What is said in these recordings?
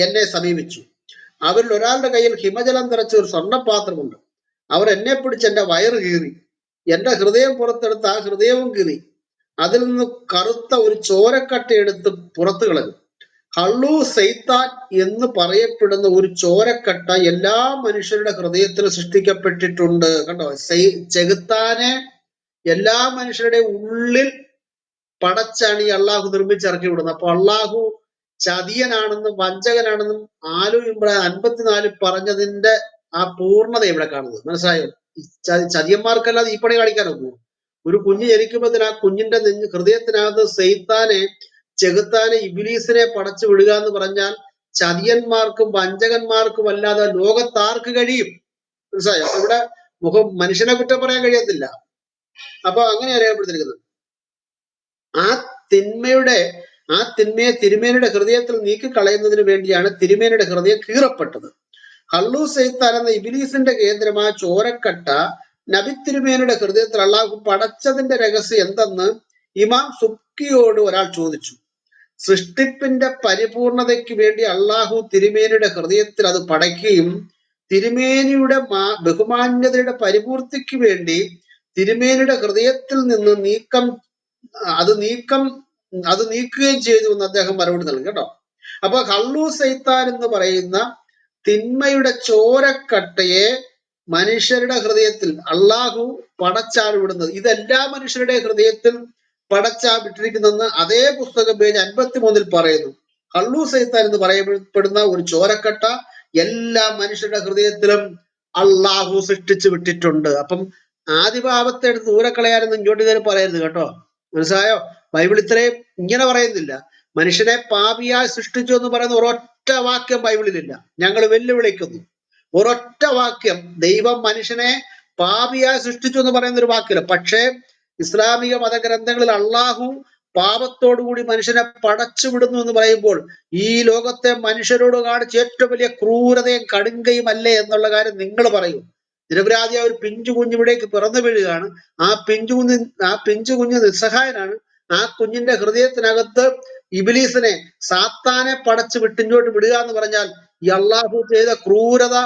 എന്നെ സമീപിച്ചു. അവരിൽ ഒരാളുടെ കയ്യിൽ ഹിമജലം നിറച്ച ഒരു സ്വർണ്ണപാത്രമുണ്ട്. അവർ എന്നെ പിടിച്ച് എന്റെ വയറ് കീറി, എന്റെ ഹൃദയം പുറത്തെടുത്ത് ആ ഹൃദയവും കീറി, അതിൽ നിന്ന് കറുത്ത ഒരു ചോരക്കട്ട എടുത്ത് പുറത്തു കളഞ്ഞു. കള്ളു സൈത്താൻ എന്ന് പറയപ്പെടുന്ന ഒരു ചോരക്കട്ട എല്ലാ മനുഷ്യരുടെ ഹൃദയത്തിൽ സൃഷ്ടിക്കപ്പെട്ടിട്ടുണ്ട്. കണ്ടോ, ചെകുത്താനെ എല്ലാ മനുഷ്യരുടെ ഉള്ളിൽ പടച്ചാണ് ഈ അള്ളാഹു നിർമ്മിച്ചിറക്കി വിടുന്നത്. അപ്പൊ അള്ളാഹു ചതിയനാണെന്നും വഞ്ചകനാണെന്നും ആലു ഇമ്രാൻ 54 പറഞ്ഞതിന്റെ ആ പൂർണ്ണത ഇവിടെ കാണുന്നത്. മനസ്സിലായോ? ചതിയന്മാർക്കല്ലാതെ ഈ പണി കാണിക്കാനൊന്നും. ഒരു കുഞ്ഞ് ജനിക്കുമ്പോഴത്തേന് ആ കുഞ്ഞിന്റെ ഹൃദയത്തിനകത്ത് സൈത്താനെ, ചെകുത്താനെ, ഇബ്ലീസിനെ പടച്ചു വിടുക എന്ന് പറഞ്ഞാൽ ചതിയന്മാർക്കും വഞ്ചകന്മാർക്കും അല്ലാതെ ലോകത്താർക്ക് കഴിയും? മനസ്സിലായോ? അപ്പൊ ഇവിടെ മനുഷ്യനെ കുറ്റം പറയാൻ കഴിയത്തില്ല. അപ്പൊ അങ്ങനെയാണ് രേഖപ്പെടുത്തിയിരിക്കുന്നത്. ആ തിന്മയെ തിരുമേനിയുടെ ഹൃദയത്തിൽ നീക്കിക്കളയുന്നതിന് വേണ്ടിയാണ് തിരുമേനിയുടെ ഹൃദയം കീറപ്പെട്ടത്. കള്ളു സൈത്താൻ എന്ന ഇബിലീസിന്റെ കേന്ദ്രമായ ചോരക്കട്ട നബി തിരുമേനിയുടെ ഹൃദയത്തിൽ അള്ളാഹു പടച്ചതിന്റെ രഹസ്യം എന്തെന്ന് ഇമാം സുബ്കിയോട് ഒരാൾ ചോദിച്ചു. സൃഷ്ടിപ്പിന്റെ പരിപൂർണതയ്ക്ക് വേണ്ടി അള്ളാഹു തിരുമേനിയുടെ ഹൃദയത്തിൽ അത് പടയ്ക്കുകയും തിരുമേനിയുടെ ബഹുമാന്യതയുടെ പരിപൂർത്തിക്ക് വേണ്ടി തിരുമേനിയുടെ ഹൃദയത്തിൽ നിന്ന് അത് നീക്കുകയും ചെയ്തു എന്ന് അദ്ദേഹം മറുപടി നൽകി. കേട്ടോ, അപ്പൊ കള്ളു സൈത്താൻ എന്ന് പറയുന്ന തിന്മയുടെ ചോരക്കട്ടയെ മനുഷ്യരുടെ ഹൃദയത്തിൽ അള്ളാഹു പടച്ചാണ് വിടുന്നത്. ഇതെല്ലാ മനുഷ്യരുടെ ഹൃദയത്തിൽ പടച്ചാ വിട്ടിരിക്കുന്നെന്ന് അതേ പുസ്തകം പേജ് 53 പറയുന്നു. കള്ളു സൈത്താൻ എന്ന് പറയപ്പെടുന്ന ഒരു ചോരക്കട്ട എല്ലാ മനുഷ്യരുടെ ഹൃദയത്തിലും അള്ളാഹു സൃഷ്ടിച്ചു വിട്ടിട്ടുണ്ട്. അപ്പം ആദിഭാവത്തെ എടുത്ത് ദൂരക്കളയാനൊന്നും ഇങ്ങോട്ട് കയറി പറയരുത് കേട്ടോ. മനസ്സിലായോ? ബൈബിൾ ഇത്രയും ഇങ്ങനെ പറയുന്നില്ല. മനുഷ്യനെ പാപിയായി സൃഷ്ടിച്ചു എന്ന് പറയുന്ന ഒരൊറ്റ വാക്യം ബൈബിളിലില്ല. ഞങ്ങൾ വെല്ലുവിളിക്കുന്നു. ഒരൊറ്റ വാക്യം, ദൈവം മനുഷ്യനെ പാപിയായി സൃഷ്ടിച്ചു എന്ന് പറയുന്ന ഒരു വാക്കില്ല. പക്ഷേ ഇസ്ലാമിക മതഗ്രന്ഥങ്ങളിൽ അള്ളാഹു പാപത്തോടുകൂടി മനുഷ്യനെ പടച്ചു വിടുന്നു എന്ന് പറയുമ്പോൾ ഈ ലോകത്തെ മനുഷ്യരോട് കാണിച്ച ഏറ്റവും വലിയ ക്രൂരതയും കടുങ്കയും അല്ലേ എന്നുള്ള കാര്യം നിങ്ങൾ പറയൂ. നിരപരാധിയായ ഒരു പിഞ്ചു കുഞ്ഞിവിടേക്ക് പിറന്നു വീഴുകയാണ്. ആ പിഞ്ചു കുഞ്ഞ് നിസ്സഹായനാണ്. ആ കുഞ്ഞിന്റെ ഹൃദയത്തിനകത്ത് ഇബ്ലീസിനെ, സാത്താനെ പടച്ചു വിട്ടിങ്ങോട്ട് വിടുക എന്ന് പറഞ്ഞാൽ ഈ അള്ളാഹു ചെയ്ത ക്രൂരത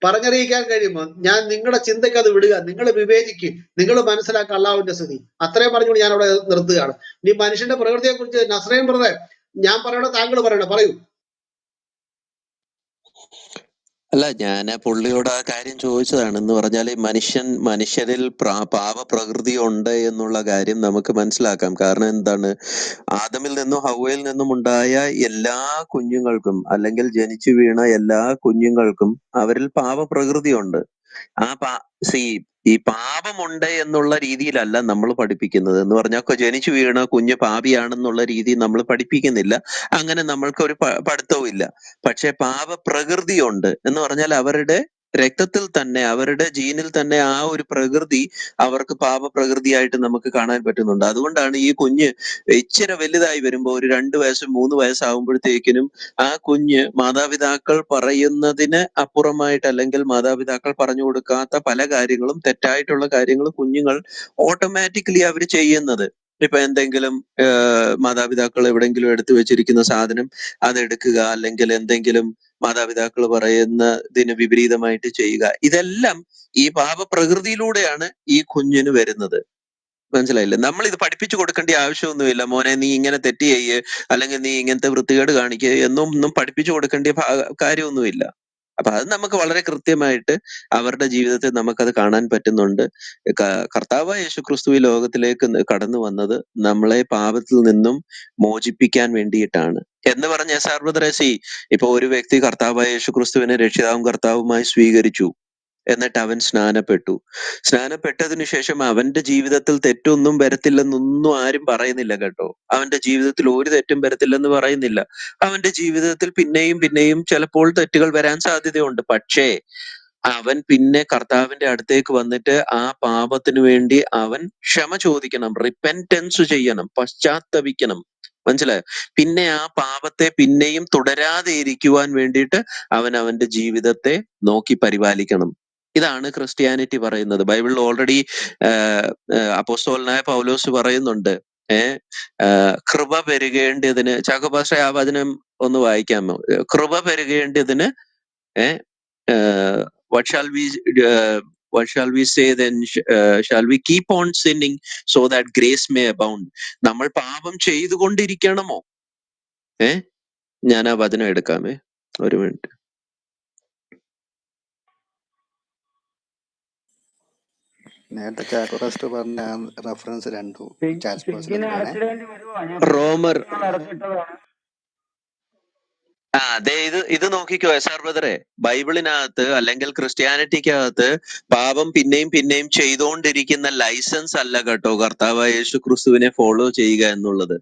പറഞ്ഞറിയിക്കാൻ കഴിയുമോ? ഞാൻ നിങ്ങളുടെ ചിന്തയ്ക്ക് അത് വിടുക. നിങ്ങൾ വിവേചിക്കും, നിങ്ങൾ മനസ്സിലാക്കുക അള്ളാഹുവിന്റെ സ്ഥിതി. അത്രയും പറഞ്ഞുകൊണ്ട് ഞാൻ അവിടെ നിർത്തുകയാണ്. ഇനി മനുഷ്യന്റെ പ്രകൃതിയെ കുറിച്ച് നസ്രയും ബ്രദറെ ഞാൻ പറയണോ താങ്കൾ പറയണോ? പറയൂ. അല്ല, ഞാൻ പുള്ളിയോട് ആ കാര്യം ചോദിച്ചതാണ്. എന്ന് പറഞ്ഞാൽ മനുഷ്യരിൽ പാപപ്രകൃതി ഉണ്ട് എന്നുള്ള കാര്യം നമുക്ക് മനസ്സിലാക്കാം. കാരണം എന്താണ്, ആദമിൽ നിന്നും ഹവ്വയിൽ നിന്നും ഉണ്ടായ എല്ലാ കുഞ്ഞുങ്ങൾക്കും, അല്ലെങ്കിൽ ജനിച്ചു വീണ എല്ലാ കുഞ്ഞുങ്ങൾക്കും അവരിൽ പാപപ്രകൃതി ഉണ്ട്. ഈ പാപമുണ്ട് എന്നുള്ള രീതിയിലല്ല നമ്മൾ പഠിപ്പിക്കുന്നത്. എന്ന് പറഞ്ഞാൽ ജനിച്ചു വീണ കുഞ്ഞ് പാപിയാണെന്നുള്ള രീതി നമ്മൾ പഠിപ്പിക്കുന്നില്ല. അങ്ങനെ നമ്മൾക്കൊരു പഠിത്തവും ഇല്ല. പക്ഷെ പാപപ്രകൃതി ഉണ്ട് എന്ന് പറഞ്ഞാൽ അവരുടെ രക്തത്തിൽ തന്നെ, അവരുടെ ജീനിൽ തന്നെ ആ ഒരു പ്രകൃതി അവർക്ക് പാപപ്രകൃതിയായിട്ട് നമുക്ക് കാണാൻ പറ്റുന്നുണ്ട്. അതുകൊണ്ടാണ് ഈ കുഞ്ഞ് ഇച്ചിരി വലുതായി വരുമ്പോൾ, ഒരു 2 വയസ്സ് 3 വയസ്സാകുമ്പോഴത്തേക്കിനും ആ കുഞ്ഞ് മാതാപിതാക്കൾ പറയുന്നതിന് അപ്പുറമായിട്ട്, അല്ലെങ്കിൽ മാതാപിതാക്കൾ പറഞ്ഞു കൊടുക്കാത്ത പല കാര്യങ്ങളും, തെറ്റായിട്ടുള്ള കാര്യങ്ങൾ കുഞ്ഞുങ്ങൾ ഓട്ടോമാറ്റിക്കലി അവർ ചെയ്യുന്നത്. ഇപ്പൊ എന്തെങ്കിലും മാതാപിതാക്കൾ എവിടെങ്കിലും എടുത്തു വെച്ചിരിക്കുന്ന സാധനം അതെടുക്കുക, അല്ലെങ്കിൽ എന്തെങ്കിലും മാതാപിതാക്കൾ പറയുന്നതിന് വിപരീതമായിട്ട് ചെയ്യുക, ഇതെല്ലാം ഈ പാപപ്രകൃതിയിലൂടെയാണ് ഈ കുഞ്ഞിന് വരുന്നത്. മനസ്സിലായില്ലേ? നമ്മൾ ഇത് പഠിപ്പിച്ചു കൊടുക്കേണ്ട ആവശ്യമൊന്നുമില്ല. മോനെ നീ ഇങ്ങനെ തെറ്റ് ചെയ്യ്, അല്ലെങ്കിൽ നീ ഇങ്ങനത്തെ വൃത്തികേട് കാണിക്കുക എന്നൊന്നും പഠിപ്പിച്ചു കൊടുക്കേണ്ട കാര്യമൊന്നുമില്ല. അപ്പൊ അത് നമുക്ക് വളരെ കൃത്യമായിട്ട് അവരുടെ ജീവിതത്തിൽ നമുക്കത് കാണാൻ പറ്റുന്നുണ്ട്. കർത്താവായ യേശുക്രിസ്തു ഈ ലോകത്തിലേക്ക് കടന്നു വന്നത് നമ്മളെ പാപത്തിൽ നിന്നും മോചിപ്പിക്കാൻ വേണ്ടിയിട്ടാണ് എന്ന് പറഞ്ഞ സർവ്വദ്രസി. ഇപ്പൊ ഒരു വ്യക്തി കർത്താവായ യേശുക്രിസ്തുവിനെ രക്ഷിതാവും കർത്താവുമായി സ്വീകരിച്ചു, എന്നിട്ട് അവൻ സ്നാനപ്പെട്ടതിനു ശേഷം അവന്റെ ജീവിതത്തിൽ തെറ്റൊന്നും വരത്തില്ലെന്നൊന്നും ആരും പറയുന്നില്ല കേട്ടോ. അവന്റെ ജീവിതത്തിൽ ഒരു തെറ്റും വരത്തില്ലെന്ന് പറയുന്നില്ല. അവന്റെ ജീവിതത്തിൽ പിന്നെയും ചിലപ്പോൾ തെറ്റുകൾ വരാൻ സാധ്യതയുണ്ട്. പക്ഷേ അവൻ പിന്നെ കർത്താവിന്റെ അടുത്തേക്ക് വന്നിട്ട് ആ പാപത്തിനു വേണ്ടി അവൻ ക്ഷമ ചോദിക്കണം, റിപ്പൻറ്റൻസ് ചെയ്യണം, പശ്ചാത്തപിക്കണം. മനസ്സിലായോ? പിന്നെ ആ പാപത്തെ പിന്നെയും തുടരാതെ ഇരിക്കുവാൻ വേണ്ടിയിട്ട് അവൻ അവന്റെ ജീവിതത്തെ നോക്കി പരിപാലിക്കണം. ഇതാണ് ക്രിസ്ത്യാനിറ്റി പറയുന്നത്. ബൈബിളിൽ ഓൾറെഡി അപ്പോസ്തലനായ പൗലോസ് പറയുന്നുണ്ട്, കൃപ പെരുകേണ്ടതിന്, ചാക്കോപാസ്റ്റർ ആ വചനം ഒന്ന് വായിക്കാമോ? കൃപ പെരുകേണ്ടതിന് what shall we what shall we say then? Shall we keep on sinning so that grace may abound? നമ്മൾ പാപം ചെയ്തുകൊണ്ടിരിക്കണമോ? ഞാൻ ആ വചനം എടുക്കാമേ, ഒരു മിനിറ്റ്. നേരത്തെ ചാക്കോപാസ്റ്റർ പറഞ്ഞ റെഫറൻസ് രണ്ടു റോമർ അതെ, ഇത് നോക്കിക്കോ എസ്ആർ ബ്രദറെ, ബൈബിളിനകത്ത് അല്ലെങ്കിൽ ക്രിസ്ത്യാനിറ്റിക്കകത്ത് പാപം പിന്നെയും പിന്നെയും ചെയ്തുകൊണ്ടിരിക്കുന്ന ലൈസൻസ് അല്ല കേട്ടോ കർത്താവായ യേശു ക്രിസ്തുവിനെ ഫോളോ ചെയ്യുക എന്നുള്ളത്.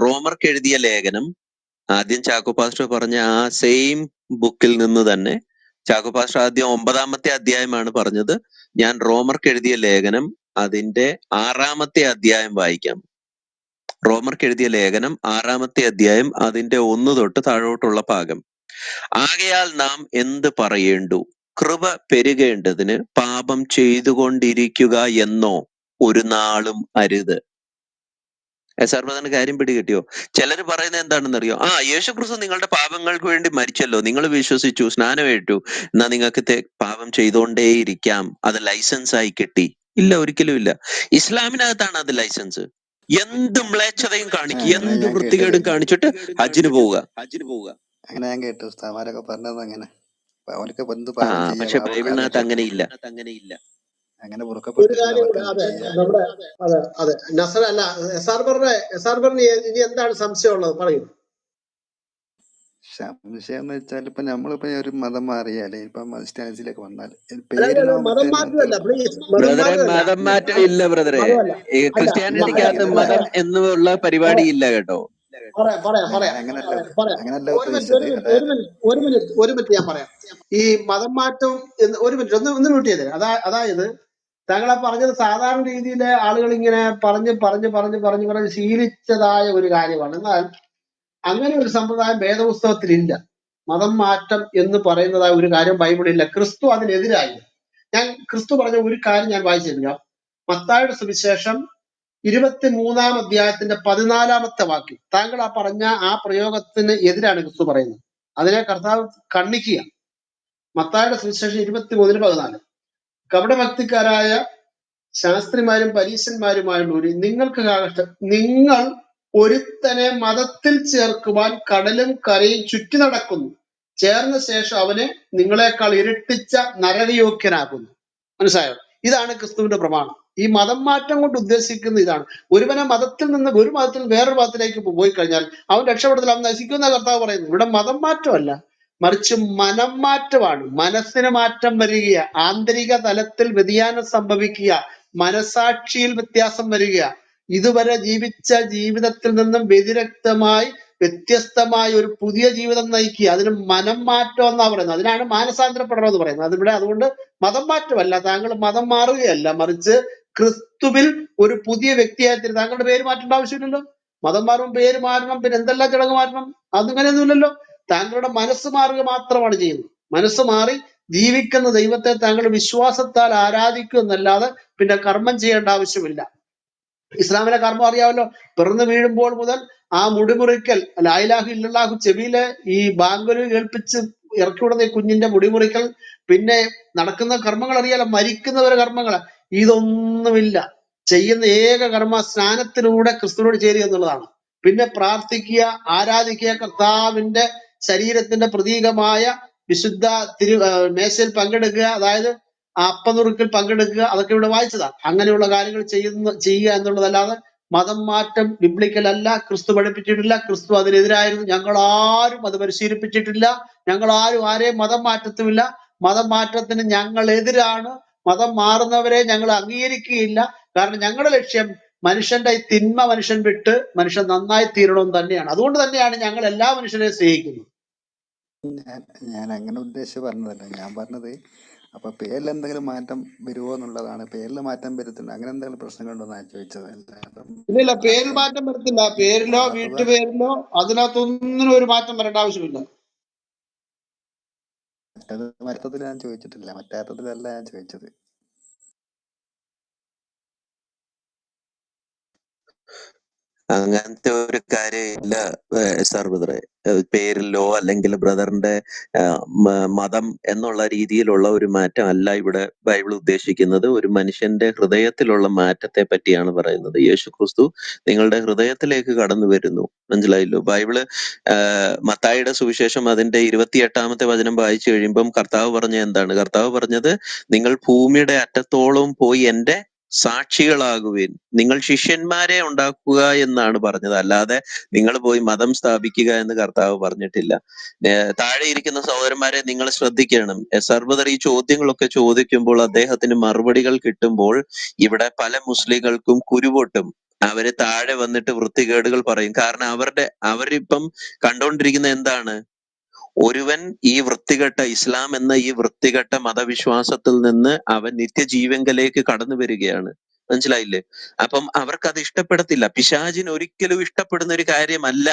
റോമർക്ക് എഴുതിയ ലേഖനം, ആദ്യം ചാക്കോ പാസ്റ്റർ പറഞ്ഞ ആ സെയിം ബുക്കിൽ നിന്ന് തന്നെ ചാക്കോ പാസ്റ്റർ ആദ്യം 9-ാമത്തെ അധ്യായമാണ് പറഞ്ഞത്. ഞാൻ റോമർക്ക് എഴുതിയ ലേഖനം അതിന്റെ 6-ാമത്തെ അധ്യായം വായിക്കാം. റോമർക്ക് എഴുതിയ ലേഖനം 6-ാമത്തെ അധ്യായം അതിന്റെ 1 തൊട്ട് താഴോട്ടുള്ള ഭാഗം. ആകയാൽ നാം എന്ത് പറയേണ്ടു? കൃപ പെരുകേണ്ടതിന് പാപം ചെയ്തുകൊണ്ടിരിക്കുക എന്നോ ഒരു നാളും അരുത്. എസ്ആർ ബ്രദറിന് കാര്യം പിടികിട്ടിയോ? ചിലർ പറയുന്നത് എന്താണെന്നറിയോ? യേശുക്രിസ്തു നിങ്ങളുടെ പാപങ്ങൾക്ക് വേണ്ടി മരിച്ചല്ലോ, നിങ്ങൾ വിശ്വസിച്ചു, സ്നാനമേറ്റു, എന്നാ നിങ്ങൾക്ക് പാപം ചെയ്തുകൊണ്ടേയിരിക്കാം, അത് ലൈസൻസ് ആയി കിട്ടി. ഇല്ല, ഒരിക്കലും ഇല്ല. ഇസ്ലാമിനകത്താണ് അത് ലൈസൻസ്. എന്ത് മ്ലേച്ഛതയും കാണിക്കുക, എന്ത് വൃത്തികേടും കാണിച്ചിട്ട് ഹജ്ജിന് പോവുക. അങ്ങനെ ഞാൻ കേട്ടു ഉസ്താദുമാരൊക്കെ പറഞ്ഞത്. അങ്ങനെ പക്ഷെ ബൈബിളിനകത്ത് അങ്ങനെയില്ല. അങ്ങനെ ഒരു കാര്യം കൂടെ, അതെ നമ്മുടെ അതെ നസർ അല്ല എസ്ആർ പറഞ്ഞ ഇനി എന്താണ് സംശയമുള്ളത് പറയൂ. സംശയം എന്ന് വെച്ചാൽ ഇപ്പൊ നമ്മളിപ്പോ ഒരു മതം മാറിയാലേ, ഇപ്പൊ സ്റ്റാൻസിലേക്ക് വന്നാൽ മതം മാറ്റമല്ല, പ്ലീസ് മതം മാറ്റം ഇല്ല ബ്രദറെ. ക്രിസ്ത്യാനിറ്റിക്കകത്ത് മതം എന്നുള്ള പരിപാടി ഇല്ല കേട്ടോ. ഒരു മിനിറ്റ് ഞാൻ പറയാം. ഈ മതം മാറ്റം ഒരു മിനിറ്റ് ഒന്ന് മ്യൂട്ട് ചെയ്തേ. അതായത് താങ്കളെ പറഞ്ഞത് സാധാരണ രീതിയിലെ ആളുകൾ ഇങ്ങനെ പറഞ്ഞ് ശീലിച്ചതായ ഒരു കാര്യമാണ്. എന്നാൽ അങ്ങനെ ഒരു സമ്പ്രദായം വേദപുസ്തകത്തിലില്ല. മതം മാറ്റം എന്ന് പറയുന്നതായ ഒരു കാര്യം ബൈബിളില്ല. ക്രിസ്തു അതിനെതിരായി. ക്രിസ്തു പറഞ്ഞ ഒരു കാര്യം ഞാൻ വായിച്ചിരുന്നു. മത്തായിയുടെ സുവിശേഷം 23-ാം അധ്യായത്തിന്റെ 14-ാമത്തെ വാക്യം. താങ്കൾ ആ പറഞ്ഞ ആ പ്രയോഗത്തിന് എതിരാണ് ക്രിസ്തു പറയുന്നത്. അതിനെ കർത്താവ് ഖണ്ഡിക്കുക. മത്തായിയുടെ സുവിശേഷം 23-14. കപടഭക്തിക്കാരായ ശാസ്ത്രിമാരും പരീശന്മാരുമായുള്ളവര്, നിങ്ങൾക്ക് കാകട്ടെ, നിങ്ങൾ ഒരുത്തനെ മതത്തിൽ ചേർക്കുവാൻ കടലും കരയും ചുറ്റി നടക്കുന്നു, ചേർന്ന ശേഷം അവനെ നിങ്ങളെക്കാൾ ഇരട്ടിച്ച നരകയോഗ്യനാക്കുന്നു. മനസ്സിലായോ? ഇതാണ് ക്രിസ്തുവിന്റെ പ്രമാണം. ഈ മതം മാറ്റം കൊണ്ട് ഉദ്ദേശിക്കുന്നത് ഇതാണ്. ഒരുവനെ മതത്തിൽ നിന്ന് ഒരു മതത്തിൽ വേറൊരു മതത്തിലേക്ക് പോയി കഴിഞ്ഞാൽ അവൻ രക്ഷപ്പെടത്തില്ല, അവൻ നശിക്കുന്ന കർത്താവ് പറയുന്നു. ഇവിടെ മതം മാറ്റമല്ല, മറിച്ച് മനം മാറ്റമാണ്. മനസ്സിന് മാറ്റം വരിക, ആന്തരിക തലത്തിൽ വ്യതിയാനം സംഭവിക്കുക, മനസാക്ഷിയിൽ വ്യത്യാസം വരിക, ഇതുവരെ ജീവിച്ച ജീവിതത്തിൽ നിന്നും വ്യതിരക്തമായി വ്യത്യസ്തമായ ഒരു പുതിയ ജീവിതം നയിക്കുക. അതിന് മനം മാറ്റം എന്നാ പറയുന്നത്. അതിനാണ് മാനസാന്തരപ്പെടണം എന്ന് പറയുന്നത്. അതിവിടെ അതുകൊണ്ട് മതം മാറ്റമല്ല, താങ്കൾ മതം മാറുകയല്ല, മറിച്ച് ക്രിസ്തുവിൽ ഒരു പുതിയ വ്യക്തിയായി. താങ്കളുടെ പേര് മാറ്റേണ്ട ആവശ്യമില്ലല്ലോ. മതം മാറും, പേര് മാറണം, പിന്നെ എന്തെല്ലാം ചടങ്ങ് മാറ്റണം, അതിങ്ങനെയൊന്നുമില്ലല്ലോ. താങ്കളുടെ മനസ്സ് മാറുക മാത്രമാണ് ചെയ്യുന്നത്. മനസ്സ് മാറി ജീവിക്കുന്ന ദൈവത്തെ താങ്കൾ വിശ്വാസത്താൽ ആരാധിക്കും എന്നല്ലാതെ പിന്നെ കർമ്മം ചെയ്യേണ്ട ആവശ്യമില്ല. ഇസ്ലാമിലെ കർമ്മം അറിയാമല്ലോ. പിറന്നു വീഴുമ്പോൾ മുതൽ ആ മുടിമുറിക്കൽ, ലായിലാഹു ഇല്ലല്ലാഹു ചെവിയിലെ ഈ ബാങ്കുലു കേൾപ്പിച്ച് ഇറക്കി വിടുന്ന ഈ കുഞ്ഞിന്റെ മുടിമുറിക്കൽ, പിന്നെ നടക്കുന്ന കർമ്മങ്ങൾ അറിയാലോ, മരിക്കുന്നവരെ കർമ്മങ്ങൾ, ഇതൊന്നുമില്ല. ചെയ്യുന്ന ഏക കർമ്മ സ്നാനത്തിലൂടെ ക്രിസ്തുവിനോട് ചേരുക എന്നുള്ളതാണ്. പിന്നെ പ്രാർത്ഥിക്കുക, ആരാധിക്കുക, കർത്താവിന്റെ ശരീരത്തിന്റെ പ്രതീകമായ വിശുദ്ധ മേശയിൽ പങ്കെടുക്കുക, അതായത് അപ്പനുറുക്കിൽ പങ്കെടുക്കുക, അതൊക്കെ ഇവിടെ വായിച്ചതാണ്. അങ്ങനെയുള്ള കാര്യങ്ങൾ ചെയ്യുക എന്നുള്ളതല്ലാതെ മതം മാറ്റം ബിബ്ലിക്കൽ അല്ല, ക്രിസ്തു പഠിപ്പിച്ചിട്ടില്ല. ക്രിസ്തു അതിനെതിരായിരുന്നു. ഞങ്ങളാരും അത് പരിശീലിപ്പിച്ചിട്ടില്ല. ഞങ്ങളാരും ആരെയും മതം മാറ്റത്തുമില്ല. മതം മാറ്റത്തിന് ഞങ്ങൾ എതിരാണ്. മതം മാറുന്നവരെ ഞങ്ങൾ അംഗീകരിക്കുകയില്ല. കാരണം ഞങ്ങളുടെ ലക്ഷ്യം മനുഷ്യന്റെ ഈ തിന്മ മനുഷ്യൻ വിട്ട് മനുഷ്യൻ നന്നായി തീരണമെന്ന് തന്നെയാണ്. അതുകൊണ്ട് തന്നെയാണ് ഞങ്ങൾ എല്ലാ മനുഷ്യരെയും സ്നേഹിക്കുന്നത്. ഞാൻ അങ്ങനെ ഉദ്ദേശിച്ച് പറഞ്ഞതല്ല. ഞാൻ പറഞ്ഞത് അപ്പൊ പേരിൽ എന്തെങ്കിലും മാറ്റം വരുമോ എന്നുള്ളതാണ്. പേരിൽ മാറ്റം വരുത്തുന്നത് അങ്ങനെ എന്തെങ്കിലും പ്രശ്നങ്ങളുണ്ടോ എന്നാണ് ചോദിച്ചത്. ഇല്ല, പേരിൽ മാറ്റം വരത്തില്ല. പേരിലോ വീട്ടുപേരിലോ അതിനകത്തൊന്നിനും ഒരു മാറ്റം വരേണ്ട ആവശ്യമില്ല. മറ്റത്തിൽ ഞാൻ ചോദിച്ചിട്ടില്ല, മറ്റേത്തത്തിലല്ല ഞാൻ ചോദിച്ചത്. അങ്ങനത്തെ ഒരു കാര്യമില്ല സാർ ബ്രദറെ. പേരിലോ അല്ലെങ്കിൽ ബ്രദറിന്റെ മതം എന്നുള്ള രീതിയിലുള്ള ഒരു മാറ്റം അല്ല ഇവിടെ ബൈബിൾ ഉദ്ദേശിക്കുന്നത്. ഒരു മനുഷ്യന്റെ ഹൃദയത്തിലുള്ള മാറ്റത്തെ പറ്റിയാണ് പറയുന്നത്. യേശു ക്രിസ്തു നിങ്ങളുടെ ഹൃദയത്തിലേക്ക് കടന്നു വരുന്നു. മനസ്സിലായല്ലോ? ബൈബിള് മത്തായിയുടെ സുവിശേഷം അതിന്റെ 28-ാമത്തെ വചനം വായിച്ചു കഴിയുമ്പം കർത്താവ് പറഞ്ഞ എന്താണ്? കർത്താവ് പറഞ്ഞത്, നിങ്ങൾ ഭൂമിയുടെ അറ്റത്തോളം പോയി എന്റെ സാക്ഷികളാകുവിൻ, നിങ്ങൾ ശിഷ്യന്മാരെ ഉണ്ടാക്കുക എന്നാണ് പറഞ്ഞത്. അല്ലാതെ നിങ്ങൾ പോയി മതം സ്ഥാപിക്കുക എന്ന് കർത്താവ് പറഞ്ഞിട്ടില്ല. താഴെ ഇരിക്കുന്ന സഹോദരന്മാരെ നിങ്ങൾ ശ്രദ്ധിക്കണം. സർവ്വതർ ഈ ചോദ്യങ്ങളൊക്കെ ചോദിക്കുമ്പോൾ അദ്ദേഹത്തിന് മറുപടികൾ കിട്ടുമ്പോൾ ഇവിടെ പല മുസ്ലിങ്ങൾക്കും കുരുപൊട്ടും. അവര് താഴെ വന്നിട്ട് വൃത്തികേടുകൾ പറയും. കാരണം അവരിപ്പം കണ്ടുകൊണ്ടിരിക്കുന്ന എന്താണ്? ഒരുവൻ ഈ വൃത്തികെട്ട ഇസ്ലാം എന്ന ഈ വൃത്തികെട്ട മതവിശ്വാസത്തിൽ നിന്ന് അവൻ നിത്യജീവങ്കലേക്ക് കടന്നു വരികയാണ്. മനസ്സിലായില്ലേ? അപ്പം അവർക്കത് ഇഷ്ടപ്പെടത്തില്ല. പിശാചിന് ഒരിക്കലും ഇഷ്ടപ്പെടുന്ന ഒരു കാര്യമല്ല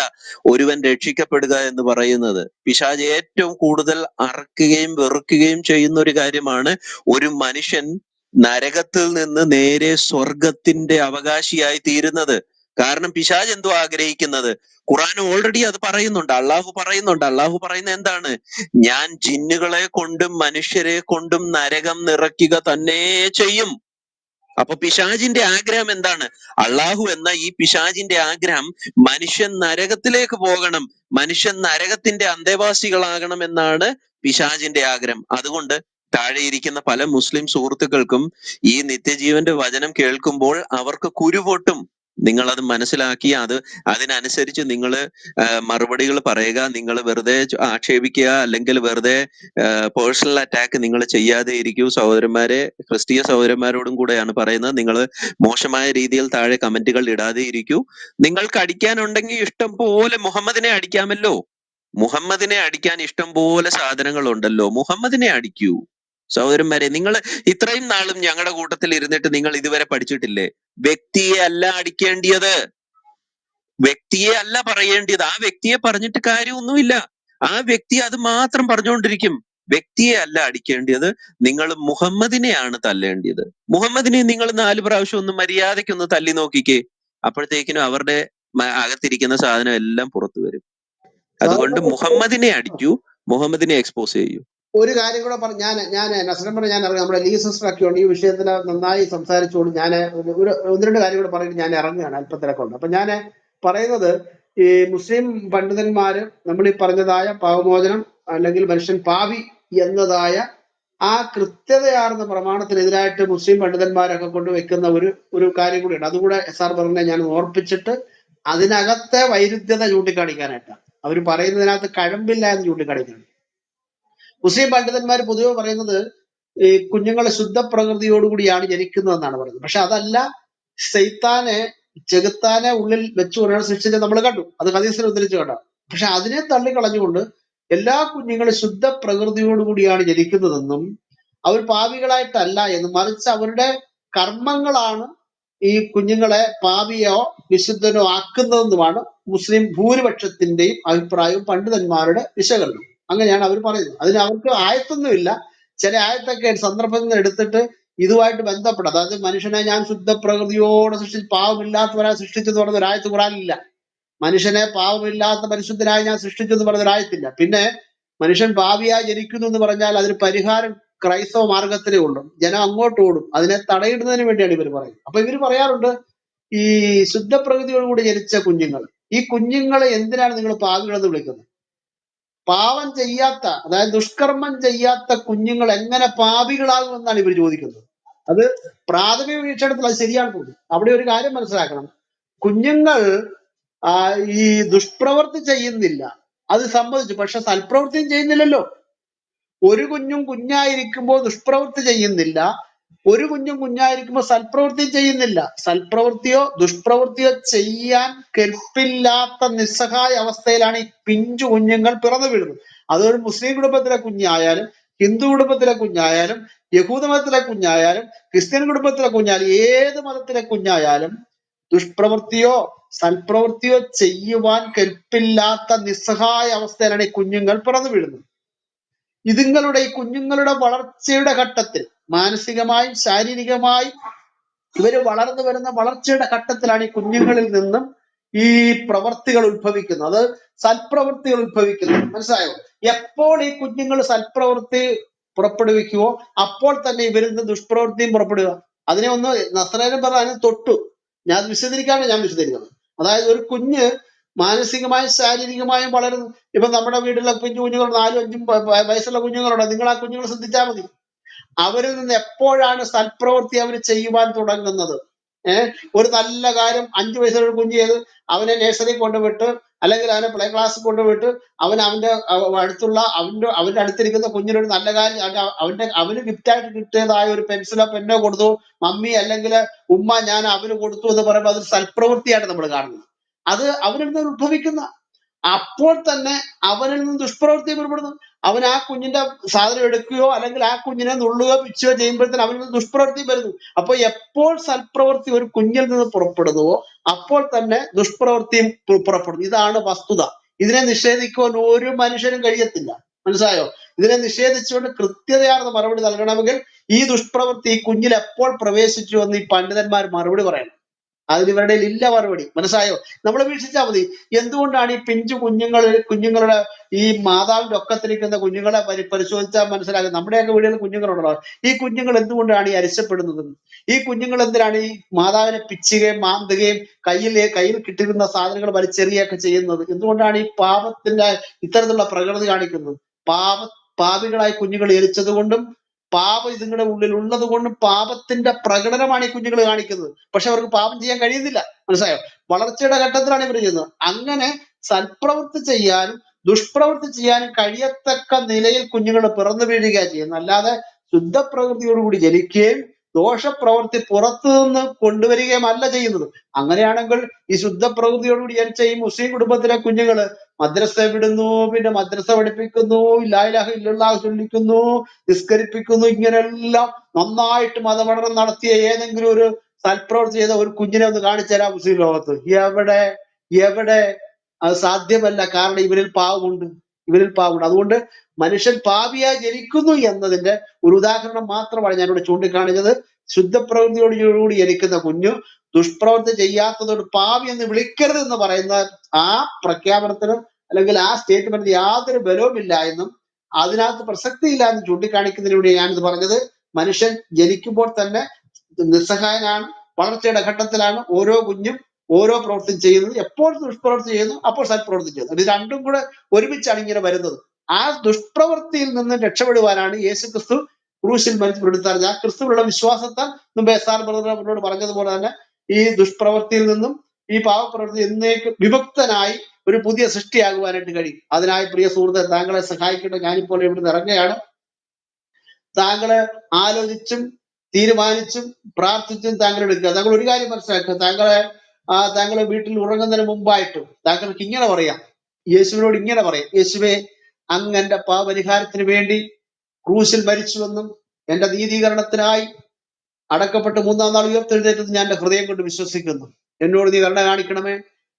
ഒരുവൻ രക്ഷിക്കപ്പെടുക എന്ന് പറയുന്നത്. പിശാച് ഏറ്റവും കൂടുതൽ അറക്കുകയും വെറുക്കുകയും ചെയ്യുന്ന ഒരു കാര്യമാണ് ഒരു മനുഷ്യൻ നരകത്തിൽ നിന്ന് നേരെ സ്വർഗത്തിന്റെ അവകാശിയായി തീരുന്നത്. കാരണം പിശാച് എന്തോ ആഗ്രഹിക്കുന്നത്? ഖുർആൻ ഓൾറെഡി അത് പറയുന്നുണ്ട്. അള്ളാഹു പറയുന്ന എന്താണ്? ഞാൻ ജിന്നുകളെ കൊണ്ടും മനുഷ്യരെ കൊണ്ടും നരകം നിറയ്ക്കുക തന്നെ ചെയ്യും. അപ്പൊ പിശാചിന്റെ ആഗ്രഹം എന്താണ്? അള്ളാഹു എന്ന ഈ പിശാചിന്റെ ആഗ്രഹം മനുഷ്യൻ നരകത്തിലേക്ക് പോകണം, മനുഷ്യൻ നരകത്തിന്റെ അന്തേവാസികളാകണം എന്നാണ് പിശാചിന്റെ ആഗ്രഹം. അതുകൊണ്ട് താഴെ ഇരിക്കുന്ന പല മുസ്ലിം സുഹൃത്തുക്കൾക്കും ഈ നിത്യജീവന്റെ വചനം കേൾക്കുമ്പോൾ അവർക്ക് കുരുപൊട്ടും. നിങ്ങൾ അത് മനസ്സിലാക്കി അതിനനുസരിച്ച് നിങ്ങൾ മറുപടികൾ പറയുക. നിങ്ങൾ വെറുതെ ആക്ഷേപിക്കുക അല്ലെങ്കിൽ വെറുതെ പേഴ്സണൽ അറ്റാക്ക് നിങ്ങൾ ചെയ്യാതെ ഇരിക്കൂ. സഹോദരന്മാരെ, ക്രിസ്തീയ സഹോദരന്മാരോടും കൂടെയാണ് പറയുന്നത്. നിങ്ങൾ മോശമായ രീതിയിൽ താഴെ കമന്റുകൾ ഇടാതെ ഇരിക്കൂ. നിങ്ങൾക്ക് അടിക്കാനുണ്ടെങ്കിൽ ഇഷ്ടം പോലെ മുഹമ്മദിനെ അടിക്കാമല്ലോ. മുഹമ്മദിനെ അടിക്കാൻ ഇഷ്ടം പോലെ സാധനങ്ങൾ ഉണ്ടല്ലോ. മുഹമ്മദിനെ അടിക്കൂ. സഹോദരന്മാരെ, നിങ്ങൾ ഇത്രയും നാളും ഞങ്ങളുടെ കൂട്ടത്തിൽ ഇരുന്നിട്ട് നിങ്ങൾ ഇതുവരെ പഠിച്ചിട്ടില്ലേ? വ്യക്തിയെ അല്ല അടിക്കേണ്ടിയത്, വ്യക്തിയെ അല്ല പറയേണ്ടത്. ആ വ്യക്തിയെ പറഞ്ഞിട്ട് കാര്യമൊന്നുമില്ല. ആ വ്യക്തി അത് മാത്രം പറഞ്ഞുകൊണ്ടിരിക്കും. വ്യക്തിയെ അല്ല അടിക്കേണ്ടത്, നിങ്ങൾ മുഹമ്മദിനെയാണ് തല്ലേണ്ടത്. മുഹമ്മദിനെ നിങ്ങൾ 4 പ്രാവശ്യം ഒന്ന് മര്യാദയ്ക്കൊന്ന് തല്ലി നോക്കിക്കേ. അപ്പോഴത്തേക്കിനും അവരുടെ അകത്തിരിക്കുന്ന സാധനം എല്ലാം പുറത്തു വരും. അതുകൊണ്ട് മുഹമ്മദിനെ അടിക്കൂ, മുഹമ്മദിനെ എക്സ്പോസ് ചെയ്യൂ. ഒരു കാര്യം കൂടെ പറഞ്ഞു. ഞാൻ നസ്രൻ പറഞ്ഞ ഞാൻ ഇറങ്ങും. നമ്മുടെ ലീ സിസ്റ്റർ ഒക്കെ ഉണ്ട് ഈ വിഷയത്തിൽ നന്നായി സംസാരിച്ചുകൊണ്ട് ഞാൻ ഒന്ന് രണ്ട് കാര്യം കൂടെ പറഞ്ഞിട്ട് ഞാൻ ഇറങ്ങുകയാണ്. അല്പത്തിലൊക്കെ അപ്പൊ ഞാൻ പറയുന്നത്, ഈ മുസ്ലിം പണ്ഡിതന്മാര് നമ്മൾ ഈ പറഞ്ഞതായ പാവമോചനം അല്ലെങ്കിൽ മനുഷ്യൻ പാവി എന്നതായ ആ കൃത്യതയാർന്ന പ്രമാണത്തിനെതിരായിട്ട് മുസ്ലിം പണ്ഡിതന്മാരൊക്കെ കൊണ്ട് വെക്കുന്ന ഒരു കാര്യം കൂടിയുണ്ട്. അതുകൂടെ SR പറഞ്ഞെ ഞാൻ ഓർപ്പിച്ചിട്ട് അതിനകത്തെ വൈരുദ്ധ്യത ചൂണ്ടിക്കാണിക്കാനായിട്ടാണ്. അവർ പറയുന്നതിനകത്ത് കഴമ്പില്ല എന്ന് ചൂണ്ടിക്കാണിക്കാനാണ്. മുസ്ലിം പണ്ഡിതന്മാർ പൊതുവെ പറയുന്നത് ഈ കുഞ്ഞുങ്ങളെ ശുദ്ധ പ്രകൃതിയോടുകൂടിയാണ് ജനിക്കുന്നതെന്നാണ് പറയുന്നത്. പക്ഷെ അതല്ല, സൈത്താനെ ചെകുത്താനെ ഉള്ളിൽ വെച്ചു കൊണ്ടാണ് സൃഷ്ടിച്ചത് നമ്മൾ കണ്ടു. അത് ഹദീസിൽ ഉദ്ധരിച്ചു കണ്ടു. പക്ഷെ അതിനെ തള്ളിക്കളഞ്ഞുകൊണ്ട് എല്ലാ കുഞ്ഞുങ്ങളും ശുദ്ധ പ്രകൃതിയോടുകൂടിയാണ് ജനിക്കുന്നതെന്നും അവർ പാപികളായിട്ടല്ല എന്നും, മറിച്ച് അവരുടെ കർമ്മങ്ങളാണ് ഈ കുഞ്ഞുങ്ങളെ പാപിയോ വിശുദ്ധനോ ആക്കുന്നതെന്നുമാണ് മുസ്ലിം ഭൂരിപക്ഷത്തിന്റെയും അഭിപ്രായവും പണ്ഡിതന്മാരുടെ വിശകലനം. അങ്ങനെയാണ് അവർ പറയുന്നത്. അതിന് അവർക്ക് ആയത്തൊന്നുമില്ല. ചില ആയത്തൊക്കെ സന്ദർഭത്തിൽ എടുത്തിട്ട് ഇതുമായിട്ട് ബന്ധപ്പെട്ട്, അതായത് മനുഷ്യനെ ഞാൻ ശുദ്ധ പ്രകൃതിയോടെ സൃഷ്ടിച്ച് പാവമില്ലാത്തവരായി സൃഷ്ടിച്ചെന്ന് പറഞ്ഞ ഒരായത്ത് ഖുറാനിലില്ല. മനുഷ്യനെ പാവമില്ലാത്ത പരിശുദ്ധനായി ഞാൻ സൃഷ്ടിച്ചെന്ന് പറഞ്ഞ ഒരായത്തില്ല. പിന്നെ മനുഷ്യൻ പാപിയായി ജനിക്കുന്നു എന്ന് പറഞ്ഞാൽ അതിന് പരിഹാരം ക്രൈസ്തവ മാർഗത്തിലേ ഉള്ളൂ. ജനം അങ്ങോട്ട് ഓടും. അതിനെ തടയിടുന്നതിന് വേണ്ടിയാണ് ഇവർ പറയുന്നത്. അപ്പൊ ഇവർ പറയാറുണ്ട്, ഈ ശുദ്ധ പ്രകൃതിയോടുകൂടി ജനിച്ച കുഞ്ഞുങ്ങൾ, ഈ കുഞ്ഞുങ്ങളെ എന്തിനാണ് നിങ്ങൾ പാപികളെന്ന് വിളിക്കുന്നത്? പാവം ചെയ്യാത്ത, അതായത് ദുഷ്കർമ്മം ചെയ്യാത്ത കുഞ്ഞുങ്ങൾ എങ്ങനെ പാപികളാകുമെന്നാണ് ഇവർ ചോദിക്കുന്നത്. അത് പ്രാഥമിക വീക്ഷണത്തിൽ അത് ശരിയാണ് തോന്നുന്നു. അവിടെ ഒരു കാര്യം മനസ്സിലാക്കണം. കുഞ്ഞുങ്ങൾ ഈ ദുഷ്പ്രവൃത്തി ചെയ്യുന്നില്ല, അത് സമ്മതിച്ചു. പക്ഷെ സൽപ്രവൃത്തിയും ചെയ്യുന്നില്ലല്ലോ. ഒരു കുഞ്ഞും കുഞ്ഞായിരിക്കുമ്പോൾ ദുഷ്പ്രവൃത്തി ചെയ്യുന്നില്ല, ഒരു കുഞ്ഞും കുഞ്ഞായിരിക്കുമ്പോൾ സൽപ്രവൃത്തിയും ചെയ്യുന്നില്ല. സൽപ്രവൃത്തിയോ ദുഷ്പ്രവൃത്തിയോ ചെയ്യാൻ കെൽപ്പില്ലാത്ത നിസ്സഹായ അവസ്ഥയിലാണ് ഈ പിഞ്ചു കുഞ്ഞുങ്ങൾ പിറന്നു വീഴുന്നത്. അതൊരു മുസ്ലിം കുടുംബത്തിലെ കുഞ്ഞായാലും ഹിന്ദു കുടുംബത്തിലെ കുഞ്ഞായാലും യഹൂദ മതത്തിലെ കുഞ്ഞായാലും ക്രിസ്ത്യൻ കുടുംബത്തിലെ കുഞ്ഞായാലും ഏത് മതത്തിലെ കുഞ്ഞായാലും ദുഷ്പ്രവൃത്തിയോ സൽപ്രവൃത്തിയോ ചെയ്യുവാൻ കെൽപ്പില്ലാത്ത നിസ്സഹായ അവസ്ഥയിലാണ് ഈ കുഞ്ഞുങ്ങൾ പിറന്നു വീഴുന്നത്. ഈ കുഞ്ഞുങ്ങളുടെ വളർച്ചയുടെ ഘട്ടത്തിൽ മാനസികമായും ശാരീരികമായും ഇവര് വളർന്നു വരുന്ന വളർച്ചയുടെ ഘട്ടത്തിലാണ് ഈ കുഞ്ഞുങ്ങളിൽ നിന്നും ഈ പ്രവർത്തികൾ ഉത്ഭവിക്കുന്നത്. അത് സൽപ്രവൃത്തികൾ ഉത്ഭവിക്കുന്നത്. മനസ്സിലായോ? എപ്പോൾ ഈ കുഞ്ഞുങ്ങൾ സൽപ്രവൃത്തി പുറപ്പെടുവിക്കുവോ അപ്പോൾ തന്നെ ഇവരിൽ നിന്ന് ദുഷ്പ്രവൃത്തിയും പുറപ്പെടുക. അതിനെ ഒന്ന് നസ്രായൻ പറഞ്ഞ അതിനെ തൊട്ടു. ഞാൻ വിശദീകരിക്കാണ് ഞാൻ വിശദീകരിക്കുന്നത്. അതായത് ഒരു കുഞ്ഞ് മാനസികമായും ശാരീരികമായും വളരുന്നു. ഇപ്പൊ നമ്മുടെ വീട്ടിലെ കുഞ്ഞുങ്ങൾ 4, 5 വയസ്സുള്ള കുഞ്ഞുങ്ങളുണ്ട്. നിങ്ങൾ ആ കുഞ്ഞുങ്ങൾ ശ്രദ്ധിച്ചാൽ മതി. അവരിൽ നിന്ന് എപ്പോഴാണ് സൽപ്രവൃത്തി അവർ ചെയ്യുവാൻ തുടങ്ങുന്നത്? ഒരു നല്ല കാര്യം 5 വയസ്സുള്ള കുഞ്ഞ് ചെയ്ത് അവനെ നഴ്സറി കൊണ്ടുവിട്ട് അല്ലെങ്കിൽ അവനെ പ്ലേ ക്ലാസ്സിൽ കൊണ്ടുവിട്ട് അവന്റെ അവന്റെ അടുത്തിരിക്കുന്ന കുഞ്ഞിനൊരു നല്ല കാര്യം അവന് ഗിഫ്റ്റായിട്ട് കിട്ടിയതായ ഒരു പെൻസിലോ പെന്നോ കൊടുത്തു, മമ്മി അല്ലെങ്കിൽ ഉമ്മ ഞാൻ അവന് കൊടുത്തു എന്ന് പറയുമ്പോൾ അതൊരു സൽപ്രവൃത്തിയായിട്ട് നമ്മൾ കാണുന്നത്. അത് അവനിൽ നിന്ന് ഉത്ഭവിക്കുന്ന, അപ്പോൾ തന്നെ അവനിൽ നിന്ന് ദുഷ്പ്രവൃത്തി പുറപ്പെടുന്നു. അവൻ ആ കുഞ്ഞിന്റെ സാധനം എടുക്കുകയോ അല്ലെങ്കിൽ ആ കുഞ്ഞിനെ നുള്ളുകയോ പിച്ചുകയോ ചെയ്യുമ്പോഴത്തേന് അവനിൽ നിന്ന് ദുഷ്പ്രവൃത്തി വരുന്നു. അപ്പൊ എപ്പോൾ സൽപ്രവൃത്തി ഒരു കുഞ്ഞിൽ നിന്ന് പുറപ്പെടുന്നുവോ അപ്പോൾ തന്നെ ദുഷ്പ്രവൃത്തിയും പുറപ്പെടുന്നു. ഇതാണ് വസ്തുത. ഇതിനെ നിഷേധിക്കുവാൻ ഒരു മനുഷ്യനും കഴിയത്തില്ല. മനസ്സിലായോ? ഇതിനെ നിഷേധിച്ചുകൊണ്ട് കൃത്യതയാർന്ന മറുപടി നൽകണമെങ്കിൽ ഈ ദുഷ്പ്രവൃത്തി ഈ കുഞ്ഞിൽ എപ്പോൾ പ്രവേശിച്ചു എന്ന് ഈ പണ്ഡിതന്മാർ മറുപടി പറയണം. അതിന് ഇവരുടെ ഇല്ല മറുപടി. മനസ്സിലായോ? നമ്മൾ വീക്ഷിച്ചാൽ മതി. എന്തുകൊണ്ടാണ് ഈ പിഞ്ചു കുഞ്ഞുങ്ങളുടെ ഈ മാതാവിന്റെ ഒക്കത്തിരിക്കുന്ന കുഞ്ഞുങ്ങളെ പരിശോധിച്ചാൽ മനസ്സിലാകും. നമ്മുടെയൊക്കെ വീടുകളിൽ കുഞ്ഞുങ്ങളുണ്ടല്ലോ. ഈ കുഞ്ഞുങ്ങൾ എന്തുകൊണ്ടാണ് ഈ അരിശപ്പെടുന്നത്? ഈ കുഞ്ഞുങ്ങൾ എന്തിനാണ് ഈ മാതാവിനെ പിച്ചുകയും മാന്തുകയും കയ്യിൽ കിട്ടിയിരുന്ന സാധനങ്ങൾ വലിച്ചെറിയുകയൊക്കെ ചെയ്യുന്നത്? എന്തുകൊണ്ടാണ് ഈ പാപത്തിന്റെ ഇത്തരത്തിലുള്ള പ്രകൃതി കാണിക്കുന്നത്? പാപികളായി കുഞ്ഞുങ്ങൾ ജനിച്ചത് കൊണ്ടും പാപം ഇതിങ്ങളുടെ ഉള്ളിൽ ഉള്ളത് കൊണ്ടും പാപത്തിന്റെ പ്രകടനമാണ് ഈ കുഞ്ഞുങ്ങൾ കാണിക്കുന്നത്. പക്ഷെ അവർക്ക് പാപം ചെയ്യാൻ കഴിയുന്നില്ല. മനസ്സിലായോ? വളർച്ചയുടെ ഘട്ടത്തിലാണ് ഇവർ ചെയ്യുന്നത്. അങ്ങനെ സൽപ്രവൃത്തി ചെയ്യാനും ദുഷ്പ്രവൃത്തി ചെയ്യാനും കഴിയത്തക്ക നിലയിൽ കുഞ്ഞുങ്ങൾ പിറന്നു വീഴുകയാണ് ചെയ്യുന്നത്. അല്ലാതെ ശുദ്ധപ്രകൃതിയോടുകൂടി ജനിക്കുകയും ദോഷപ്രവൃത്തി പുറത്തു നിന്ന് കൊണ്ടുവരികയും അല്ല ചെയ്യുന്നത്. അങ്ങനെയാണെങ്കിൽ ഈ ശുദ്ധപ്രകൃതിയോടുകൂടി ജനിച്ച ഈ മുസ്ലിം കുടുംബത്തിലെ കുഞ്ഞുങ്ങള് മദ്രസ വിടുന്നു, പിന്നെ മദ്രസ പഠിപ്പിക്കുന്നു, ലാ ഇലാഹ ഇല്ലല്ലാഹ് ചൊല്ലിക്കുന്നു, നിസ്കരിപ്പിക്കുന്നു, ഇങ്ങനെല്ലാം നന്നായിട്ട് മതപഠനം നടത്തിയ ഏതെങ്കിലും ഒരു സൽപ്രവൃത്തി ചെയ്ത ഒരു കുഞ്ഞിനെ ഒന്ന് കാണിച്ചു തരാം മുസ്ലിം ലോകത്ത്. എവിടെ? അത് സാധ്യമല്ല. കാരണം ഇവരിൽ പാവമുണ്ട്. അതുകൊണ്ട് മനുഷ്യൻ പാപിയായി ജനിക്കുന്നു എന്നതിന്റെ ഒരു ഉദാഹരണം മാത്രമാണ് ഞാനിവിടെ ചൂണ്ടിക്കാണിച്ചത്. ശുദ്ധപ്രവൃത്തിയോടുകൂടി ജനിക്കുന്ന കുഞ്ഞു ദുഷ്പ്രവൃത്തി ചെയ്യാത്തതോട് പാപി എന്ന് വിളിക്കരുത് എന്ന് പറയുന്ന ആ പ്രഖ്യാപനത്തിനും അല്ലെങ്കിൽ ആ സ്റ്റേറ്റ്മെന്റിന് യാതൊരു ബലവുമില്ല എന്നും അതിനകത്ത് പ്രസക്തിയില്ല എന്ന് ചൂണ്ടിക്കാണിക്കുന്നതിലൂടെ ഞാനിത് പറഞ്ഞത്. മനുഷ്യൻ ജനിക്കുമ്പോൾ തന്നെ നിസ്സഹായനാണ്, വളർച്ചയുടെ ഘട്ടത്തിലാണ്. ഓരോ കുഞ്ഞും ഓരോ പ്രവൃത്തി ചെയ്യുന്നത്. എപ്പോൾ ദുഷ്പ്രവൃത്തി ചെയ്യുന്നു അപ്പോൾ സൽപ്രവൃത്തി ചെയ്യുന്നു. ഇത് രണ്ടും കൂടെ ഒരുമിച്ചാണ് ഇങ്ങനെ വരുന്നത്. ആ ദുഷ്പ്രവൃത്തിയിൽ നിന്ന് രക്ഷപ്പെടുവാനാണ് യേശു ക്രിസ്തു ക്രൂശിൽ മരിച്ചു. ആ ക്രിസ്തുവിലുള്ള വിശ്വാസത്താൽ മുമ്പ് SR ബ്രദറിനോട് പറഞ്ഞതുപോലെ തന്നെ ഈ ദുഷ്പ്രവൃത്തിയിൽ നിന്നും ഈ പാവപ്രവൃത്തി എന്നേക്ക് വിമുക്തനായി ഒരു പുതിയ സൃഷ്ടിയാകുവാനായിട്ട് കഴിയും. അതിനായി പ്രിയ സുഹൃത്തെ താങ്കളെ സഹായിക്കേണ്ട ഞാനിപ്പോൾ ഇവിടുന്ന് ഇറങ്ങുകയാണ്. താങ്കളെ ആലോചിച്ചും തീരുമാനിച്ചും പ്രാർത്ഥിച്ചും താങ്കൾ എടുക്കുക. താങ്കൾ ഒരു കാര്യം മനസ്സിലാക്കുക. താങ്കളെ വീട്ടിൽ ഉറങ്ങുന്നതിന് മുമ്പായിട്ട് താങ്കൾക്ക് ഇങ്ങനെ പറയാം, യേശുവിനോട് ഇങ്ങനെ പറയാം: യേശുവേ, അങ്ങ് എന്റെ പാപപരിഹാരത്തിന് വേണ്ടി ക്രൂശിൽ മരിച്ചുവെന്നും എന്റെ നീതീകരണത്തിനായി അടക്കപ്പെട്ട് 3-ാം നാൾ ഉയർത്തെഴുന്നേറ്റത് ഞാൻ എന്റെ ഹൃദയം കൊണ്ട് വിശ്വസിക്കുന്നു. എന്നോട് നീ കരുണ കാണിക്കണമേ,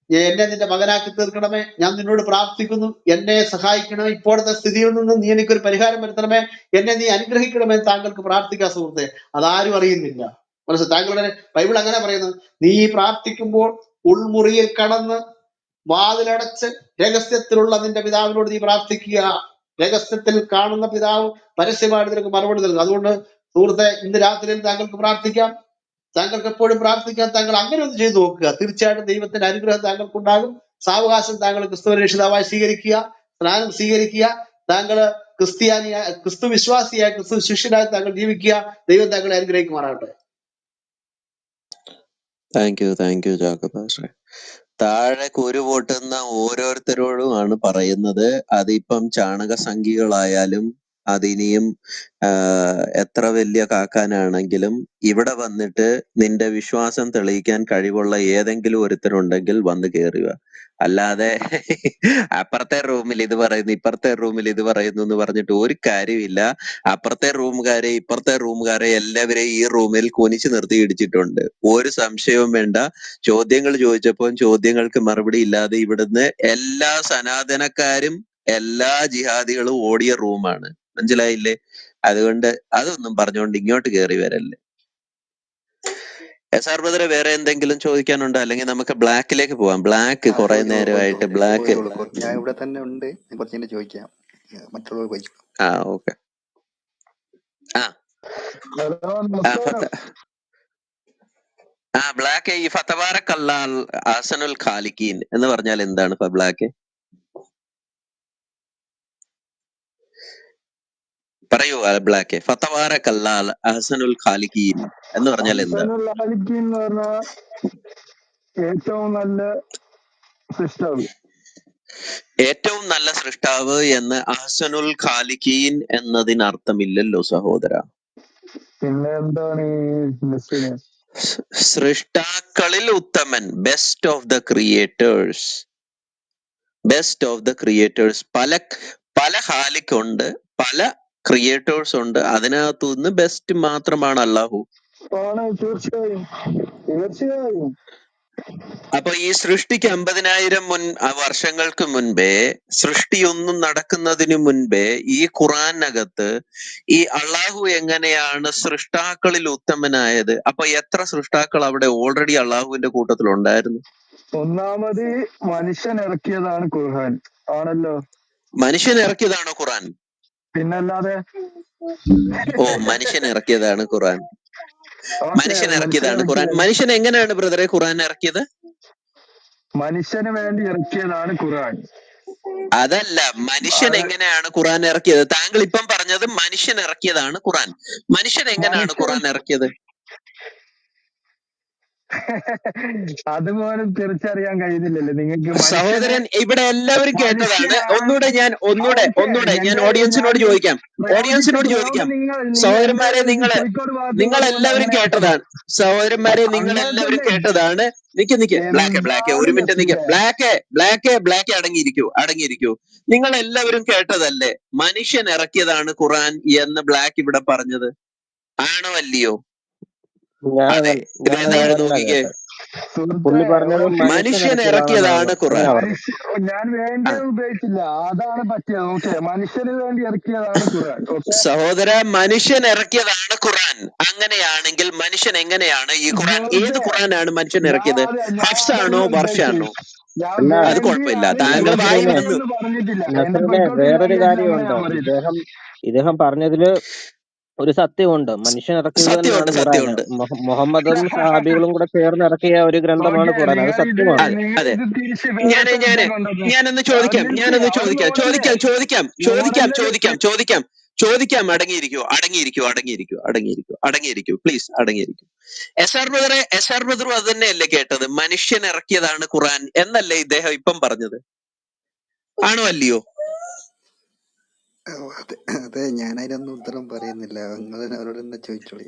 എന്നെ നിന്റെ മകനാക്കി തീർക്കണമേ. ഞാൻ നിന്നോട് പ്രാർത്ഥിക്കുന്നു, എന്നെ സഹായിക്കണമേ. ഇപ്പോഴത്തെ സ്ഥിതിയിൽ നിന്ന് നീ എനിക്കൊരു പരിഹാരം വരുത്തണമേ, എന്നെ നീ അനുഗ്രഹിക്കണമേ. താങ്കൾക്ക് പ്രാർത്ഥിക്കാൻ സുഹൃത്തെ, അതാരും അറിയുന്നില്ല. മനസ്സിൽ താങ്കളുടെ ബൈബിൾ അങ്ങനെ പറയുന്നത്, നീ പ്രാർത്ഥിക്കുമ്പോൾ ഉൾമുറിയിൽ കടന്ന് വാതിലടച്ച് രഹസ്യത്തിലുള്ള നിന്റെ പിതാവിനോട് നീ പ്രാർത്ഥിക്കുക. രഹസ്യത്തിൽ കാണുന്ന പിതാവ് പരസ്യമായിട്ട് നിനക്ക് മറുപടി നൽകും. അതുകൊണ്ട് സുഹൃത്തെ, ഇന്ന് രാത്രിയിൽ താങ്കൾക്ക് പ്രാർത്ഥിക്കാം, താങ്കൾക്ക് എപ്പോഴും പ്രാർത്ഥിക്കാം. താങ്കൾ അങ്ങനെ ഒന്ന് ചെയ്തു നോക്കുക. തീർച്ചയായിട്ടും ദൈവത്തിന്റെ അനുഗ്രഹം താങ്കൾക്കുണ്ടാകും. സാവകാശം താങ്കൾ ക്രിസ്തു രക്ഷിതാവായി സ്വീകരിക്കുക, സ്നാനം സ്വീകരിക്കുക. താങ്കൾ ക്രിസ്തു വിശ്വാസിയായി, ക്രിസ്തു ശിഷ്യനായി താങ്കൾ ജീവിക്കുക. ദൈവം താങ്കളെ അനുഗ്രഹിക്കുമാറാകട്ടെ. Thank you Jacob. താഴെ കുരു പൊട്ടുന്ന ഓരോരുത്തരോടുമാണ് പറയുന്നത്. അതിപ്പം ചാണകസംഖ്യകളായാലും അതിനിയും എത്ര വലിയ കാക്കാനാണെങ്കിലും ഇവിടെ വന്നിട്ട് നിന്റെ വിശ്വാസം തെളിയിക്കാൻ കഴിവുള്ള ഏതെങ്കിലും ഒരുത്തരുണ്ടെങ്കിൽ വന്ന് കയറുക. അല്ലാതെ അപ്പുറത്തെ റൂമിൽ ഇത് പറയുന്നു, ഇപ്പുറത്തെ റൂമിൽ ഇത് പറയുന്നു എന്ന് പറഞ്ഞിട്ട് ഒരു കാര്യമില്ല. അപ്പുറത്തെ റൂമുകാരെ ഇപ്പുറത്തെ റൂമുകാരെ എല്ലാവരെയും ഈ റൂമിൽ കുനിച്ചു നിർത്തി ഇടിച്ചിട്ടുണ്ട്. ഒരു സംശയവും വേണ്ട. ചോദ്യങ്ങൾ ചോദിച്ചപ്പോൾ ചോദ്യങ്ങൾക്ക് മറുപടി ഇല്ലാതെ ഇവിടുന്ന് എല്ലാ സനാതനക്കാരും എല്ലാ ജിഹാദികളും ഓടിയ റൂമാണ്. മനസ്സിലായില്ലേ? അതുകൊണ്ട് അതൊന്നും പറഞ്ഞുകൊണ്ട് ഇങ്ങോട്ട് കയറി വരല്ലേ. SR ബ്രദറെ വേറെ എന്തെങ്കിലും ചോദിക്കാനുണ്ടോ? അല്ലെങ്കിൽ നമുക്ക് ബ്ലാക്കിലേക്ക് പോവാം. ബ്ലാക്ക് കുറെ നേരമായിട്ട് ബ്ലാക്ക്. ചോദിച്ചോളൂ. ഞാൻ ഇവിടെ തന്നെ ഉണ്ട്, കുറച്ചുകൂടെ ചോദിക്കാം, മറ്റുള്ളവർ ചോദിച്ചോളൂ. ഓക്കെ. ബ്ലാക്ക്, ഈ ഫതബാറക്കല്ലാൽ അഹ്സനുൽ ഖാലിഖീൻ എന്ന് പറഞ്ഞാൽ എന്താണ് ഇപ്പൊ ബ്ലാക്ക്? പറയൂ ബ്ലാക്ക്. ഫതബാറക്കല്ലാൽ അഹ്സനുൽ ഖാലിഖീൻ എന്ന് പറഞ്ഞാൽ എന്താണ്? ഏറ്റവും നല്ല സൃഷ്ടാവ്. ഏറ്റവും നല്ല സൃഷ്ടാവ് എന്ന് അഹ്സനുൽ ഖാലിഖീൻ എന്നതിനർത്ഥമില്ലല്ലോ സഹോദര. പിന്നെ എന്താണ് സൃഷ്ടാക്കളിൽ ഉത്തമൻ, best of the creators. Best of the creators. പല ഖാലിഖുണ്ട്, പല ക്രിയേറ്റേഴ്സ് ഉണ്ട്. അതിനകത്തുനിന്ന് ബെസ്റ്റ് മാത്രമാണ് അല്ലാഹു. തീർച്ചയായും. അപ്പൊ ഈ സൃഷ്ടിക്ക് 50,000 വർഷങ്ങൾക്ക് മുൻപേ, സൃഷ്ടിയൊന്നും നടക്കുന്നതിന് മുൻപേ ഈ ഖുറാനകത്ത് ഈ അള്ളാഹു എങ്ങനെയാണ് സൃഷ്ടാക്കളിൽ ഉത്തമനായത്? അപ്പൊ എത്ര സൃഷ്ടാക്കൾ അവിടെ ഓൾറെഡി അള്ളാഹുവിന്റെ കൂട്ടത്തിൽ ഉണ്ടായിരുന്നു? ഒന്നാമത് മനുഷ്യൻ ഇറക്കിയതാണ് ഖുർആൻ ആണല്ലോ. മനുഷ്യൻ ഇറക്കിയതാണോ ഖുറാൻ? പിന്നല്ലാതെ. മനുഷ്യൻ ഇറക്കിയതാണ് ഖുറാൻ. മനുഷ്യൻ ഇറക്കിയതാണ് ഖുറാൻ. മനുഷ്യൻ എങ്ങനെയാണ് ബ്രദറെ ഖുറാൻ ഇറക്കിയത്? മനുഷ്യന് വേണ്ടി ഇറക്കിയതാണ് ഖുർആൻ. അതല്ല, മനുഷ്യൻ എങ്ങനെയാണ് ഖുറാൻ ഇറക്കിയത്? താങ്കൾ ഇപ്പം പറഞ്ഞത് മനുഷ്യൻ ഇറക്കിയതാണ് ഖുറാൻ. മനുഷ്യൻ എങ്ങനെയാണ് ഖുറാൻ ഇറക്കിയത്? അതുപോലും തിരിച്ചറിയാൻ കഴിയുന്നില്ലല്ലോ നിങ്ങൾക്ക്. സഹോദരൻ, ഇവിടെ എല്ലാവരും കേട്ടതാണ്. ഒന്നുകൂടെ ഞാൻ ഓഡിയൻസിനോട് ചോദിക്കാം. സഹോദരന്മാരെ, നിങ്ങൾ എല്ലാവരും കേട്ടതാണ്. സഹോദരന്മാരെ, നിങ്ങൾ എല്ലാവരും കേട്ടതാണ്. നിക്ക് ബ്ലാക്ക് ഒരു മിനിറ്റ് നിക്ക്. ബ്ലാക്ക് അടങ്ങിയിരിക്കൂ. നിങ്ങൾ എല്ലാവരും കേട്ടതല്ലേ മനുഷ്യൻ ഇറക്കിയതാണ് ഖുറാൻ എന്ന് ബ്ലാക്ക് ഇവിടെ പറഞ്ഞത്? ആണോ അല്ലയോ? അതെ. നോക്കിക്കേ, മനുഷ്യൻ ഇറക്കിയതാണ് ഖുറാൻ. ഞാൻ വേണ്ടി ഉപയോഗിച്ചില്ല, അതാണ് പറ്റിയത്. ഓക്കെ, മനുഷ്യന് വേണ്ടി ഇറക്കിയതാണ് ഖുർആൻ. സഹോദര, മനുഷ്യൻ ഇറക്കിയതാണ് ഖുർആൻ. അങ്ങനെയാണെങ്കിൽ മനുഷ്യൻ എങ്ങനെയാണ് ഈ ഖുർആൻ? ഏത് ഖുർആനാണ് മനുഷ്യൻ ഇറക്കിയത്? ഹഫ്സാണോ വർഷാണോ? അത് കുഴപ്പമില്ല, താങ്കൾ വായി വന്നു. വേറൊരു കാര്യമുണ്ട്. ഇദ്ദേഹം പറഞ്ഞതില് ഒരു സത്യമുണ്ട്. മനുഷ്യൻ ഇറക്കിയത് തന്നെയാണ് ഖുർആൻ. മുഹമ്മദും സഹാബികളും കൂടെ ചേർന്ന് ഇറക്കിയ ഒരു ഗ്രന്ഥമാണ് ഖുർആൻ. അത് സത്യമാണ്. അതെ. ഞാനൊന്ന് ചോദിക്കാം. അടങ്ങിയിരിക്കൂ പ്ലീസ്, അടങ്ങിയിരിക്കൂ. SR ബ്രദറും അത് തന്നെയല്ലേ കേട്ടത്? മനുഷ്യൻ ഇറക്കിയതാണ് ഖുർആൻ എന്നല്ലേ ഇദ്ദേഹം ഇപ്പം പറഞ്ഞത്? ആണോ അല്ലയോ? അതെ, ഞാൻ അതിനൊന്നും ഉത്തരം പറയുന്നില്ല. അവരോട് തന്നെ ചോദിച്ചോളി.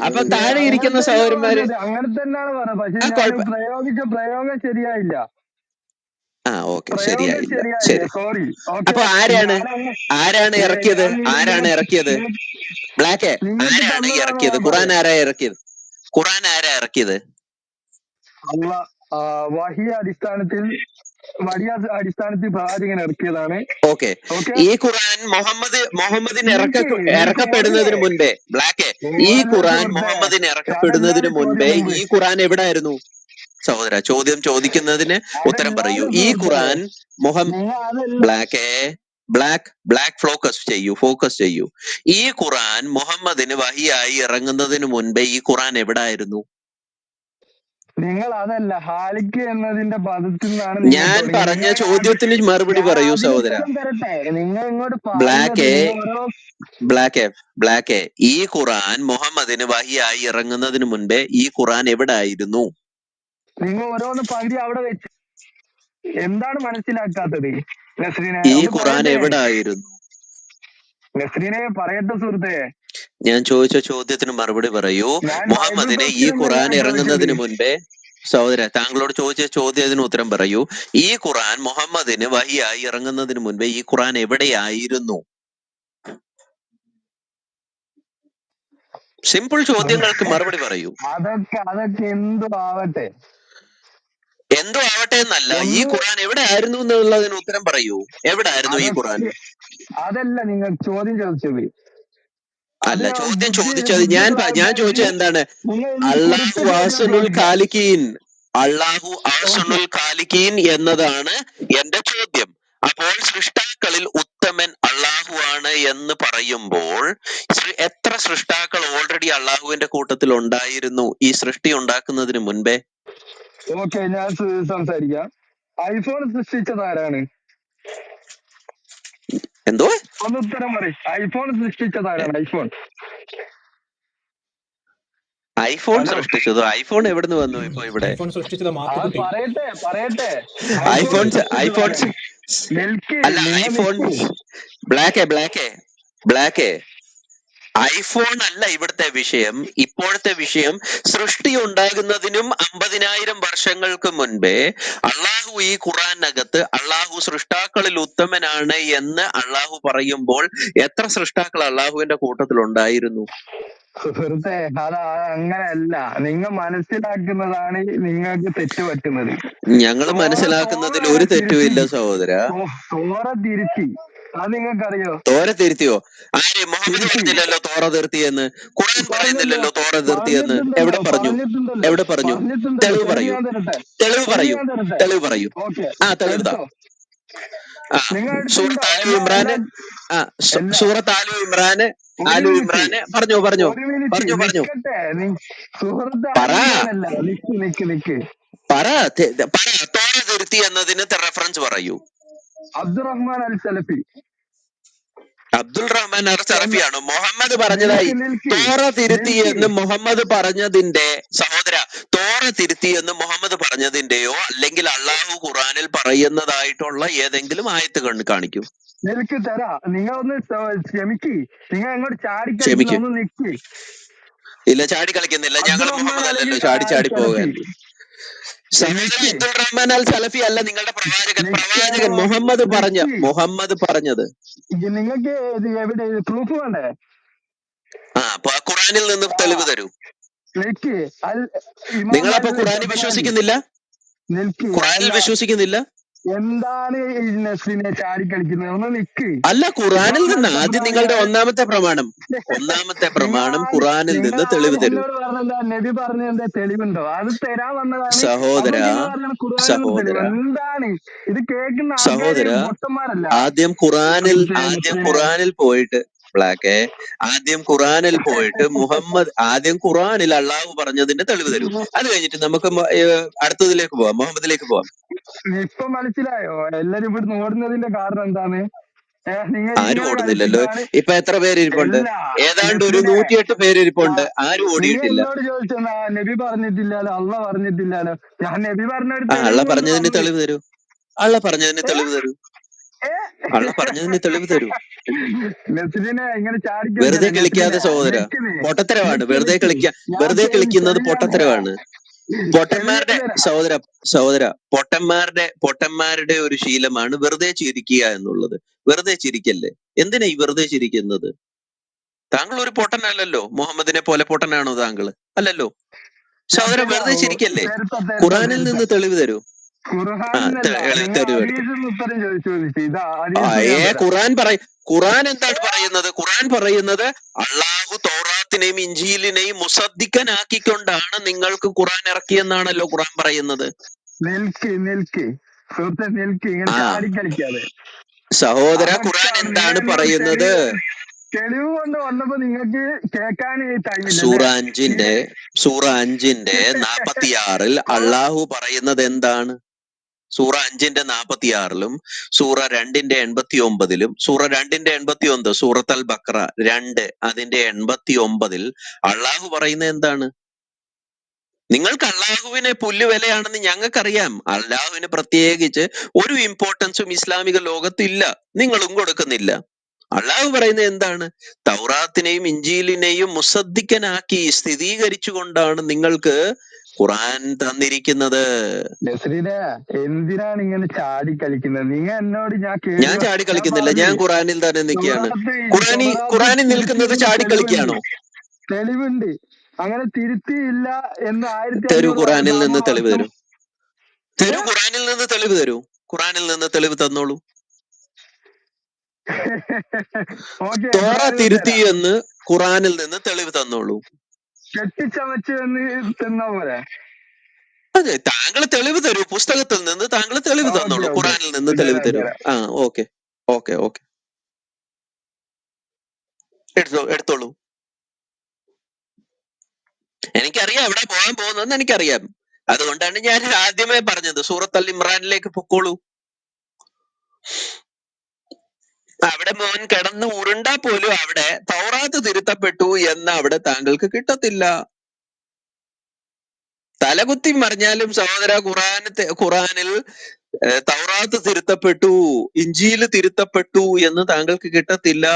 അപ്പൊ താഴെ ഇരിക്കുന്ന സഹോദരന്മാര് അങ്ങനെ തന്നെയാണ് പറഞ്ഞത്. പക്ഷെ പ്രയോഗിച്ച പ്രയോഗം ശരിയായില്ല. ഓക്കെ, ശരിയായില്ല. ശരി. അപ്പൊ ആരാണ് ഇറക്കിയത്? ബ്ലാക്ക്, ആരാണ് ഇറക്കിയത്? ഖുർആൻ ആരാ ഇറക്കിയത്? വഹിയ അടിസ്ഥാനത്തിൽ പ്രവാചകൻ ഇറക്കിയതാണ്. ഓക്കെ. ഈ ഖുർആൻ മുഹമ്മദിന് ഇറക്കപ്പെടുന്നതിന് മുൻപേ, ബ്ലാക്ക്, ഈ ഖുർആൻ മുഹമ്മദിന് ഇറക്കപ്പെടുന്നതിന് മുൻപേ ഈ ഖുർആൻ എവിടായിരുന്നു? സഹോദര, ചോദ്യം ചോദിക്കുന്നതിന് ഉത്തരം പറയൂ. ഈ ഖുർആൻ ബ്ലാക്ക് ഫോക്കസ് ചെയ്യൂ. ഈ ഖുർആൻ മുഹമ്മദിന് വഹിയായി ഇറങ്ങുന്നതിന് മുൻപേ ഈ ഖുർആൻ എവിടായിരുന്നു? നിങ്ങൾ അതല്ല, ഹാലിക്ക് എന്നതിന്റെ പദത്തിൽ നിന്നാണ് ഞാൻ പറഞ്ഞ ചോദ്യത്തിന് മറുപടി പറയൂ സഹോദര. നിങ്ങൾ ഇങ്ങോട്ട് ബ്ലാക്ക്, ഈ ഖുർആൻ മുഹമ്മദിന് വഹിയായി ഇറങ്ങുന്നതിന് മുൻപേ ഈ ഖുർആൻ എവിടായിരുന്നു? നിങ്ങൾ ഓരോന്ന് പകുതി അവിടെ വെച്ച് എന്താണ് മനസ്സിലാക്കാത്തത്? ഈ ഖുർആൻ എവിടായിരുന്നു? നസ്രീനെ പറയട്ടെ സുഹൃത്തെ. ഞാൻ ചോദിച്ച ചോദ്യത്തിന് മറുപടി പറയൂ. മുഹമ്മദിന് ഈ ഖുർആൻ ഇറങ്ങുന്നതിന് മുൻപേ, സഹോദര, താങ്കളോട് ചോദിച്ച ചോദ്യത്തിന് ഉത്തരം പറയൂ. ഈ ഖുർആൻ മുഹമ്മദിന് വഹിയായി ഇറങ്ങുന്നതിന് മുൻപേ ഈ ഖുർആൻ എവിടെയായിരുന്നു? സിമ്പിൾ ചോദ്യങ്ങൾക്ക് മറുപടി പറയൂ. അതൊക്കെ എന്തോ ആവട്ടെ എന്നല്ല, ഈ ഖുർആൻ എവിടെ ആയിരുന്നു എന്നുള്ളതിന് ഉത്തരം പറയൂ. എവിടായിരുന്നു ഈ ഖുർആൻ? അതല്ല നിങ്ങൾ ചോദ്യം ചോദിച്ചത്. അല്ല, ചോദ്യം ബുദ്ധി ചോദിച്ചത് ബുദ്ധി ഞാൻ പ്രാപിക്കാൻ ചോദിച്ചത് എന്താണ്? നിങ്ങൾ ഇനി അള്ളാഹു കുരുട്ട് ചോദ്യം ആസുനുൽ ചോദിക്കാം. ഖാലിഖീൻ, അള്ളാഹു ഓക്കെ, ആസുനുൽ ഖാലിഖീൻ എന്നതാണ് എന്റെ ചോദ്യം. അപ്പോൾ സൃഷ്ടാക്കളിൽ ഉത്തമൻ അള്ളാഹു ആണ് എന്ന് പറയുമ്പോൾ എത്ര സൃഷ്ടാക്കൾ ഓൾറെഡി അള്ളാഹുവിന്റെ കൂട്ടത്തിൽ ഉണ്ടായിരുന്നു ഈ സൃഷ്ടി ഉണ്ടാക്കുന്നതിന് മുൻപേ? ഓക്കെ, ഞാൻ സംസാരിക്കാം. ഐഫോൺ സൃഷ്ടിച്ചത് ആരാണ്? എന്തോ ഒന്ന് ഉത്തരം പറയും. ഐഫോൺ സൃഷ്ടിച്ചത് ആരാണ്? IPhone hello, സൃഷ്ടിച്ചതോ? ഐഫോൺ എവിടുന്ന് വന്നു ഇപ്പൊ ഇവിടെ? ഐഫോൺ സൃഷ്ടിച്ചത് അത് മാത്തുക്കുട്ടി. പറയട്ടെ. ഐഫോൺ സൃഷ്ടിച്ചത് ഐഫോൺ ആരാണ്? നിൽക്ക്, അല്ല, നിങ്ങൾ ഐഫോൺ നിൽക്ക്. ബ്ലാക്ക് ഐഫോൺ അല്ല ഇവിടുത്തെ വിഷയം. ഇപ്പോഴത്തെ വിഷയം സൃഷ്ടി ഉണ്ടാകുന്നതിനും 50,000 വർഷങ്ങൾക്ക് മുൻപേ അള്ളാഹു ഈ ഖുറാനകത്ത് അള്ളാഹു സൃഷ്ടാക്കളിൽ ഉത്തമനാണ് എന്ന് അള്ളാഹു പറയുമ്പോൾ എത്ര സൃഷ്ടാക്കൾ അള്ളാഹുവിന്റെ കൂട്ടത്തിൽ ഉണ്ടായിരുന്നു? സുഹൃത്തെ, അത് അങ്ങനെയല്ല. നിങ്ങൾ മനസ്സിലാക്കുന്നതാണ് നിങ്ങൾക്ക് തെറ്റ് പറ്റുന്നത്. ഞങ്ങൾ മനസ്സിലാക്കുന്നതിൽ ഒരു തെറ്റുമില്ല സഹോദര. തോറ തിരുത്തി, അത് നിങ്ങൾക്കറിയോ? തോര തിരുത്തിയോ? ആര്? മുഹമ്മദ് തിരുത്തി പറഞ്ഞില്ലല്ലോ തോറ തിരുത്തിയെന്ന്. ഖുർആൻ പറയുന്നില്ലല്ലോ തോറ തിരുത്തിയെന്ന്. എവിടെ പറഞ്ഞു? പറഞ്ഞിട്ടുണ്ടല്ലോ. തെളിവ് പറയൂ. ഞാൻ തരട്ടെ. തെളിവ് പറയൂ. ഓക്കെ, തെളിവ് താ. നിങ്ങൾ സൂറത്ത് എടുത്തിട്ടുണ്ടോ? ആലു ഇമ്രാന് സൂറത്ത് ആലു ഇമ്രാന് പറഞ്ഞോ. ഒരു മിനിറ്റ് നിക്കട്ടെ. സുഹൃത്ത് പറ. നിക്ക്. പറ. തോറ തിരുത്തി എന്നതിന് റെഫറൻസ് പറയൂ. അബ്ദുറഹ്മാൻ അൽ സലഫി. അബ്ദുൾ റഹ്മാൻ അർ സലഫിയാണോ? മുഹമ്മദ് പറഞ്ഞതായി തോറ തിരുത്തി എന്ന് മുഹമ്മദ് പറഞ്ഞതിന്റെ സഹോദര, തോറ തിരുത്തി എന്ന് മുഹമ്മദ് പറഞ്ഞതിന്റെയോ അല്ലെങ്കിൽ അള്ളാഹു ഖുറാനിൽ പറയുന്നതായിട്ടുള്ള ഏതെങ്കിലും ആയത്ത് കാണിക്കൂ. നിനക്ക് തരാ. നിങ്ങളൊന്ന് ക്ഷമിക്ക്. നിങ്ങൾ അങ്ങോട്ട് ചാടിക്കളിക്കുന്നു. നിക്ക്. ഇല്ല, ചാടി കളിക്കുന്നില്ല. ഞങ്ങൾ മുഹമ്മദ് അല്ലല്ലോ ചാടി പോകാൻ. അബ്ദുൾ റഹ്മാൻ അൽ സലഫി അല്ല നിങ്ങളുടെ പ്രവാചകൻ മുഹമ്മദ് പറഞ്ഞത്. നിങ്ങൾക്ക് എവിടെ പ്രൂഫ് വേണ്ടേ? ഖുറാനിൽ നിന്ന് തെളിവ് തരൂ. നിങ്ങളപ്പോ ഖുറാനിൽ വിശ്വസിക്കുന്നില്ല? ഖുറാനിൽ വിശ്വസിക്കുന്നില്ല? എന്താണ് നസ്ലിനെ ചാടിക്കളിക്കുന്നത്? ഒന്ന് നിക്ക്. അല്ല, ഖുറാനിൽ നിന്ന് ആദ്യം നിങ്ങളുടെ ഒന്നാമത്തെ പ്രമാണം ഖുറാനിൽ നിന്ന് തെളിവ് തരൂ. നബി പറഞ്ഞ തെളിവുണ്ടോ? അത് തരാൻ വന്നതാണ് സഹോദര. എന്താണ് ഇത് കേൾക്കുന്ന സഹോദര, പൊട്ടന്മാരല്ല. ആദ്യം ഖുറാനിൽ പോയിട്ട് ഖുറാനിൽ അള്ളാഹു പറഞ്ഞതിന്റെ തെളിവ് തരൂ. അത് കഴിഞ്ഞിട്ട് നമുക്ക് അടുത്തതിലേക്ക് പോവാം, മുഹമ്മദിലേക്ക് പോവാം. ഇപ്പൊ മനസ്സിലായോ എല്ലാരും ഇവിടുന്ന് ഓടുന്നതിന്റെ കാരണം എന്താണ്? ആരും ഓടുന്നില്ലല്ലോ. ഇപ്പൊ എത്ര പേരിരിപ്പുണ്ട്? ഏതാണ്ട് ഒരു 108 പേരിരിപ്പുണ്ട്. ആരും ഓടിയിട്ടില്ല. എന്നോട് ചോദിച്ചാ നബി പറഞ്ഞിട്ടില്ലല്ലോ, അള്ള പറഞ്ഞിട്ടില്ലല്ലോ. ഞാൻ നബി പറഞ്ഞ അള്ള പറഞ്ഞതിന് തെളിവ് തരൂ. വെറുതെ കളിക്കാതെ സഹോദര, പൊട്ടത്തരമാണ്. വെറുതെ കളിക്കുന്നത് പൊട്ടത്തരമാണ്. പൊട്ടന്മാരുടെ ഒരു ശീലമാണ് വെറുതെ ചിരിക്കുക എന്നുള്ളത്. വെറുതെ ചിരിക്കല്ലേ. എന്തിനാ ഈ വെറുതെ ചിരിക്കുന്നത്? താങ്കൾ ഒരു പൊട്ടനല്ലല്ലോ. മുഹമ്മദിനെ പോലെ പൊട്ടനാണോ താങ്കൾ? അല്ലല്ലോ. സഹോദര, വെറുതെ ചിരിക്കല്ലേ. ഖുറാനിൽ നിന്ന് തെളിവ് തരൂ. ഖുറാൻ എന്താണ് പറയുന്നത്? ഖുറാൻ പറയുന്നത് അള്ളാഹു തൗറാത്തിനെയും ഇഞ്ചീലിനെയും മുസദ്ദിഖനാക്കിക്കൊണ്ടാണ് നിങ്ങൾക്ക് ഖുറാൻ ഇറക്കിയെന്നാണല്ലോ ഖുറാൻ പറയുന്നത്. സഹോദര, ഖുറാൻ എന്താണ് പറയുന്നത്? തെളിവ് കൊണ്ട് വന്നപ്പോ നിങ്ങൾക്ക് കേൾക്കാൻ സൂറ 5 46 അള്ളാഹു പറയുന്നത് എന്താണ്? സൂറ 5 46 സൂറ 2 89 സൂറ 2 89 സൂറത്ത് അൽ ബഖറ 2 അതിന്റെ 89 അള്ളാഹു പറയുന്നത് എന്താണ്? നിങ്ങൾക്ക് അള്ളാഹുവിനെ പുല്ലുവിലയാണെന്ന് ഞങ്ങൾക്കറിയാം. അള്ളാഹുവിന് പ്രത്യേകിച്ച് ഒരു ഇമ്പോർട്ടൻസും ഇസ്ലാമിക ലോകത്തില്ല, നിങ്ങളും കൊടുക്കുന്നില്ല. അള്ളാഹു പറയുന്നത് എന്താണ്? തൗറാത്തിനെയും ഇഞ്ചീലിനെയും മുസദ്ദിഖനാക്കി സ്ഥിരീകരിച്ചുകൊണ്ടാണ് നിങ്ങൾക്ക് ഖുറാൻ തന്നിരിക്കുന്നത്. എന്തിനാണ് ഇങ്ങനെ ചാടി കളിക്കുന്നത്? നിങ്ങൾ എന്നോട് ഞാൻ ചാടി കളിക്കുന്നില്ല. ഞാൻ ഖുറാനിൽ തന്നെ നിൽക്കുകയാണ്. ഖുറാനിൽ നിൽക്കുന്നത് ചാടിക്കളിക്കുകയാണോ? തെളിവുണ്ട്. അങ്ങനെ തിരുത്തിയില്ല എന്ന് തരൂ. ഖുറാനിൽ നിന്ന് തെളിവ് തരൂ. ഖുറാനിൽ നിന്ന് തെളിവ് തന്നോളൂ. തോറ തിരുത്തി എന്ന് ഖുറാനിൽ നിന്ന് തെളിവ് തന്നോളൂ. കെട്ടിച്ചമച്ച് തന്നാ പോലെ. അതെ, താങ്കൾ തെളിവ് തരൂ, പുസ്തകത്തിൽ നിന്ന് താങ്കൾ തെളിവ് തന്നോളൂ, ഖുറാനിൽ നിന്ന് തെളിവ് തരൂ. ആ ഓക്കെ ഓക്കെ ഓക്കെ, എടുത്തോളൂ. എനിക്കറിയാം എവിടെ പോകാൻ പോകുന്നതെന്ന് എനിക്കറിയാം. അതുകൊണ്ടാണ് ഞാൻ ആദ്യമേ പറഞ്ഞത് സൂറത്ത് അൽ ഇമ്രാനിലേക്ക് പൊക്കോളൂ. അവിടെ മോൻ കിടന്ന് ഉരുണ്ടാ പോലും അവിടെ തൗറാത്ത് തിരുത്തപ്പെട്ടു എന്ന് അവിടെ താങ്കൾക്ക് കിട്ടത്തില്ല. തലകുത്തി മറിഞ്ഞാലും സഹോദര ഖുറാനിൽ തൗറാത്ത് തിരുത്തപ്പെട്ടു, ഇഞ്ചീല് തിരുത്തപ്പെട്ടു എന്ന് താങ്കൾക്ക് കിട്ടത്തില്ല.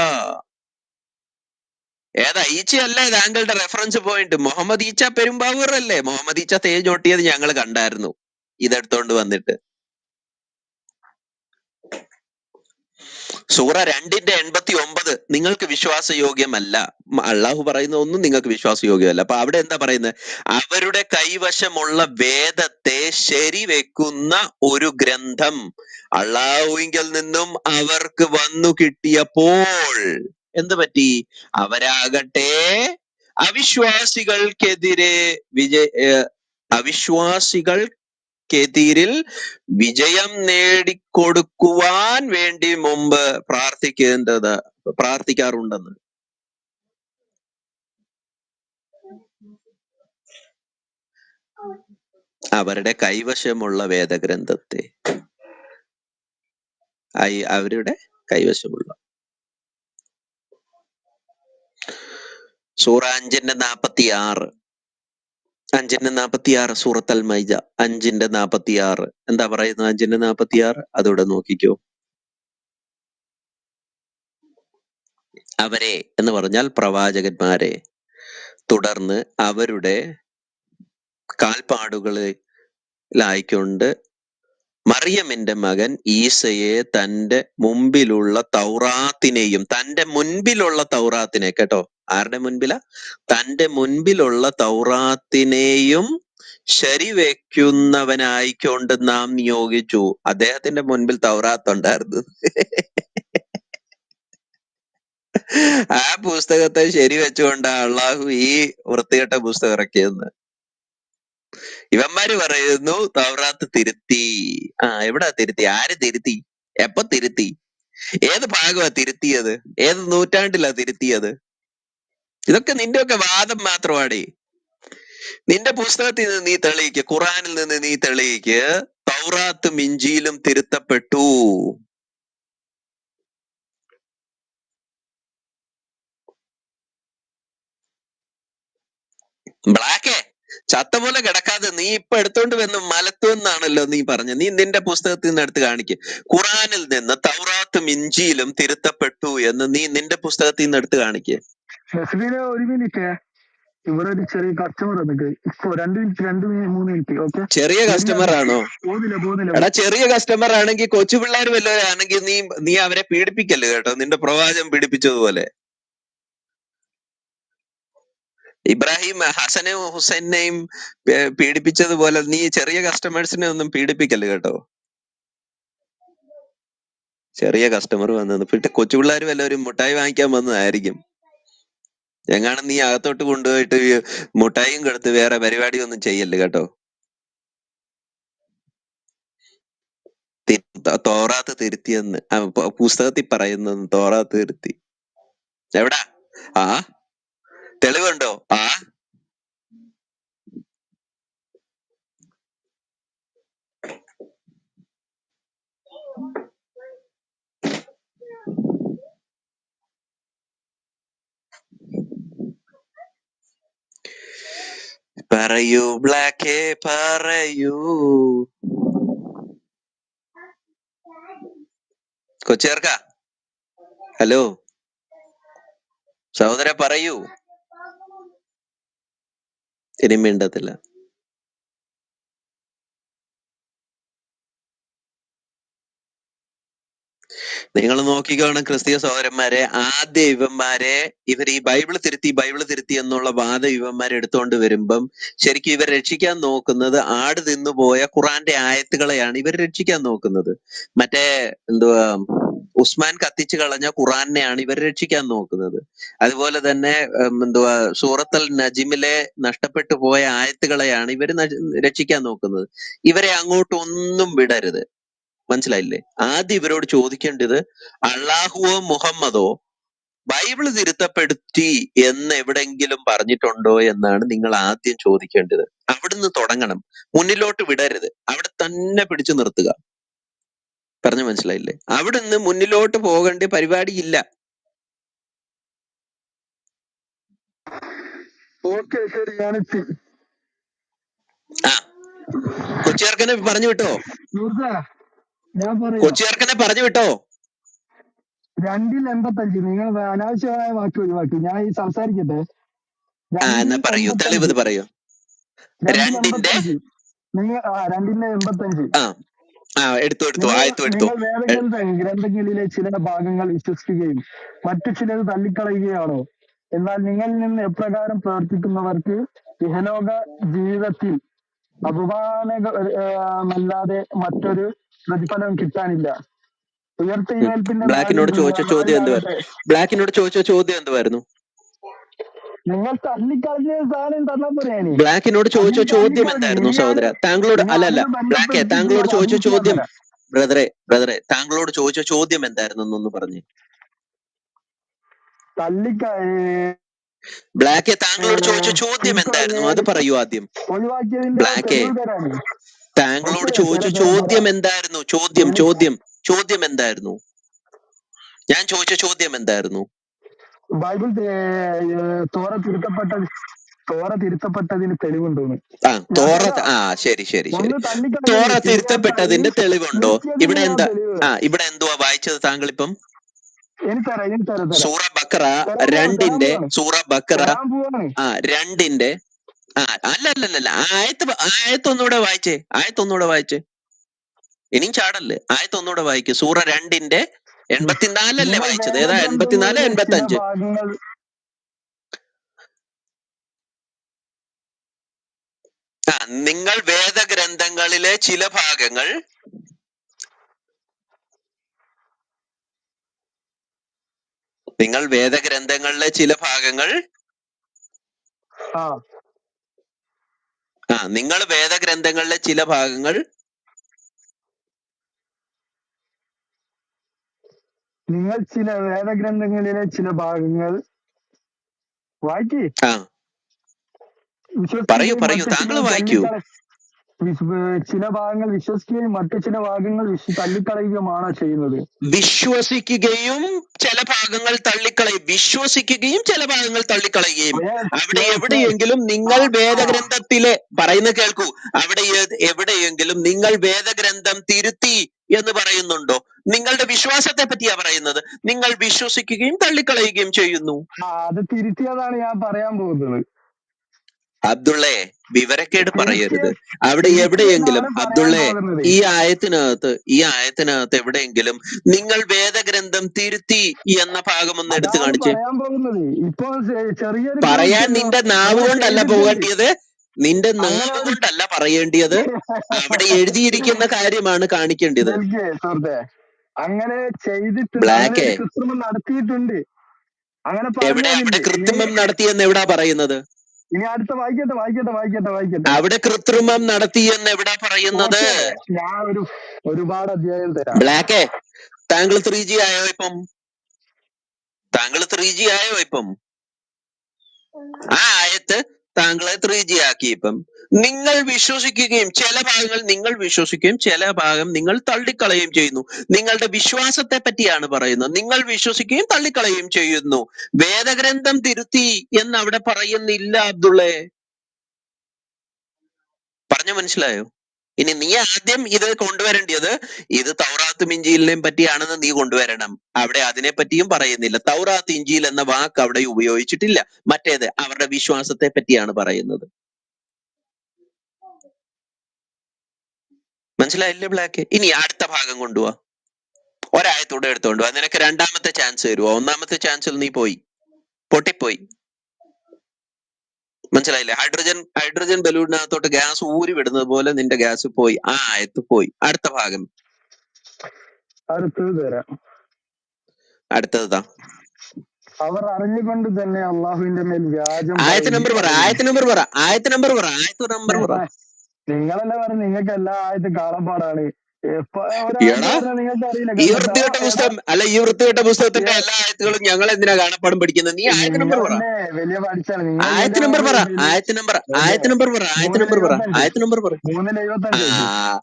ഏതാ ഈച്ചയല്ലേ താങ്കളുടെ റെഫറൻസ് പോയിന്റ്? മുഹമ്മദ് ഈച്ച പെരുമ്പാവൂർ അല്ലേ? മുഹമ്മദ് ഈച്ച തേജൊട്ടിയത് ഞങ്ങൾ കണ്ടായിരുന്നു ഇതെടുത്തോണ്ട് വന്നിട്ട്. സൂറ 2:89 നിങ്ങൾക്ക് വിശ്വാസയോഗ്യമല്ല. അള്ളാഹു പറയുന്ന ഒന്നും നിങ്ങൾക്ക് വിശ്വാസയോഗ്യമല്ല. അപ്പൊ അവിടെ എന്താ പറയുന്നത്? അവരുടെ കൈവശമുള്ള വേദത്തെ ശരിവെക്കുന്ന ഒരു ഗ്രന്ഥം അള്ളാഹുവിങ്കിൽ നിന്നും അവർക്ക് വന്നു കിട്ടിയപ്പോൾ എന്ത് പറ്റി? അവരാകട്ടെ അവിശ്വാസികൾക്കെതിരിൽ വിജയം നേടിക്കൊടുക്കുവാൻ വേണ്ടി മുമ്പ് പ്രാർത്ഥിക്കാറുണ്ടെന്ന്. അവരുടെ കൈവശമുള്ള വേദഗ്രന്ഥത്തെ, അവരുടെ കൈവശമുള്ള സൂറ 5:46 5:46 സൂറത്ത് അൽ മൈദ 5:46 എന്താ പറയുന്നത്? 5:46 അതോടെ നോക്കിക്കോ. അവരെ എന്ന് പറഞ്ഞാൽ പ്രവാചകന്മാരെ, തുടർന്ന് അവരുടെ കാൽപ്പാടുകളിലായിക്കൊണ്ട് മറിയമിന്റെ മകൻ ഈസയെ തന്റെ മുമ്പിലുള്ള തൗറാത്തിനെ കേട്ടോ, ആരുടെ മുൻപിലാ? തന്റെ മുൻപിലുള്ള തൗറാത്തിനെയും ശരിവെക്കുന്നവനായിക്കൊണ്ട് നാം നിയോഗിച്ചു. അദ്ദേഹത്തിന്റെ മുൻപിൽ തൗറാത്ത് ഉണ്ടായിരുന്നു. ആ പുസ്തകത്തെ ശരിവെച്ചുകൊണ്ട് അള്ളാഹു ഈ വൃത്തികെട്ട പുസ്തകം ഇറക്കിയെന്ന്. ഇവന്മാര് പറയുന്നു തൗറാത്ത് തിരുത്തി. എവിടാ തിരുത്തി? ആര് തിരുത്തി? എപ്പോ തിരുത്തി? ഏത് ഭാഗമാ തിരുത്തിയത്? ഏത് നൂറ്റാണ്ടിലാ തിരുത്തിയത്? ഇതൊക്കെ നിന്റെ ഒക്കെ വാദം മാത്രമാണ്. നിന്റെ പുസ്തകത്തിൽ നിന്ന് നീ തെളിയിക്ക്, ഖുറാനിൽ നിന്ന് നീ തെളിയിക്ക് തൗറാത്തും ഇഞ്ചീലും തിരുത്തപ്പെട്ടു. ബ്ലാക്കേ ചത്ത പോലെ കിടക്കാതെ നീ ഇപ്പൊ എടുത്തോണ്ട് വന്ന് മലത്തുവെന്നാണല്ലോ നീ പറഞ്ഞത്. നീ നിന്റെ പുസ്തകത്തിൽ നിന്ന് എടുത്ത് കാണിക്ക്, ഖുറാനിൽ നിന്ന് തൗറാത്തും ഇഞ്ചീലും തിരുത്തപ്പെട്ടു എന്ന് നീ നിന്റെ പുസ്തകത്തിൽ നിന്ന് എടുത്ത് കാണിക്ക്. ഒരു മിനിറ്റ്, ഇവിടെ ഒരു ചെറിയ കസ്റ്റമർ വന്നിട്ട് ഇപ്പൊ 2-3 മിനിറ്റ്. ഓക്കെ, ചെറിയ കസ്റ്റമർ ആണോ? എടാ ചെറിയ കസ്റ്റമർ ആണെങ്കിൽ കൊച്ചു പിള്ളേർ വല്ലവരും ആണെങ്കിൽ നീ അവരെ പീഡിപ്പിക്കല്ലേ കേട്ടോ, നിന്റെ പ്രവാചകം പീഡിപ്പിച്ചതുപോലെ. ഇബ്രാഹിം ഹസനെയും ഹുസൈനെയും പീഡിപ്പിച്ചതുപോലെ നീ ചെറിയ കസ്റ്റമേഴ്സിനെ ഒന്നും പീഡിപ്പിക്കല്ലേ കേട്ടോ. ചെറിയ കസ്റ്റമർ വന്നത് പിന്നെ കൊച്ചു പിള്ളേർ വല്ലവരും മുട്ടായി വാങ്ങിക്കാൻ വന്നതായിരിക്കും. എങ്ങാനും നീ അകത്തോട്ട് കൊണ്ടുപോയിട്ട് മുട്ടായിയും കൊടുത്ത് വേറെ പരിപാടി ഒന്നും ചെയ്യല്ലേ കേട്ടോ. തോറാത്ത് തിരുത്തിയെന്ന് പുസ്തകത്തിൽ പറയുന്നത്, തോറാത്ത് തിരുത്തി. എവിടാ? തെളിവുണ്ടോ? പറയൂ ബ്ലാക്കേ പറയൂ. കൊച്ചേർക്ക, ഹലോ സഹോദര പറയൂ. ഇനി മിണ്ടത്തില്ല. നിങ്ങൾ നോക്കിക്കോണം ക്രിസ്തീയ സഹോദരന്മാരെ, ആദ്യ ഇവർ ഈ ബൈബിള് തിരുത്തി എന്നുള്ള വാദം ഇവന്മാരെ എടുത്തുകൊണ്ട് വരുമ്പം ശരിക്കും ഇവർ രക്ഷിക്കാൻ നോക്കുന്നത് ആട് തിന്നുപോയ ഖുറാന്റെ ആയത്തുകളെയാണ് ഇവർ രക്ഷിക്കാൻ നോക്കുന്നത്. മറ്റേ എന്തുവാ ഉസ്മാൻ കത്തിച്ചു കളഞ്ഞ ഖുറാനെയാണ് ഇവർ രക്ഷിക്കാൻ നോക്കുന്നത്. അതുപോലെ തന്നെ എന്തുവാ സൂറത്തുൽ നജിമിലെ നഷ്ടപ്പെട്ടു പോയ ആയത്തുകളെയാണ് ഇവർ രക്ഷിക്കാൻ നോക്കുന്നത്. ഇവരെ അങ്ങോട്ടൊന്നും വിടരുത്. മനസ്സിലായില്ലേ? ആദ്യം ഇവരോട് ചോദിക്കേണ്ടത് അള്ളാഹുവോ മുഹമ്മദോ ബൈബിള് തിരുത്തപ്പെടുത്തി എന്ന് എവിടെങ്കിലും പറഞ്ഞിട്ടുണ്ടോ എന്നാണ് നിങ്ങൾ ആദ്യം ചോദിക്കേണ്ടത്. അവിടുന്ന് തുടങ്ങണം, മുന്നിലോട്ട് വിടരുത്, അവിടെ തന്നെ പിടിച്ചു നിർത്തുക. പറഞ്ഞു മനസ്സിലായില്ലേ? അവിടുന്ന് മുന്നിലോട്ട് പോകേണ്ട പരിപാടിയില്ല. ഓക്കെ ശരി, ഞാനെത്തി. ആ കൊച്ചിയർക്കനെ പറഞ്ഞു വിട്ടോ? ഞാൻ പറയാം, കൊച്ചിയർക്കനെ പറഞ്ഞു വിട്ടോ? 2:85 നിങ്ങൾ അനാവശ്യമായ വാക്ക് ഒഴിവാക്കി. ഞാൻ ഈ സംസാരിക്കട്ടെ. എന്നാ പറയൂ, തെളിവ് പറയൂ. 2:85 നിങ്ങൾ 2:85 എടുത്തു നിങ്ങൾ ഗ്രന്ഥങ്ങളിലെ ചില ഭാഗങ്ങൾ വിശ്വസിക്കുകയും മറ്റു ചിലത് തള്ളിക്കളയുകയാണോ? എന്നാൽ നിങ്ങളിൽ നിന്ന് എപ്രകാരം പ്രവർത്തിക്കുന്നവർക്ക് ഇഹലോക ജീവിതത്തിൽ അപമാനമല്ലാതെ മറ്റൊരു പ്രതിഫലം കിട്ടാനില്ല. ഉയർത്തെഴുന്നേൽപ്പിന്റെ ബ്ലാക്കിനോട് ചോദിച്ച ചോദ്യം എന്തുവായിരുന്നു? നിങ്ങൾ തള്ളിക്കളഞ്ഞ സാധനം തന്നാ പോരെ? ബ്ലാക്കിനോട് ചോദിച്ച ചോദ്യം എന്തായിരുന്നു സഹോദര? താങ്കളോട് ബ്ലാക്കെ താങ്കളോട് ചോദിച്ച ചോദ്യം, ബ്രദറെ താങ്കളോട് ചോദിച്ച ചോദ്യം എന്തായിരുന്നു എന്നൊന്ന് പറഞ്ഞു. ബ്ലാക്കെ താങ്കളോട് ചോദിച്ച ചോദ്യം എന്തായിരുന്നു? അത് പറയൂ ആദ്യം. ബ്ലാക്കെ താങ്കളോട് ചോദിച്ച ചോദ്യം എന്തായിരുന്നു? ചോദ്യം എന്തായിരുന്നു? ഞാൻ ചോദിച്ച ചോദ്യം എന്തായിരുന്നു? ബൈബിൾ തോറ തിരുത്തപ്പെട്ടതിന് തെളിവുണ്ടോന്ന്. ശരി. തോറ തിരുത്തപ്പെട്ടതിന്റെ തെളിവുണ്ടോ? ഇവിടെ എന്തുവാ വായിച്ചത് താങ്കളിപ്പം? സൂറ ബക്കറ 2 സൂറ ബക്കറ 2 അല്ലല്ലല്ല ആയത്തൊന്നുകൂടെ വായിച്ചേ. ഇനിയും ചാടല്ലേ? ആയത്തൊന്നുകൂടെ വായിക്കേ. സൂറ 2 84 വായിച്ചത്. ഏതാ? 84 85? നിങ്ങൾ വേദഗ്രന്ഥങ്ങളിലെ ചില ഭാഗങ്ങൾ നിങ്ങൾ വേദഗ്രന്ഥങ്ങളിലെ ചില ഭാഗങ്ങൾ വായിക്കേ. പറയൂ താങ്കൾ വായിക്കൂ. ചില ഭാഗങ്ങൾ വിശ്വസിക്കുകയും മറ്റു ചില ഭാഗങ്ങൾ തള്ളിക്കളയുകയുമാണോ ചെയ്യുന്നത്? വിശ്വസിക്കുകയും ചില ഭാഗങ്ങൾ തള്ളിക്കളയുകയും. അവിടെ എവിടെയെങ്കിലും നിങ്ങൾ വേദഗ്രന്ഥത്തിലെ പറയുന്ന കേൾക്കൂ, അവിടെ എവിടെയെങ്കിലും നിങ്ങൾ വേദഗ്രന്ഥം തിരുത്തി എന്ന് പറയുന്നുണ്ടോ? നിങ്ങളുടെ വിശ്വാസത്തെ പറ്റിയാ പറയുന്നത്. നിങ്ങൾ വിശ്വസിക്കുകയും തള്ളിക്കളയുകയും ചെയ്യുന്നു. അത് തിരുത്തിയതാണ് ഞാൻ പറയാൻ പോകുന്നത്. അബ്ദുള്ളേ, വിവരക്കേട് പറയരുത്. അവിടെ എവിടെയെങ്കിലും അബ്ദുള്ളേ, ഈ ആയത്തിനകത്ത് എവിടെയെങ്കിലും നിങ്ങൾ വേദഗ്രന്ഥം തിരുത്തി എന്ന ഭാഗം ഒന്ന് എടുത്തു കാണിച്ചേ. പറയാൻ നിന്റെ നാവ് കൊണ്ടല്ല പോകേണ്ടിയത്, പറയേണ്ടിയത്. അവിടെ എഴുതിയിരിക്കുന്ന കാര്യമാണ് കാണിക്കേണ്ടത്. അങ്ങനെ ചെയ്തിട്ട് ബ്ലാക്ക് നടത്തിയിട്ടുണ്ട്. അങ്ങനെ അവിടെ കൃത്രിമം നടത്തിയെന്ന് എവിടാ പറയുന്നത്? ഇനി അടുത്ത വായിക്കട്ടെ. അവിടെ കൃത്രിമം നടത്തിയെന്ന് എവിടാ പറയുന്നത്? ഞാൻ ഒരുപാട് അധ്യായം തരാം. ബ്ലാക്കെ താങ്കൾ 3G ആയോ ഇപ്പം? ആ ആയത്ത് താങ്കളെ 3G ആക്കി. ഇപ്പം നിങ്ങൾ വിശ്വസിക്കുകയും ചില ഭാഗങ്ങൾ ചില ഭാഗം നിങ്ങൾ തള്ളിക്കളയുകയും ചെയ്യുന്നു. നിങ്ങളുടെ വിശ്വാസത്തെ പറ്റിയാണ് പറയുന്നത്. നിങ്ങൾ വിശ്വസിക്കുകയും തള്ളിക്കളയുകയും ചെയ്യുന്നു. വേദഗ്രന്ഥം തിരുത്തി എന്ന് അവിടെ പറയുന്നില്ല അബ്ദുള്ളേ. പറഞ്ഞു മനസ്സിലായോ? ഇനി നീ ആദ്യം ഇത് കൊണ്ടുവരേണ്ടത് ഇത് തൗറാത്തും ഇഞ്ചീലിനെയും പറ്റിയാണെന്ന് നീ കൊണ്ടുവരണം. അവിടെ അതിനെ പറ്റിയും പറയുന്നില്ല. തൗറാത്ത് ഇഞ്ചീൽ എന്ന വാക്ക് അവിടെ ഉപയോഗിച്ചിട്ടില്ല. മറ്റേത് അവരുടെ വിശ്വാസത്തെ പറ്റിയാണ് പറയുന്നത്. മനസ്സിലായില്ലേ ബ്ലാക്ക്? ഇനി അടുത്ത ഭാഗം കൊണ്ടുപോവാ. ഒരായത്തൂടെ എടുത്തോണ്ട് പോവാ. നിനക്ക് രണ്ടാമത്തെ ചാൻസ് തരുവോ? ഒന്നാമത്തെ ചാൻസിൽ നീ പൊട്ടിപ്പോയി. മനസ്സിലായില്ലേ? ഹൈഡ്രജൻ ബലൂണിനകത്തോട്ട് ഗ്യാസ് ഊരി വിടുന്നത് പോലെ നിന്റെ ഗ്യാസ് പോയി. ആ ആയത്ത് പോയി. അടുത്ത ഭാഗം അടുത്തത് തരാം. അടുത്തതാ അവർ അറിഞ്ഞുകൊണ്ട് തന്നെ അള്ളാഹുവിന്റെ മേൽ വ്യാജം ആയത്ത് നമ്പർ പറ, ആയത്ത് നമ്പർ പറ, ആയത്ത് നമ്പർ പറ, ആയത്ത് നമ്പർ പറ. നിങ്ങളല്ലേ പറഞ്ഞു നിങ്ങൾക്ക് എല്ലാ ആയത്ത് കാണപ്പാടാണ്. എടാ നിങ്ങൾക്ക് അറിയില്ല. ഈ വൃത്തികെട്ട പുസ്തകം അല്ല, ഈ വൃത്തികെട്ട പുസ്തകത്തിന്റെ എല്ലാ ആയത്തുകളും ഞങ്ങൾ എന്തിനാ കാണപ്പാടം പഠിക്കുന്നത്? നീ ആയത്ത് നമ്പർ പറ, വലിയ പഠിച്ചാണ്. ആയത്ത് നമ്പർ പറ, ആയത്ത് നമ്പർ, ആയത്ത് നമ്പർ പറ, ആയത്ത് നമ്പർ പറ, ആയത്ത് നമ്പർ പറ. 3:75.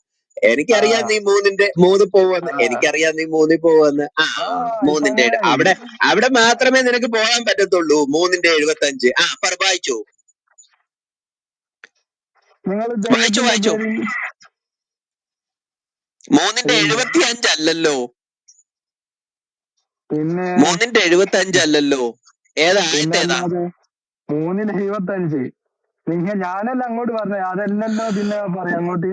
എനിക്കറിയാം നീ 3 പോവെന്ന്, എനിക്കറിയാം നീ 3 പോവെന്ന്. 3 അവിടെ മാത്രമേ നിനക്ക് പോകാൻ പറ്റത്തുള്ളൂ. 3:75. പറ, വായിച്ചു വായിച്ചു വായിച്ചു. 3:75 അല്ലല്ലോ, പിന്നെ 3:75 അല്ലല്ലോ. ഏതാ ആയത്ത് ഏതാ? 3:75. ഞാനല്ല അങ്ങോട്ട് പറഞ്ഞത്, അതല്ലല്ലോ. പിന്നെ പറയാം അങ്ങോട്ട്.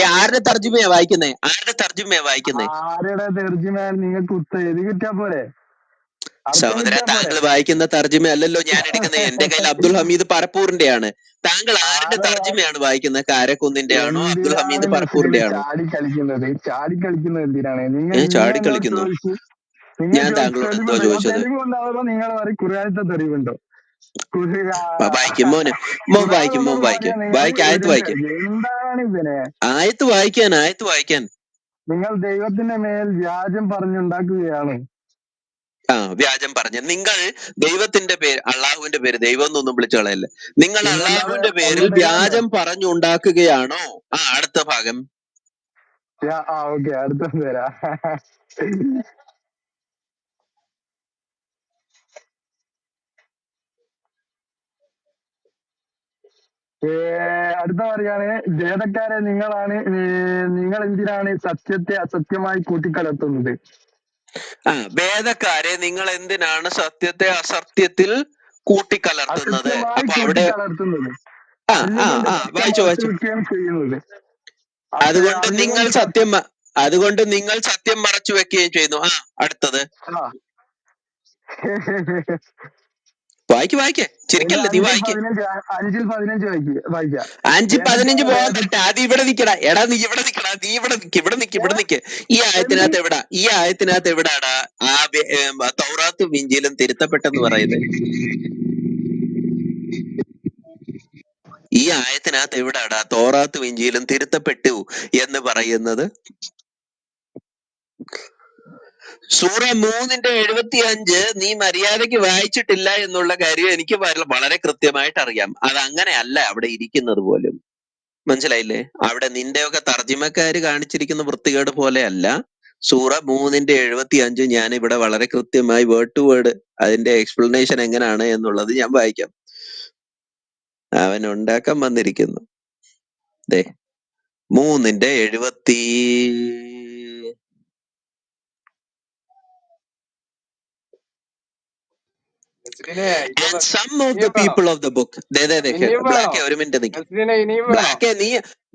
ആരുടെ തർജ്ജമയാ വായിക്കുന്നേ? ആരുടെ തർജ്ജമയാ വായിക്കുന്നേ? ആരുടെ തർജ്ജമയാൽ നിങ്ങൾക്ക് ഇത് കിട്ടിയാ പോരെ? സഹോദര, താങ്കൾ വായിക്കുന്ന തർജ്ജമ അല്ലല്ലോ ഞാൻ എടുക്കുന്നത്. എന്റെ കയ്യിൽ അബ്ദുൽ ഹമീദ് പറപ്പൂറിന്റെ. താങ്കൾ ആരുടെ തർജ്ജമയാണ് വായിക്കുന്നത്? കാരക്കുന്നിന്റെ ആണോ അബ്ദുൽ ഹമീദ് പറപ്പൂറിന്റെ ആണോ? ചാടിക്കളിക്കുന്നത് എന്തിനാണ്? ചാടിക്കളിക്കുന്നു. ഞാൻ താങ്കളോട് എന്തോ ചോദിച്ചത്? നിങ്ങൾ ഖുർആനിലത്തെ തെളിവുണ്ടോ? വായിക്കും മോൻ വായിക്കും. ആയത്ത് വായിക്കും. എന്താണ് ഇതിനെ? ആയത്ത് വായിക്കാൻ. നിങ്ങൾ ദൈവത്തിന്റെ മേൽ വ്യാജം പറഞ്ഞുണ്ടാക്കുകയാണ്. വ്യാജം പറഞ്ഞ് നിങ്ങൾ ദൈവത്തിന്റെ പേര്, അള്ളാഹുവിന്റെ പേര്, ദൈവം എന്നൊന്നും വിളിച്ചു കളയല്ലേ. നിങ്ങൾ അള്ളാഹുവിന്റെ പേരിൽ വ്യാജം പറഞ്ഞുണ്ടാക്കുകയാണോ? അടുത്ത ഭാഗം. ഓക്കെ, അടുത്തത് തരാം. അടുത്ത പറയാണ്, ജേതക്കാരെ നിങ്ങൾ എന്തിനാണ് സത്യത്തെ അസത്യമായി കൂട്ടിക്കലർത്തുന്നത്? വേദക്കാരെ നിങ്ങൾ എന്തിനാണ് സത്യത്തെ അസത്യത്തിൽ കൂട്ടിക്കലർത്തുന്നത്? അപ്പൊ അവിടെ വായിച്ചു ചെയ്യുന്നത്. അതുകൊണ്ട് നിങ്ങൾ സത്യം മറച്ചു വെക്കുകയും ചെയ്യുന്നു. അടുത്തത് വായിക്കേ, ചിരിക്കല്ലേ, നീ വായിക്കേ. 5:15 വായിക്കാം. 5:15 പോകാൻ പറ്റാ. അത് ഇവിടെ നിക്കടാ. എടാ നീ ഇവിടെ നിക്കടാ. ഇവിടെ നിക്ക്. ഈ ആയത്തിനകത്ത് എവിടാടാ തൗറാത്തും ഇഞ്ചീലും തിരുത്തപ്പെട്ടെന്ന് പറയുന്നത്? ഈ ആയത്തിനകത്ത് എവിടാടാ തൗറാത്തും ഇഞ്ചീലും തിരുത്തപ്പെട്ടു എന്ന് പറയുന്നത്? സൂറ 3:75 നീ മര്യാദയ്ക്ക് വായിച്ചിട്ടില്ല എന്നുള്ള കാര്യം എനിക്ക് വളരെ കൃത്യമായിട്ട് അറിയാം. അത് അങ്ങനെ അല്ല അവിടെ ഇരിക്കുന്നത് പോലും. മനസ്സിലായില്ലേ? അവിടെ നിന്റെയൊക്കെ തർജിമക്കാര് കാണിച്ചിരിക്കുന്ന വൃത്തികേട് പോലെ അല്ല. സൂറ 3:75 ഞാൻ ഇവിടെ വളരെ കൃത്യമായി വേർഡ് ടു വേർഡ് അതിന്റെ എക്സ്പ്ലനേഷൻ എങ്ങനെയാണ് എന്നുള്ളത് ഞാൻ വായിക്കാം. അവൻ ഉണ്ടാക്കാൻ വന്നിരിക്കുന്നു. 3:70. And some of the people of the book. Black, ഒരു മിനിറ്റ് നിൽക്കും.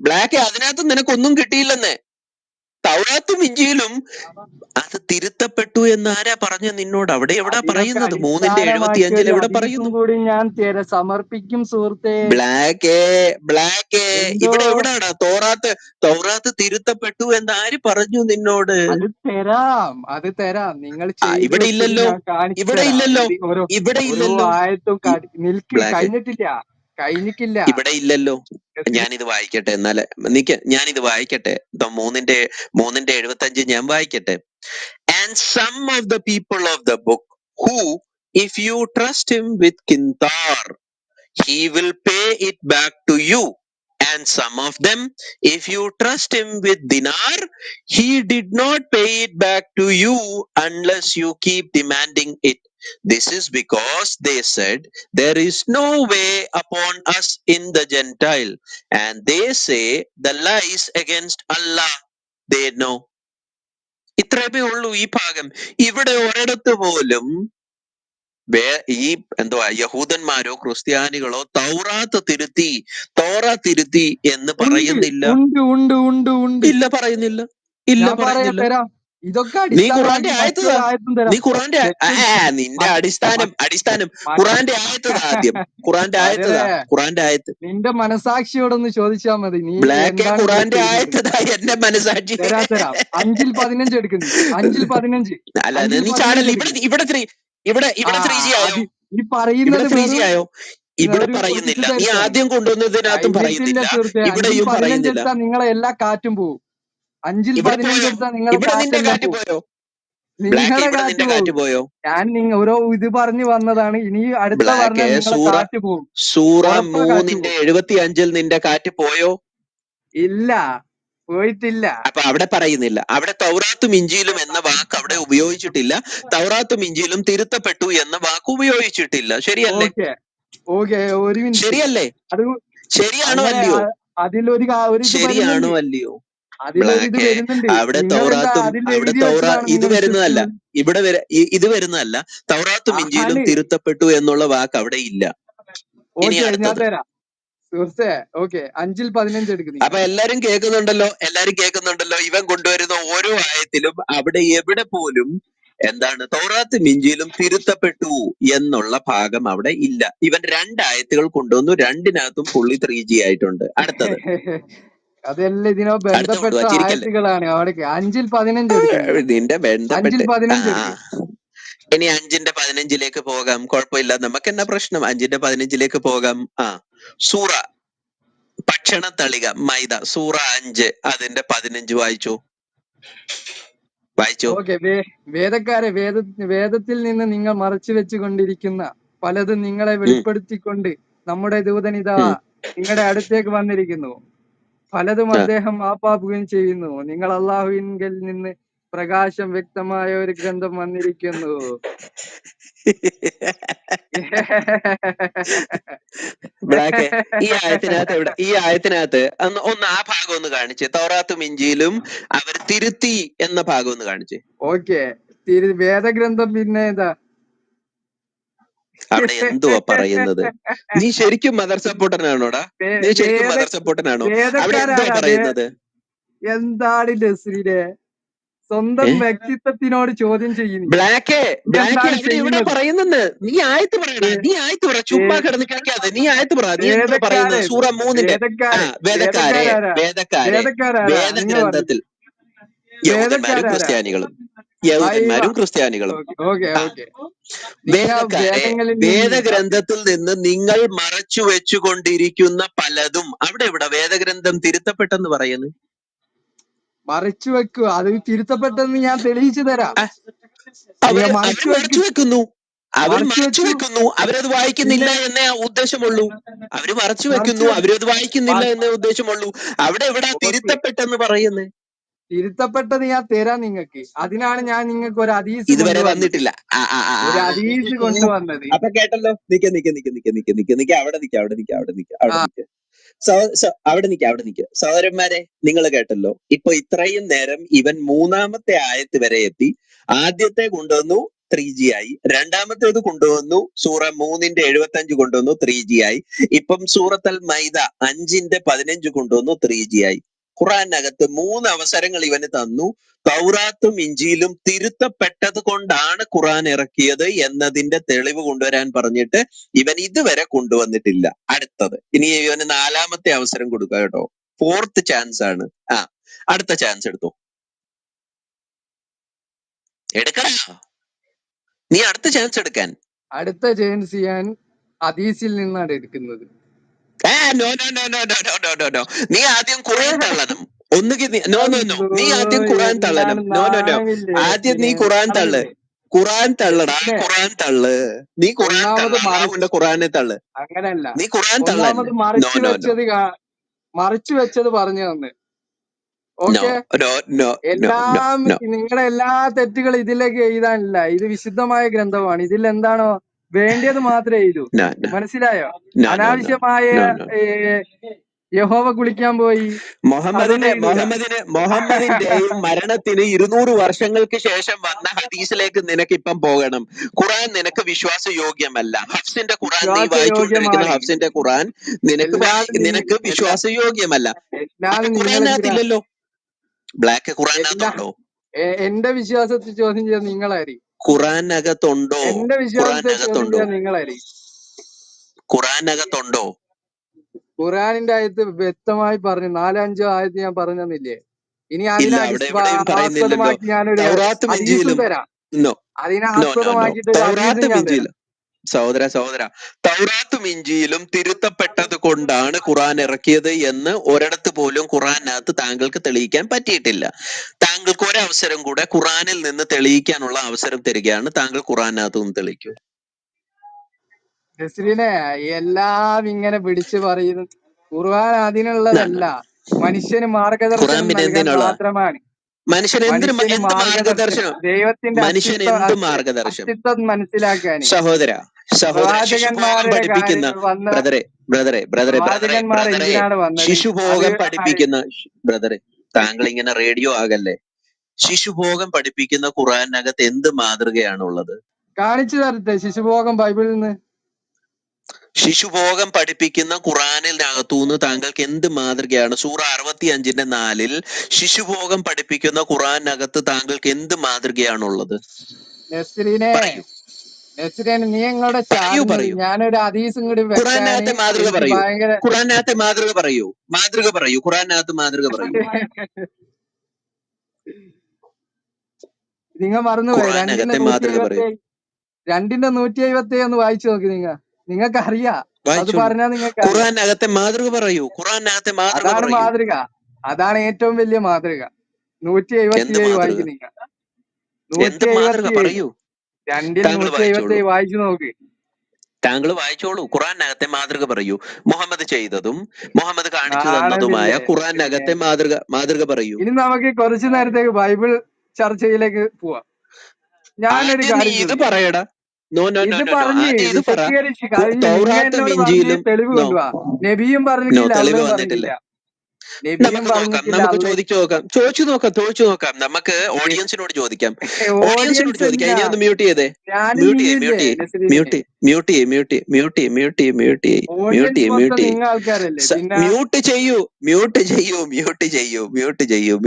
ബ്ലാക്ക് അതിനകത്ത് നിനക്കൊന്നും കിട്ടിയില്ലെന്ന്. തൗറാത്തും ഇഞ്ചിയിലും അത് തിരുത്തപ്പെട്ടു എന്ന് ആരാ പറഞ്ഞ നിന്നോട്? അവിടെ എവിടെ പറയുന്നത്? 3:75 എവിടെ പറയുന്നു? ഞാൻ സമർപ്പിക്കും സുഹൃത്തേ. ബ്ലാക്ക് ഇവിടെ എവിടാണ് തൗറാത്ത് തിരുത്തപ്പെട്ടു എന്ന് ആര് പറഞ്ഞു നിന്നോട്? അത് തരാം. നിങ്ങൾ ഇവിടെ ഇല്ലല്ലോ. കഴിഞ്ഞിട്ടില്ല. ഇവിടെ ഇല്ലല്ലോ. ഞാനിത് വായിക്കട്ടെ. എന്നാല് ഞാനിത് വായിക്കട്ടെ. 3:75 ഞാൻ വായിക്കട്ടെ. And some of the people of the book who, if you trust him with kintar, he will pay it back to you. And some of them, if you trust him with dinar, he did not pay it back to you unless you keep demanding it. This is because they said, there is no way upon us in the Gentile, and they say the lies against Allah they know. ഇത്രേ ഉള്ളൂ ഈ ഭാഗം. ഇവിടെ ഒരിടത്ത് പോലും ഈ യഹൂദന്മാരോ ക്രിസ്ത്യാനികളോ തൗറാത്ത് തിരുത്തി എന്ന് പറയുന്നില്ല. ഉണ്ട്. പറയുന്നില്ല. ഇതൊക്കെ നീ ഖുറാന്റെ അടിസ്ഥാനമാക്കി ആയത്ത് മറ്റൊരു ആയത്തും തരാം. നീ ഖുറാന്റെ നിന്റെ അടിസ്ഥാനം ഖുറാന്റെ ആയത്തതാ ആദ്യം. ഖുറാന്റെ ആയത്തതാ ഖുറാന്റെ ആയത്ത്. നിന്റെ മനസാക്ഷിയോടൊന്ന് ചോദിച്ചാ മതി, നീ ബ്ലാക്ക് എന്താണ് ഖുറാന്റെ ആയത്തതാ എന്റെ മനസാക്ഷി. തരാം. 5-15 എടുക്ക് നീ. 5-15. അല്ല നീ ചാടല്ലേ. ഇവിടെ 3G ആയോ? ഈ പറയുന്നത് 3G ആയോ? ഇവിടെ പറയുന്നില്ല. നീ ആദ്യം കൊണ്ടുവന്നതിനകത്തും പറയുന്നില്ല, ഇവിടെയും പറയുന്നില്ല. എടുത്താൽ നിങ്ങളെ എല്ലാ കാറ്റും പോവും. 5-15 എടുത്താൽ നിങ്ങളെ ഇവിടെ നിന്റെ കാറ്റ് പോയോ? നിങ്ങളുടെ കാറ്റ് പോയോ? ഞാൻ ഓരോ ഇത് പറഞ്ഞു വന്നതാണ്. ഇനി അടുത്ത പറഞ്ഞാൽ നിങ്ങളെ കാറ്റ് പോവും. സൂറ 3:75 നിന്റെ കാറ്റ് പോയോ? ഇല്ല, പോയിട്ടില്ല. അപ്പൊ അവിടെ പറയുന്നില്ല. അവിടെ തൗറാത്തും ഇഞ്ചീലും എന്ന വാക്ക് അവിടെ ഉപയോഗിച്ചിട്ടില്ല. തൗറാത്തും ഇഞ്ചീലും തിരുത്തപ്പെട്ടു എന്ന വാക്ക് ഉപയോഗിച്ചിട്ടില്ല. ശരിയല്ലേ? ഒരു മിനിറ്റ്. ശരിയല്ലേ? ശരിയാണോ അല്ലയോ? അതിലൊരു ശരിയാണോ അല്ലയോ? അവിടെ ഇത് വരുന്നതല്ല. ഇത് വരുന്നതല്ല. തൗറാത്തും ഇഞ്ചീലും തിരുത്തപ്പെട്ടു എന്നുള്ള വാക്ക് അവിടെ ഇല്ല. ഇനി അടുത്തത്. 5-15 എടുക്കുന്നു. അപ്പൊ എല്ലാരും കേൾക്കുന്നുണ്ടല്ലോ. ഇവൻ കൊണ്ടുവരുന്ന ഓരോ ആയത്തിലും അവിടെ എവിടെ പോലും എന്താണ് തൗറാത്തും ഇഞ്ചീലും തിരുത്തപ്പെട്ടു എന്നുള്ള ഭാഗം അവിടെ ഇല്ല. ഇവൻ 2 ആയത്തുകൾ കൊണ്ടുവന്നു. 2-നകത്തും പുള്ളി 3G ആയിട്ടുണ്ട്. അടുത്തത്. അതെല്ലാം ഇതിനോ ബന്ധപ്പെട്ട ആയത്തുകളാണ്. അവിടെ 5-15 നിന്റെ ബന്ധപ്പെട്ട് 5-15. ഇനി 5-15 പോകാം. കുഴപ്പമില്ല, നമുക്ക് എന്നാ പ്രശ്നം? 5-15 പോകാം. സൂറ ഭക്ഷണ തളിക മൈദ സൂറ 5 അതിന്റെ 15 വായിച്ചു. വേദക്കാരെ, വേദത്തിൽ നിന്ന് നിങ്ങൾ മറച്ചു വെച്ചുകൊണ്ടിരിക്കുന്ന പലതും നിങ്ങളെ വെളിപ്പെടുത്തിക്കൊണ്ട് നമ്മുടെ ദൂതൻ ഇതാ നിങ്ങളുടെ അടുത്തേക്ക് വന്നിരിക്കുന്നു. പലതും അദ്ദേഹം മാപ്പാക്കുകയും ചെയ്യുന്നു. നിങ്ങൾ അള്ളാഹുവിങ്കൽ നിന്ന് പ്രകാശം വ്യക്തമായ ഒരു ഗ്രന്ഥം വന്നിരിക്കുന്നു. ഈ ആയത്തിനകത്ത് ഒന്ന് ആ ഭാഗം ഒന്ന് കാണിച്ചേ. തൗറാത്തും ഇഞ്ചീലും അവർ തിരുത്തി എന്ന ഭാഗം ഒന്ന് കാണിച്ചേ. വേദഗ്രന്ഥം പിന്നെ അവിടെ എന്തുവാ പറയുന്നത്? നീ ശരിക്കും മദർ സപ്പോർട്ടനാണോടാ? നീ ശരിക്കും മദർ സപ്പോർട്ടനാണോ? അവിടെ എന്തുവാ പറയുന്നത്? എന്താണ് നസ്രീനെ സ്വന്തം വ്യക്തിത്വത്തിനോട് ചോദ്യം ചെയ്യുന്നു? ബ്ലാക്ക് ഇവിടെ പറയുന്നത്. നീ ആയത്ത് പറയണ. ചുമ്മാ കിടന്ന് കളിക്കാതെ നീ ആയത്ത് പറ. നീ എന്താ പറയുന്നത്? സൂറ 3 വേദഗ്രന്ഥത്തിൽ യഹൂദന്മാരും ക്രിസ്ത്യാനികളും വേദഗ്രന്ഥത്തിൽ നിന്ന് നിങ്ങൾ മറച്ചു വെച്ചുകൊണ്ടിരിക്കുന്ന പലതും അവിടെ വേദഗ്രന്ഥം തിരുത്തപ്പെട്ടെന്ന് പറയുന്നു. മറച്ചു വെക്കുക, അത് തിരുത്തപ്പെട്ടെന്ന് ഞാൻ തെളിയിച്ചു തരാം. മറച്ചു വെക്കുന്നു, അവരത് വായിക്കുന്നില്ല എന്നേ ഉദ്ദേശമുള്ളൂ. അവര് മറച്ചു വെക്കുന്നു, അവരത് വായിക്കുന്നില്ല എന്നേ ഉദ്ദേശമുള്ളൂ. അവിടെ എവിടെ തിരുത്തപ്പെട്ടെന്ന് പറയുന്നേ? തിരുത്തപ്പെട്ടത് ഞാൻ തരാം നിങ്ങൾക്ക്. അതിനാണ് ഞാൻ നിങ്ങൾക്ക് ഒരു ഹദീസ് ഇതുവരെ വന്നിട്ടില്ല. കൊണ്ടുവന്നത്. അപ്പൊ കേട്ടല്ലോ. നിക്ക അവിടെ നിക്ക സഹോദരന്മാരെ, നിങ്ങൾ കേട്ടല്ലോ. ഇപ്പൊ ഇത്രയും നേരം ഇവൻ 3-ാമത്തെ ആയത്ത് വരെ എത്തി. ആദ്യത്തെ കൊണ്ടുവന്നു 3G ആയി. 2-ാമത്തേത് കൊണ്ടുവന്നു സൂറ 3:75 കൊണ്ടുവന്നു 3G ആയി. ഇപ്പം സൂറത്തുൽ മൈദ 5:15 കൊണ്ടുവന്നു 3G ആയി. ഖുറാനകത്ത് 3 അവസരങ്ങൾ ഇവന് തന്നു. തൗറാത്തും ഇഞ്ചീലും തിരുത്തപ്പെട്ടത് കൊണ്ടാണ് ഖുറാൻ ഇറക്കിയത് എന്നതിന്റെ തെളിവ് കൊണ്ടുവരാൻ പറഞ്ഞിട്ട് ഇവൻ ഇതുവരെ കൊണ്ടുവന്നിട്ടില്ല. അടുത്തത് ഇനി ഇവന് 4-ാമത്തെ അവസരം കൊടുക്കുക കേട്ടോ. 4th ചാൻസ് ആണ്. അടുത്ത ചാൻസ് എടുക്കടാ. നീ അടുത്ത ചാൻസ് എടുക്കാൻ. അടുത്ത ചാൻസ് ഞാൻ ഹദീസിൽ നിന്നാണ് എടുക്കുന്നത്. നീ ആദ്യം ഖുർആൻ തള്ളണം. നീ ആദ്യം ഖുർആൻ തള്ളണം. ആദ്യം നീ ഖുർആൻ തള്ളടാ. ഖുർആൻ തള്ള്. നീ ഖുർആനെ തള്ള്. അങ്ങനല്ല, നീ ഖുർആൻ തള്ള. മറിച്ചു വെച്ചത് പറഞ്ഞു തന്ന്. എല്ലാം നിങ്ങളുടെ എല്ലാ തെറ്റുകളും ഇതിലേക്ക് എഴുതാനില്ല. ഇത് വിശുദ്ധമായ ഗ്രന്ഥമാണ്. ഇതിൽ എന്താണോ വേണ്ടിയത് മാത്രമേ എഴുതൂ. മനസ്സിലായോ? അനാവശ്യമായ യഹോവ കുളിക്കാൻ പോയി. മുഹമ്മദിന്റെയും മരണത്തിന് 200 വർഷങ്ങൾക്ക് ശേഷം വന്ന ഹദീസിലേക്ക് നിനക്ക് ഇപ്പം പോകണം. ഖുറാൻ നിനക്ക് വിശ്വാസയോഗ്യമല്ല. ഹഫ്സിന്റെ ഖുറാൻ നീ വായിച്ചുകൊണ്ടിരിക്കുന്ന ഹഫ്സിന്റെ ഖുറാൻ നിനക്ക് വിശ്വാസയോഗ്യമല്ല. ഖുറാനകത്തില്ലല്ലോ. ബ്ലാക്ക് ഖുറാനകത്തുണ്ടോ? എന്റെ വിശ്വാസത്തെ ചോദ്യം ചെയ്യാൻ നിങ്ങളായിരിക്കും. ഖുറാനകത്തുണ്ടോ? എന്റെ വിശ്വാസത്തെ ചോദ്യം ചെയ്യാൻ നിങ്ങളായിരിക്കും. ഖുറാനകത്തുണ്ടോ? ഖുറാനിന്റെ ആയത്ത് വ്യക്തമായി പറഞ്ഞു, 4-5 ആയത്ത് ഞാൻ പറഞ്ഞു തന്നില്ലേ. ഇനി ഇല്ല, അതിനെ അവിടെ എവിടെയും പറയുന്നില്ലല്ലോ. ആസ്പദമാക്കി ഞാനൊരു തൗറാത്തും ഹദീസും ഇഞ്ചിയിലും തരാം. നോ അതിനെ നോ നോ നോ ആസ്പദമാക്കിയിട്ട് ഒരു ഹദീസും തൗറാത്തും ഞാൻ തരാം. ഇഞ്ചിയിലും സഹോദര തൗറാത്തും ഇഞ്ചിയിലും തിരുത്തപ്പെട്ടത് കൊണ്ടാണ് ഖുറാൻ ഇറക്കിയത് എന്ന് ഒരിടത്ത് പോലും ഖുറാനകത്ത് താങ്കൾക്ക് തെളിയിക്കാൻ പറ്റിയിട്ടില്ല. താങ്കൾക്ക് ഒരവസരം കൂടെ ഖുറാനിൽ നിന്ന് തെളിയിക്കാനുള്ള അവസരം തരികയാണ്. താങ്കൾ ഖുറാനകത്ത് നിന്ന് തെളിയിക്കൂ. നസ്രീനെ, എല്ലാം ഇങ്ങനെ പിടിച്ചു പറയുന്നു. ഖുർആൻ അതിനുള്ളതല്ല, മനുഷ്യന് ഖുറാൻ മാർഗദർശനം പിന്നെ നൽകാൻ എന്തിനുള്ള? മാത്രമാണ്. മനുഷ്യൻ എന്ത് മാർഗദർശനം? ദൈവത്തിന്റെ മനുഷ്യൻ എന്ത് മാർഗദർശനം? അസ്തിത്വം മനസ്സിലാക്കാന് സഹോദര ശിശുഭോഗം പ്രവാചകന്മാരുടെ പഠിപ്പിക്കുന്ന കാര്യങ്ങൾ വന്ന പ്രവാചകന്മാർ എന്തിനാണ് വന്നത്? ശിശുഭോഗം പഠിപ്പിക്കുന്ന താങ്കൾ ഇങ്ങനെ റേഡിയോ ആകല്ലേ. ശിശുഭോഗം പഠിപ്പിക്കുന്ന ഖുറാനകത്ത് എന്ത് മാതൃകയാണുള്ളത്? കാണിച്ചു തരട്ടെ ശിശുഭോഗം ബൈബിളിൽ നിന്ന്? ശിശുഭോഗം പഠിപ്പിക്കുന്ന ഖുറാനിനകത്തുനിന്ന് താങ്കൾക്ക് എന്ത് മാതൃകയാണ്? സൂറ 65:4 ശിശുഭോഗം പഠിപ്പിക്കുന്ന ഖുറാനകത്ത് താങ്കൾക്ക് എന്ത് മാതൃകയാണുള്ളത്? നസ്രീനെ, നീ എങ്ങോടെ ചാടുന്നത്? ഞാനൊരു ഹദീസും കൂടി ഖുറാനകത്തെ മാതൃക പറയൂ. ഭയങ്കര ഖുറാനകത്തെ മാതൃക പറയൂ. ഖുറാനകത്ത് മാതൃക പറയൂ. നിങ്ങൾ മറന്നുപോയി. ഖുറാനകത്തെ മാതൃക പറയൂ. 2:177 ഒന്ന് വായിച്ചു നോക്കി. നിങ്ങൾക്ക് അറിയാം, അത് പറഞ്ഞാൽ നിങ്ങൾക്ക് ഖുറാനകത്തെ മാതൃക പറയൂ. ഖുറാനകത്തെ അതാണ് മാതൃക. അതാണ് ഏറ്റവും വലിയ മാതൃക. 177 വായിക്കും. നിങ്ങൾ 177 2:177 വായിച്ചു നോക്ക്. താങ്കൾ വായിച്ചോളൂ. ഖുറാനകത്തെ മാതൃക പറയൂ. മുഹമ്മദ് ചെയ്തതും മുഹമ്മദ് കാണിച്ചു തന്നതുമായ ഖുറാനകത്തെ മാതൃക പറയൂ. ഇനി നമുക്ക് കുറച്ചു നേരത്തേക്ക് ബൈബിൾ ചർച്ചയിലേക്ക് പോവാം. ഞാനൊരു കാര്യം ഇത് പറയടാ. ഇത് പറഞ്ഞ് വിശദീകരിച്ച് തെളിവ് കൊണ്ടുപോവാ. നബിയും പറഞ്ഞിട്ടില്ല, അള്ളയും പറഞ്ഞിട്ടില്ല. നമുക്ക് ചോദിച്ചു നോക്കാം. നമുക്ക് ഓഡിയൻസിനോട് ചോദിക്കാം. ഇനി ഒന്ന് മ്യൂട്ട് ചെയ്തേ.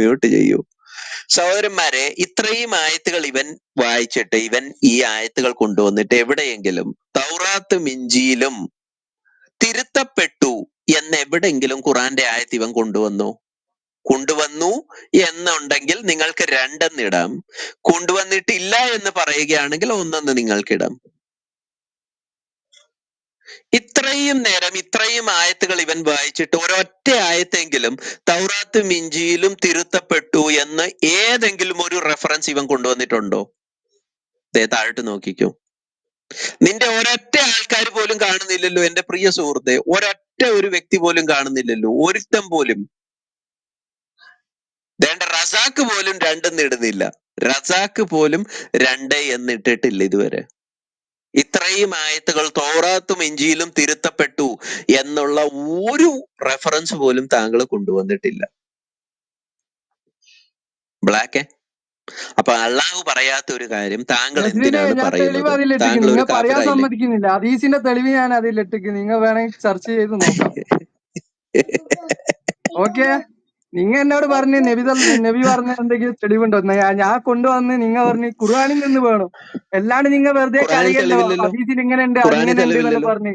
മ്യൂട്ട് ചെയ്യൂ. സഹോദരന്മാരെ, ഇത്രയും ആയത്തുകൾ ഇവൻ വായിച്ചിട്ട് ഈ ആയത്തുകൾ കൊണ്ടുവന്നിട്ട് എവിടെയെങ്കിലും തൗറാത്തും ഇഞ്ചിയിലും തിരുത്തപ്പെട്ടു എന്ന് എവിടെയെങ്കിലും ഖുറാന്റെ ആയത്ത് ഇവൻ കൊണ്ടുവന്നു എന്നുണ്ടെങ്കിൽ നിങ്ങൾക്ക് 2 എന്നിടാം. കൊണ്ടുവന്നിട്ടില്ല എന്ന് പറയുകയാണെങ്കിൽ 1 നിങ്ങൾക്കിടാം. ഇത്രയും നേരം ഇത്രയും ആയത്തുകൾ ഇവൻ വായിച്ചിട്ട് ഒരൊറ്റ ആയത്തെങ്കിലും തൗറാത്തും ഇഞ്ചിയിലും തിരുത്തപ്പെട്ടു എന്ന് ഏതെങ്കിലും ഒരു റെഫറൻസ് ഇവൻ കൊണ്ടുവന്നിട്ടുണ്ടോ? താഴോട്ട് നോക്കിക്കോ. നിന്റെ ഒരൊറ്റ ആൾക്കാർ പോലും കാണുന്നില്ലല്ലോ എന്റെ പ്രിയ സുഹൃത്തെ. ഒരൊറ്റ ഒരു വ്യക്തി പോലും കാണുന്നില്ലല്ലോ. ഒരുത്തം പോലും. റസാക്ക് പോലും 2 എന്നിടുന്നില്ല. റസാക്ക് പോലും 2 എന്നിട്ടിട്ടില്ല ഇതുവരെ. ഇത്രയും ആയത്തുകൾ തൗറാത്തും ഇഞ്ചിയിലും തിരുത്തപ്പെട്ടു എന്നുള്ള ഒരു റെഫറൻസ് പോലും താങ്കൾ കൊണ്ടുവന്നിട്ടില്ല. ബ്ലാക്ക്. അപ്പൊ അള്ളാഹു പറയാത്ത ഒരു കാര്യം താങ്കൾ എന്തിനാണ് പറയുന്നത്? താങ്കൾ ഒരു സമ്മതിക്കുന്നില്ല. ഹദീസിന്റെ തെളിവ് ഞാൻ അതിലിട്ടിക്ക്. നിങ്ങൾ വേണമെങ്കിൽ ചർച്ച ചെയ്ത് നോക്കാം. ഓക്കെ, നിങ്ങൾ എന്നോട് പറഞ്ഞ് നബി പറഞ്ഞ എന്തെങ്കിലും തെളിവുണ്ടോ? ഞാൻ കൊണ്ടുവന്ന് നിങ്ങൾ പറഞ്ഞ് ഖുർആനിൽ നിന്ന് വേണം. അല്ലാണ്ട് നിങ്ങൾ വെറുതെ കരയല്ലോ ഹദീസിൽ ഇങ്ങനെ ഉണ്ട് അങ്ങനെ ഉണ്ട് എന്നൊക്കെ പറഞ്ഞ്.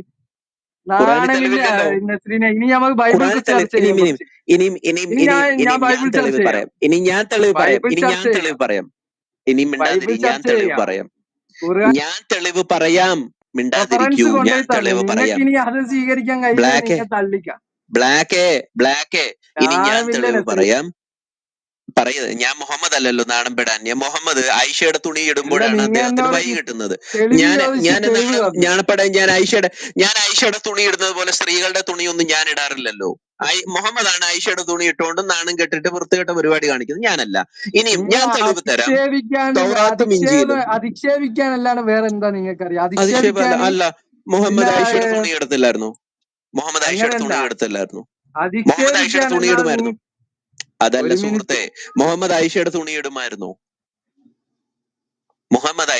നാണമില്ല നസ്രീനെ. ഇനി നമുക്ക് ബൈബിൾ ചർച്ച ചെയ്യാം. ഞാൻ ബൈബിൾ ചർച്ച ചെയ്യാം. ഞാൻ തെളിവ് പറയാം. മിണ്ടാതിരിക്കൂ. ഞാൻ തെളിവ് പറയാം. ഇനി അത് സ്വീകരിക്കാൻ കഴിയില്ല, തള്ളിക്കാം. ബ്ലാക്ക്. ഇനി ഞാൻ തെളിവ് പറയാം. ഞാൻ മുഹമ്മദ് അല്ലല്ലോ നാണം പെടാൻ. ഞാൻ മുഹമ്മദ് ആയിഷയുടെ തുണി ഇടുമ്പോഴാണ് അദ്ദേഹത്തിന് വഴി കിട്ടുന്നത്. ഞാൻ ആയിഷയുടെ തുണി ഇടുന്നത് പോലെ സ്ത്രീകളുടെ തുണിയൊന്നും ഞാൻ ഇടാറില്ലല്ലോ. മുഹമ്മദാണ് ആയിഷയുടെ തുണി ഇട്ടുകൊണ്ട് നാണം കെട്ടിട്ട് വൃത്തികെട്ട പരിപാടി കാണിക്കുന്നത്, ഞാനല്ല. ഇനിയും ഞാൻ തെളിവ് തരാം. അധിക്ഷേപിക്കാനല്ലാണ്ട് വേറെ എന്താ നിങ്ങൾക്കറിയാം? അല്ല, മുഹമ്മദ് ആയിഷയുടെ തുണി എടുത്തില്ലായിരുന്നു. മുഹമ്മദ് ആയിഷയുടെ തുണി എടുത്തില്ലായിരുന്നു. അതല്ല സുഹൃത്തെ, മുഹമ്മദ് ആയിഷയുടെ തുണി ഇടുമായിരുന്നു. മുഹമ്മദ്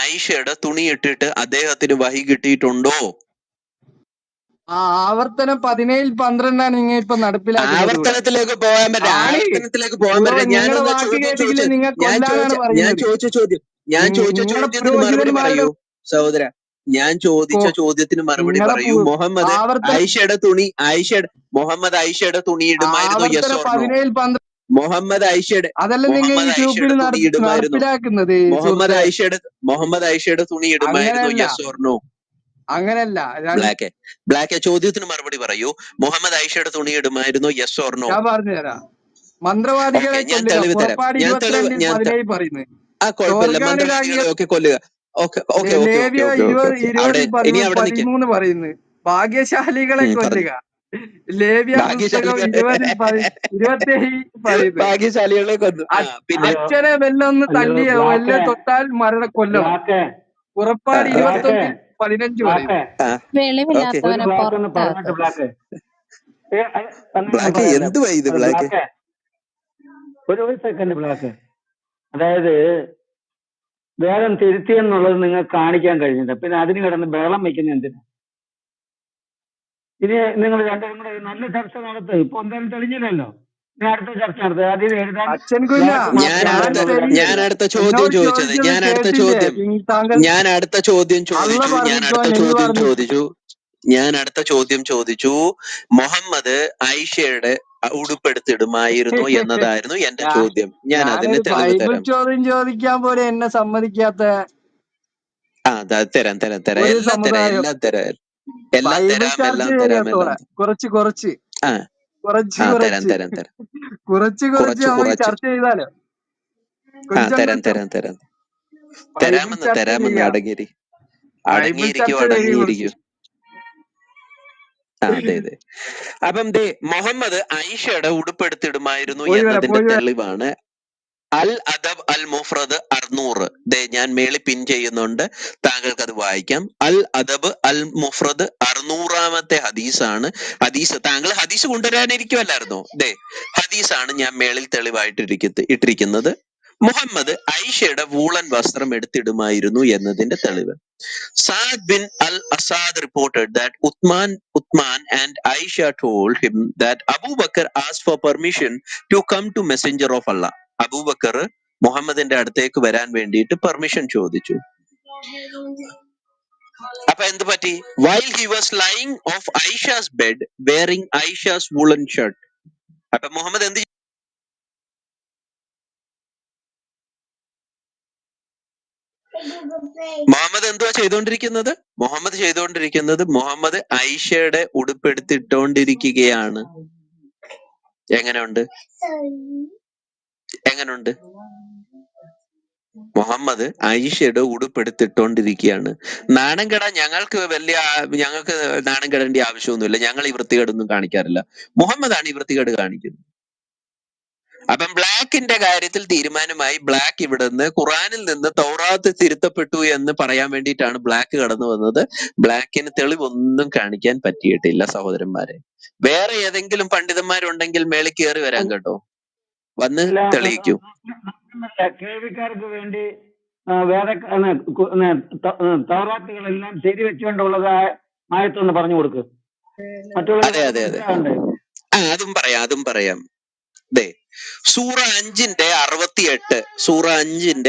ആയിഷയുടെ തുണി ഇട്ടിട്ട് അദ്ദേഹത്തിന് വഹി കിട്ടിയിട്ടുണ്ടോ? ആവർത്തനം 17:12 നിങ്ങൾ ഇപ്പൊ നടപ്പിലാക്കുന്നത്. ആവർത്തനത്തിലേക്ക് പോകാൻ പറ്റില്ല, ആവർത്തനത്തിലേക്ക് പോകാൻ പറ്റില്ല. നിങ്ങളുടെ ഞാനൊന്ന് വാക്ക് ചോദ്യം കേട്ടിട്ടില്ല, ചോദിച്ചു, നിങ്ങൾ കൊല്ലാനാണ് ഞാൻ പറയുന്നത്. ചോദിച്ച നിങ്ങളുടെ ചോദ്യത്തിന് മറുപടി പറയൂ സഹോദര. ഞാൻ ചോദിച്ച ചോദ്യത്തിന് മറുപടി പറയൂ. മുഹമ്മദ് ആയിഷയുടെ തുണി മുഹമ്മദ് ആയിഷയുടെ തുണി ഇടുമായിരുന്നു, യെസ് ഓർ നോ? 17:12 മുഹമ്മദ് ആയിഷയുടെ അതല്ല നിങ്ങൾ യൂട്യൂബിൽ തുണി ഇടുമായിരുന്നു? നടപ്പിലാക്കുന്നത്. മുഹമ്മദ് ആയിഷയുടെ തുണി ഇടുമായിരുന്നു, യെസ് ഓർ നോ? അങ്ങനല്ല. ബ്ലാക്ക് ചോദ്യത്തിന് മറുപടി പറയൂ. മുഹമ്മദ് ആയിഷയുടെ തുണി ഇടുമായിരുന്നു, യെസ് ഓർ നോ? ഞാൻ പറഞ്ഞുതരാം. മന്ത്രവാദികളെ കൊല്ലുക, പുറപ്പാട് 22:17 പറയുന്നത്. മന്ത്രവാദികളെയൊക്കെ കൊല്ലുക. ലേവ്യ 20:13 പറയുന്നത് ഭാഗ്യശാലികളെ കൊല്ലുക. ലേവ്യ പുസ്തകം 20:27 പറയുന്നത് ഭാഗ്യശാലികളെ കൊന്നു. അച്ഛനെ വെല്ലൊന്ന് തല്ലിയ വെല്ല തൊട്ടാൽ കൊല്ലണം. പുറപ്പാട് 21:15 പറയുന്നു. ഒരു സെക്കൻഡ് ബ്ലാക്ക്, അതായത് വേദം തിരുത്തിയെന്നുള്ളത് നിങ്ങൾക്ക് കാണിക്കാൻ കഴിഞ്ഞില്ല, പിന്നെ അതിന് കിടന്ന് ബഹളം വെക്കുന്ന എന്തിനാ? ഇനി നിങ്ങൾ രണ്ടും കൂടെ നല്ല ചർച്ച നടത്തുക. ഇപ്പൊ എന്തായാലും തെളിഞ്ഞില്ലല്ലോ, ഇനി അടുത്ത ചർച്ച നടത്തുക. അതിൽ എഴുതാൻ ഞാൻ അടുത്ത ചോദ്യം ചോദിച്ചു. മുഹമ്മദ് ആയിഷയുടെ ഉടുപ്പെടുത്തിടുമായിരുന്നു എന്നതായിരുന്നു എന്റെ ചോദ്യം. ഞാൻ അതിന് തെളിവ് തരാം. ചോദ്യം ചോദിക്കാൻ പോലെ എന്നെ സമ്മതിക്കാത്ത തരാം എല്ലാം തരാം. കുറച്ച് ചർച്ച ചെയ്താലോ? തരാമെന്ന് അടങ്ങിയിരിക്കൂ. അതെ. അപ്പം മുഹമ്മദ് ആയിഷയുടെ ഉടുപ്പെടുത്തിടുമായിരുന്നു എന്നതിന്റെ തെളിവാണ് അൽ അദബ് അൽ മുഫ്രദ് 600. ഞാൻ മേളിൽ പിൻ ചെയ്യുന്നുണ്ട്, താങ്കൾക്ക് അത് വായിക്കാം. അൽ അദബ് അൽ മുഫ്രദ് 600ാമത്തെ ഹദീസാണ്. താങ്കൾ ഹദീസ് കൊണ്ടുവരാനിരിക്കുമല്ലായിരുന്നോ? ഹദീസാണ് ഞാൻ മേളിൽ തെളിവായിട്ട് ഇട്ടിരിക്കുന്നത്. മുഹമ്മദ് ആയിഷയുടെ വൂളൻ വസ്ത്രം എടുത്തിടുമായിരുന്നു എന്നതിന്റെ തെളിവ്. Sa'd bin al-Asad reported that Uthman and Aisha told him that Abu Bakr asked for permission to come to Messenger of Allah. Abu Bakr മുഹമ്മദിന്റെ അടുത്തേക്ക് വരാൻ വേണ്ടിയിട്ട് പെർമിഷൻ ചോദിച്ചു. അപ്പൊ എന്ത് പറ്റി? While he was lying off Aisha's bed wearing Aisha's woolen shirt. അപ്പൊ മുഹമ്മദ് എന്തുവാ ചെയ്തുകൊണ്ടിരിക്കുന്നത്? മുഹമ്മദ് ആയിഷയുടെ ഉടുപ്പെടുത്തിട്ടോണ്ടിരിക്കുകയാണ്. എങ്ങനെയുണ്ട്? മുഹമ്മദ് ആയിഷയുടെ ഉടുപ്പെടുത്തിട്ടോണ്ടിരിക്കുകയാണ്. നാണം കെടാൻ ഞങ്ങൾക്ക് നാണം കെടേണ്ട ആവശ്യമൊന്നുമില്ല. ഞങ്ങൾ ഈ വൃത്തികേടൊന്നും കാണിക്കാറില്ല. മുഹമ്മദാണ് ഈ വൃത്തികേട് കാണിക്കുന്നത്. അപ്പം ബ്ലാക്കിന്റെ കാര്യത്തിൽ തീരുമാനമായി. ബ്ലാക്ക് ഇവിടുന്ന് ഖുറാനിൽ നിന്ന് തൗറാത്ത് തിരുത്തപ്പെട്ടു എന്ന് പറയാൻ വേണ്ടിയിട്ടാണ് ബ്ലാക്ക് കടന്നു വന്നത്. ബ്ലാക്കിന് തെളിവൊന്നും കാണിക്കാൻ പറ്റിയിട്ടില്ല സഹോദരന്മാരെ. വേറെ ഏതെങ്കിലും പണ്ഡിതന്മാരുണ്ടെങ്കിൽ മേളിൽ കയറി വരാൻ കേട്ടോ, വന്ന് തെളിയിക്കൂ. കേൾവിക്കാർക്ക് വേണ്ടി തൗറാത്തുകളെല്ലാം ശരി വെച്ചുകൊണ്ടുള്ളത് ആയത്തൊന്ന് പറഞ്ഞു കൊടുക്ക്. അതെ. അതും പറയാം. സൂറ 5-ന്റെ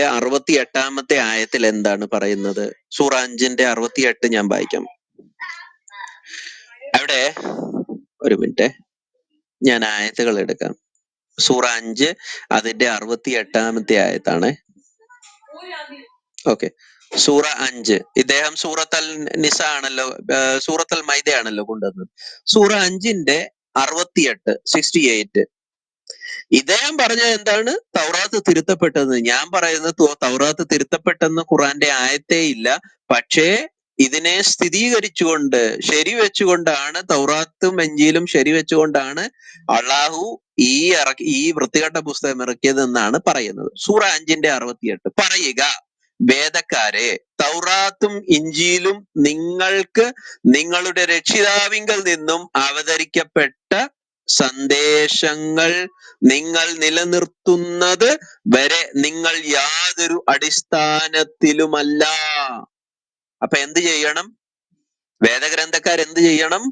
68 ആയത്തിൽ എന്താണ് പറയുന്നത്? സൂറ 5-ന്റെ 68 ഞാൻ വായിക്കാം. അവിടെ ഒരു മിനിറ്റ്, ഞാൻ ആയത്തുകൾ എടുക്കാം. സൂറ 5 അതിന്റെ 68ാമത്തെ ആയത്താണ്. ഓക്കെ, സൂറ 5. ഇദ്ദേഹം സൂറത്തൽ നിസ ആണല്ലോ, സൂറത്തൽ മൈദ ആണല്ലോ കൊണ്ടുവന്നത്. സൂറ 5-ന്റെ 68 ഇദ്ദേഹം പറഞ്ഞത് എന്താണ്? തൗറാത്ത് തിരുത്തപ്പെട്ടെന്ന്. ഞാൻ പറയുന്നത് തൗറാത്ത് തിരുത്തപ്പെട്ടെന്ന് ഖുറാന്റെ ആയത്തേ ഇല്ല. പക്ഷേ ഇതിനെ സ്ഥിരീകരിച്ചുകൊണ്ട് ശരിവെച്ചുകൊണ്ടാണ്, തൗറാത്തും ഇഞ്ചീലും ശരിവെച്ചുകൊണ്ടാണ് അള്ളാഹു ഈ വൃത്തികെട്ട പുസ്തകം ഇറക്കിയതെന്നാണ് പറയുന്നത്. സൂറ 5-ന്റെ 68 പറയുക: വേദക്കാരെ, തൗറാത്തും ഇഞ്ചീലും നിങ്ങൾക്ക് നിങ്ങളുടെ രക്ഷിതാവിങ്കൽ നിന്നും അവതരിക്കപ്പെട്ട സന്ദേശങ്ങൾ നിങ്ങൾ നിലനിർത്തുന്നത് വരെ നിങ്ങൾ യാതൊരു അടിസ്ഥാനത്തിലുമല്ല. അപ്പൊ എന്ത് ചെയ്യണം? വേദഗ്രന്ഥക്കാർ എന്ത് ചെയ്യണം?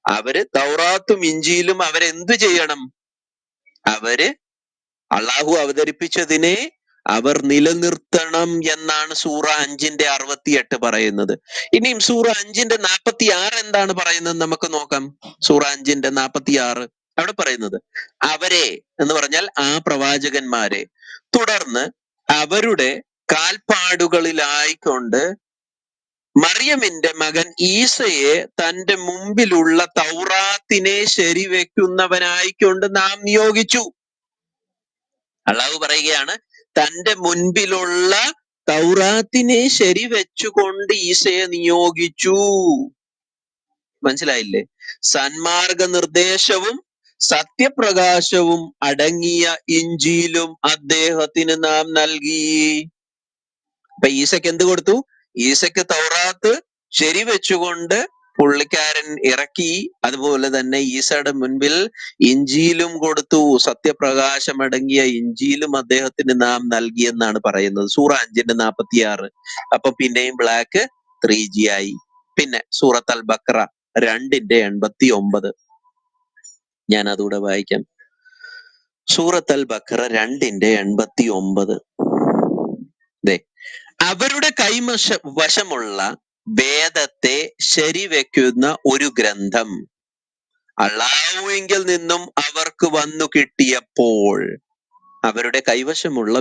അവര് തൗറാത്തും ഇഞ്ചിയിലും അവരെന്തു ചെയ്യണം? അവര് അള്ളാഹു അവതരിപ്പിച്ചതിനെ അവർ നിലനിർത്തണം എന്നാണ് സൂറ 5:68 പറയുന്നത്. ഇനിയും സൂറ 5:46 എന്താണ് പറയുന്നത് നമുക്ക് നോക്കാം. സൂറ 5:46 അവിടെ പറയുന്നത് അവരെ എന്ന് പറഞ്ഞാൽ ആ പ്രവാചകന്മാരെ, തുടർന്ന് അവരുടെ കാൽപ്പാടുകളിലായിക്കൊണ്ട് മറിയമിന്റെ മകൻ ഈസയെ തന്റെ മുമ്പിലുള്ള തൗറാത്തിനെ ശരിവെക്കുന്നവനായിക്കൊണ്ട് നാം നിയോഗിച്ചു. അള്ളാഹു പറയുകയാണ്, തന്റെ മുൻപിലുള്ള തൗറാത്തിനെ ശരിവെച്ചുകൊണ്ട് ഈസയെ നിയോഗിച്ചു. മനസ്സിലായില്ലേ? സന്മാർഗ നിർദ്ദേശവും സത്യപ്രകാശവും അടങ്ങിയ ഇഞ്ചിയിലും അദ്ദേഹത്തിന് നാം നൽകി. അപ്പൊ ഈസയ്ക്ക് എന്ത് കൊടുത്തു? ഈസയ്ക്ക് തൗറാത്ത് ശരിവെച്ചുകൊണ്ട് പുള്ളിക്കാരൻ ഇറക്കി. അതുപോലെ തന്നെ ഈസയുടെ മുൻപിൽ ഇഞ്ചിയിലും കൊടുത്തു. സത്യപ്രകാശമടങ്ങിയ ഇഞ്ചിയിലും അദ്ദേഹത്തിന് നാം നൽകിയെന്നാണ് പറയുന്നത്. സൂറ 5:46. അപ്പൊ പിന്നെയും ബ്ലാക്ക് 3G ആയി. പിന്നെ സൂറത്ത് അൽ ബഖറ 2:89. ഞാൻ അതുകൂടെ വായിക്കാം. സൂറത്ത് അൽ ബഖറ 2:89. അവരുടെ വശമുള്ള വേദത്തെ ശരിവെക്കുന്ന ഒരു ഗ്രന്ഥം അള്ളാഹുവിങ്കിൽ നിന്നും അവർക്ക് വന്നു കിട്ടിയപ്പോൾ, അവരുടെ കൈവശമുള്ള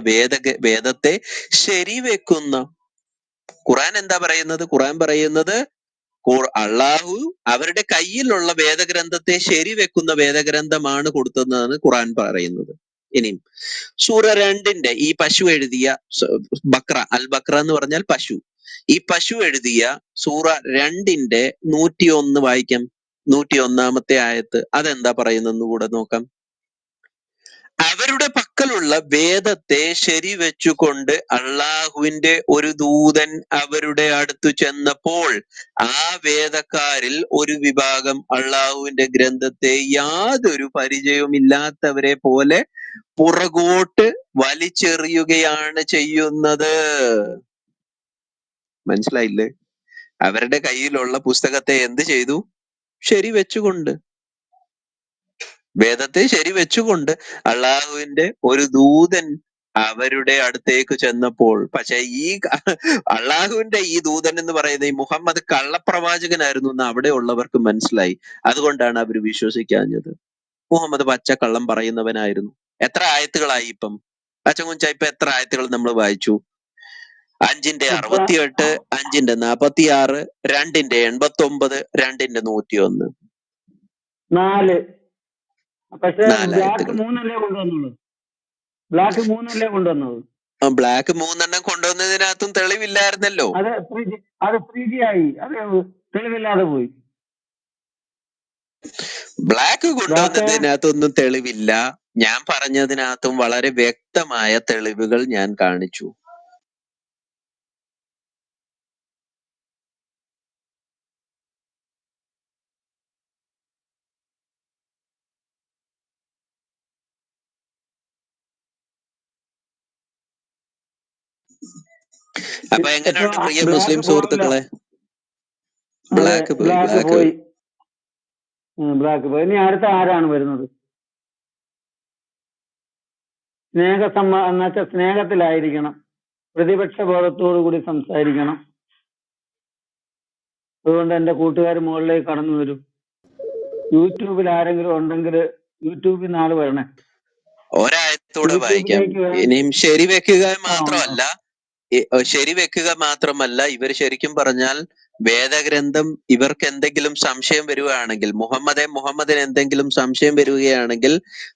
വേദത്തെ ശരിവെക്കുന്ന, ഖുർആൻ എന്താ പറയുന്നത്? ഖുർആൻ പറയുന്നത് അള്ളാഹു അവരുടെ കയ്യിലുള്ള വേദഗ്രന്ഥത്തെ ശരിവെക്കുന്ന വേദഗ്രന്ഥമാണ് കൊടുത്തതെന്നാണ് ഖുർആൻ പറയുന്നത്. ഇനിയും സൂറ 2 ഈ പശു എഴുതിയ ബക്ര, അൽ ബക്ര എന്ന് പറഞ്ഞാൽ പശു. ഈ പശു എഴുതിയ സൂറ 2:101 വായിക്കാം. 101-ാമത്തെ ആയത്ത് അതെന്താ പറയുന്നെന്ന് കൂടെ നോക്കാം. അവരുടെ പക്കലുള്ള വേദത്തെ ശരിവെച്ചുകൊണ്ട് അള്ളാഹുവിന്റെ ഒരു ദൂതൻ അവരുടെ അടുത്തു ചെന്നപ്പോൾ ആ വേദക്കാരിൽ ഒരു വിഭാഗം അള്ളാഹുവിന്റെ ഗ്രന്ഥത്തെ യാതൊരു പരിചയവുമില്ലാത്തവരെ പോലെ പുറകോട്ട് വലിച്ചെറിയുകയാണ് ചെയ്യുന്നത്. മനസ്സിലായില്ലേ? അവരുടെ കയ്യിലുള്ള പുസ്തകത്തെ എന്ത് ചെയ്തു? ശരിവെച്ചുകൊണ്ട്, വേദത്തെ ശരിവെച്ചുകൊണ്ട് അള്ളാഹുവിന്റെ ഒരു ദൂതൻ അവരുടെ അടുത്തേക്ക് ചെന്നപ്പോൾ, പക്ഷെ ഈ അള്ളാഹുവിന്റെ ഈ ദൂതൻ എന്ന് പറയുന്ന ഈ മുഹമ്മദ് കള്ളപ്രവാചകനായിരുന്നു എന്ന് അവിടെ ഉള്ളവർക്ക് മനസ്സിലായി. അതുകൊണ്ടാണ് അവർ വിശ്വസിക്കാഞ്ഞത്. മുഹമ്മദ് പച്ചക്കള്ളം പറയുന്നവനായിരുന്നു. എത്ര ആയത്തുകളായി ഇപ്പം? അച്ചൻകുഞ്ച ഇപ്പൊ എത്ര ആയത്തുകൾ നമ്മൾ വായിച്ചു? 5:68, 5:46, 2:89, 2:101. 4. പക്ഷെ ബ്ലാക്ക് 3 കൊണ്ടുവന്നുള്ളൂ. ബ്ലാക്ക് 3 കൊണ്ടുവന്നത്. ബ്ലാക്ക് 3 കൊണ്ടുവന്നതിനകത്തും തെളിവില്ലായിരുന്നല്ലോ. അത് 3G ആയി. അത് തെളിവില്ലാതെ പോയി. ബ്ലാക്ക് കൊണ്ടുവന്നതിനകത്തൊന്നും തെളിവില്ല. ഞാൻ പറഞ്ഞതിനകത്തും വളരെ വ്യക്തമായ തെളിവുകൾ ഞാൻ കാണിച്ചു. അപ്പൊ എങ്ങനെയുണ്ട് പ്രിയ മുസ്ലിം സുഹൃത്തുക്കളെ? ബ്ലാക്ക് പോയി. ബ്ലാക്ക് പോയി. ഇനി അടുത്ത ആരാണ് വരുന്നത്? എന്നുവെച്ചാൽ സ്നേഹത്തിലായിരിക്കണം, പ്രതിപക്ഷ ബോധത്തോടു കൂടി സംസാരിക്കണം. അതുകൊണ്ട് എന്റെ കൂട്ടുകാർ മുകളിലേക്ക് കടന്നു വരും. യൂട്യൂബിൽ ആരെങ്കിലും ഉണ്ടെങ്കിൽ യൂട്യൂബിൽ നാളെ വരണേ. ഒരായത്തോടെ വായിക്കാം. ഇനിയും ശരിവെക്കുക മാത്രമല്ല, ഇവർ ശരിക്കും പറഞ്ഞാൽ വേദഗ്രന്ഥം ഇവർക്ക് എന്തെങ്കിലും സംശയം വരികയാണെങ്കിൽ, മുഹമ്മദിന് എന്തെങ്കിലും സംശയം വരികയാണെങ്കിൽ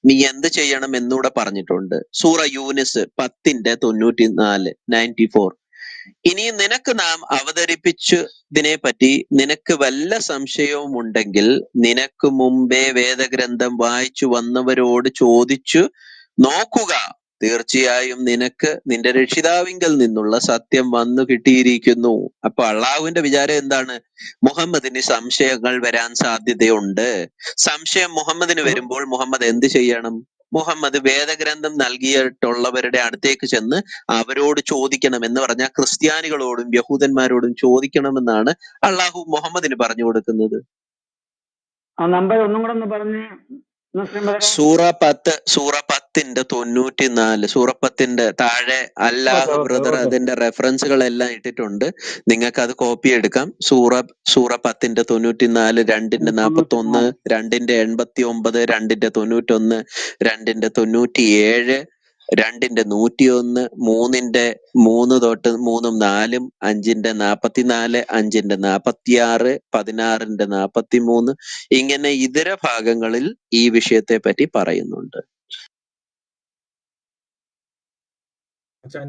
നീ എന്ത് ചെയ്യണം എന്നൂടെ പറഞ്ഞിട്ടുണ്ട്. സൂറ യൂനിസ് 10:94. ഇനി നിനക്ക് നാം അവതരിപ്പിച്ചതിനെ പറ്റി നിനക്ക് വല്ല സംശയവും ഉണ്ടെങ്കിൽ നിനക്ക് മുമ്പേ വേദഗ്രന്ഥം വായിച്ചു വന്നവരോട് ചോദിച്ചു നോക്കുക. തീർച്ചയായും നിനക്ക് നിന്റെ രക്ഷിതാവിങ്കൽ നിന്നുള്ള സത്യം വന്നു കിട്ടിയിരിക്കുന്നു. അപ്പൊ അള്ളാഹുവിന്റെ വിചാരം എന്താണ്? മുഹമ്മദിന് സംശയങ്ങൾ വരാൻ സാധ്യതയുണ്ട്. സംശയം മുഹമ്മദിന് വരുമ്പോൾ മുഹമ്മദ് എന്ത് ചെയ്യണം? മുഹമ്മദ് വേദഗ്രന്ഥം നൽകിയിട്ടുള്ളവരുടെ അടുത്തേക്ക് ചെന്ന് അവരോട് ചോദിക്കണം. എന്ന് പറഞ്ഞാൽ ക്രിസ്ത്യാനികളോടും യഹൂദന്മാരോടും ചോദിക്കണമെന്നാണ് അള്ളാഹു മുഹമ്മദിന് പറഞ്ഞു കൊടുക്കുന്നത്. ആ നമ്പർ ഒന്നും കൂടെ ഒന്ന് പറഞ്ഞ് നസ്രീം ബ്രദറെ. സൂറ 10 94. സൂറ 10 താഴെ അല്ലാഹു ബ്രദർ അതിന്റെ റെഫറൻസുകളെല്ലാം ഇട്ടിട്ടുണ്ട്. നിങ്ങൾക്ക് അത് കോപ്പി എടുക്കാം. സൂറ 10 94, 2 41, 2 89, 2 91, 2 97, 2 101, 3 തൊട്ട് 3, 4, 5 44, 5 46, 16 43 ഇങ്ങനെ ഇതര ഭാഗങ്ങളിൽ ഈ വിഷയത്തെ പറ്റി പറയുന്നുണ്ട്.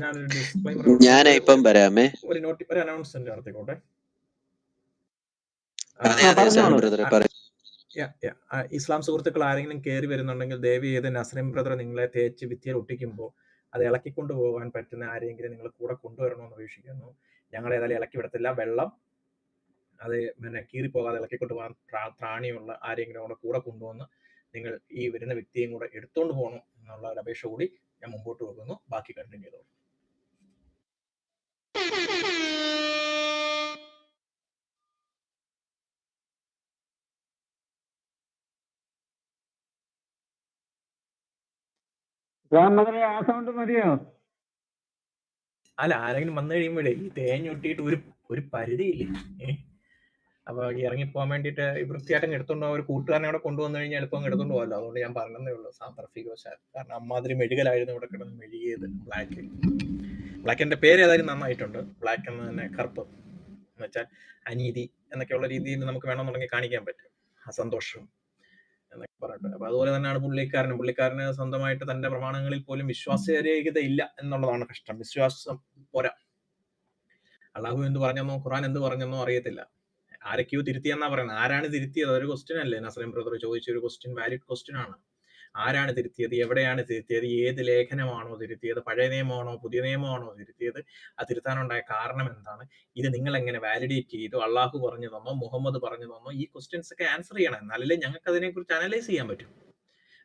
ഞാനൊരു ഡിസ്ക്ലൈമർ ഞാൻ ഇപ്പം വരാമേ. ഒരു അനൗൺസ്മെന്റ് നടത്തിക്കോട്ടെ. അതെ ബ്രദറെ പറയൂ. ഇസ്ലാം സുഹൃത്തുക്കൾ ആരെങ്കിലും കയറി വരുന്നുണ്ടെങ്കിൽ ദയവ് ചെയ്ത് നസ്രീം ബ്രദർ നിങ്ങളെ തേച്ച് ഭിത്തിയിൽ ഒട്ടിക്കുമ്പോൾ അത് ഇളക്കിക്കൊണ്ടു പോകാൻ പറ്റുന്ന ആരെങ്കിലും നിങ്ങൾ കൂടെ കൊണ്ടുവരണമെന്ന് അപേക്ഷിക്കുന്നു. ഞങ്ങൾ ഏതായാലും ഇളക്കി വിടത്തില്ല. വെള്ളം അത് കീറിപ്പോകാതെ ഇളക്കിക്കൊണ്ട് പോകാൻ ത്രാണിയുള്ള ആരെങ്കിലും കൂടെ കൊണ്ടുവന്ന് നിങ്ങൾ ഈ വരുന്ന വ്യക്തിയും കൂടെ എടുത്തോണ്ട് പോകണം എന്നുള്ള ഒരു അപേക്ഷ കൂടി ഞാൻ മുമ്പോട്ട് വെക്കുന്നു. ബാക്കി കണ്ടിന്യൂ ചെയ്തോളൂ. ആ സൗണ്ട് മതിയോ? അല്ല, ആരെങ്കിലും വന്നു കഴിയുമ്പോഴേ ഈ തേഞ്ഞൊട്ടിയിട്ട് ഒരു പരിധിയില്ലേ. അപ്പൊ ഇറങ്ങിപ്പോകാൻ വേണ്ടിയിട്ട് വൃത്തിയായിട്ട് എടുത്തോണ്ട് ഒരു കൂട്ടുകാരനെ അവിടെ കൊണ്ടുവന്നു കഴിഞ്ഞാൽ എളുപ്പം എടുത്തോണ്ട് പോകല്ലോ. അതുകൊണ്ട് ഞാൻ പറഞ്ഞതേ ഉള്ളൂ സാന്ദർഭികവശാൽ. കാരണം അമ്മാതിരി മെഴുകലായിരുന്നു ഇവിടെ കിടന്ന് മെഴുകിയത്. ബ്ലാക്കിന്റെ പേര് ഏതായാലും നന്നായിട്ടുണ്ട്. ബ്ലാക്ക് എന്ന് തന്നെ കറുപ്പ് എന്ന് വെച്ചാൽ അനീതി എന്നൊക്കെയുള്ള രീതിയിൽ നമുക്ക് വേണമെന്നുണ്ടെങ്കിൽ കാണിക്കാൻ പറ്റും. അസന്തോഷം എന്നൊക്കെ പറഞ്ഞിട്ട്. അപ്പൊ അതുപോലെ തന്നെയാണ് പുള്ളിക്കാരന് സ്വന്തമായിട്ട് തന്റെ പ്രമാണങ്ങളിൽ പോലും വിശ്വാസരഹിത ഇല്ല എന്നുള്ളതാണ് കഷ്ടം. വിശ്വാസം പോരാ. അള്ളാഹു എന്ത് പറഞ്ഞെന്നോ ഖുർആൻ എന്ത് പറഞ്ഞെന്നോ അറിയത്തില്ല. ആരൊക്കെയോ തിരുത്തിയെന്നാ പറയുന്നത്. ആരാണ് തിരുത്തിയത്? അതൊരു ക്വസ്റ്റ്യൻ അല്ലേ? നസ്രീം ബ്രദർ ചോദിച്ച ഒരു ക്വസ്റ്റ്യൻ വാലിഡ് ക്വസ്റ്റ്യൻ ആണ്. ആരാണ് തിരുത്തിയത്? എവിടെയാണ് തിരുത്തിയത്? ഏത് ലേഖനമാണോ തിരുത്തിയത്? പഴയ നിയമമാണോ പുതിയ നിയമമാണോ തിരുത്തിയത്? അത് തിരുത്താനുണ്ടായ കാരണം എന്താണ്? ഇത് നിങ്ങൾ എങ്ങനെ വാലിഡേറ്റ് ചെയ്തു? അള്ളാഹു പറഞ്ഞു തന്നോ മുഹമ്മദ് പറഞ്ഞു തന്നോ? ഈ ക്വസ്റ്റ്യൻസ് ഒക്കെ ആൻസർ ചെയ്യണം. എന്നാലല്ലേ ഞങ്ങൾക്ക് അതിനെക്കുറിച്ച് അനലൈസ് ചെയ്യാൻ പറ്റും.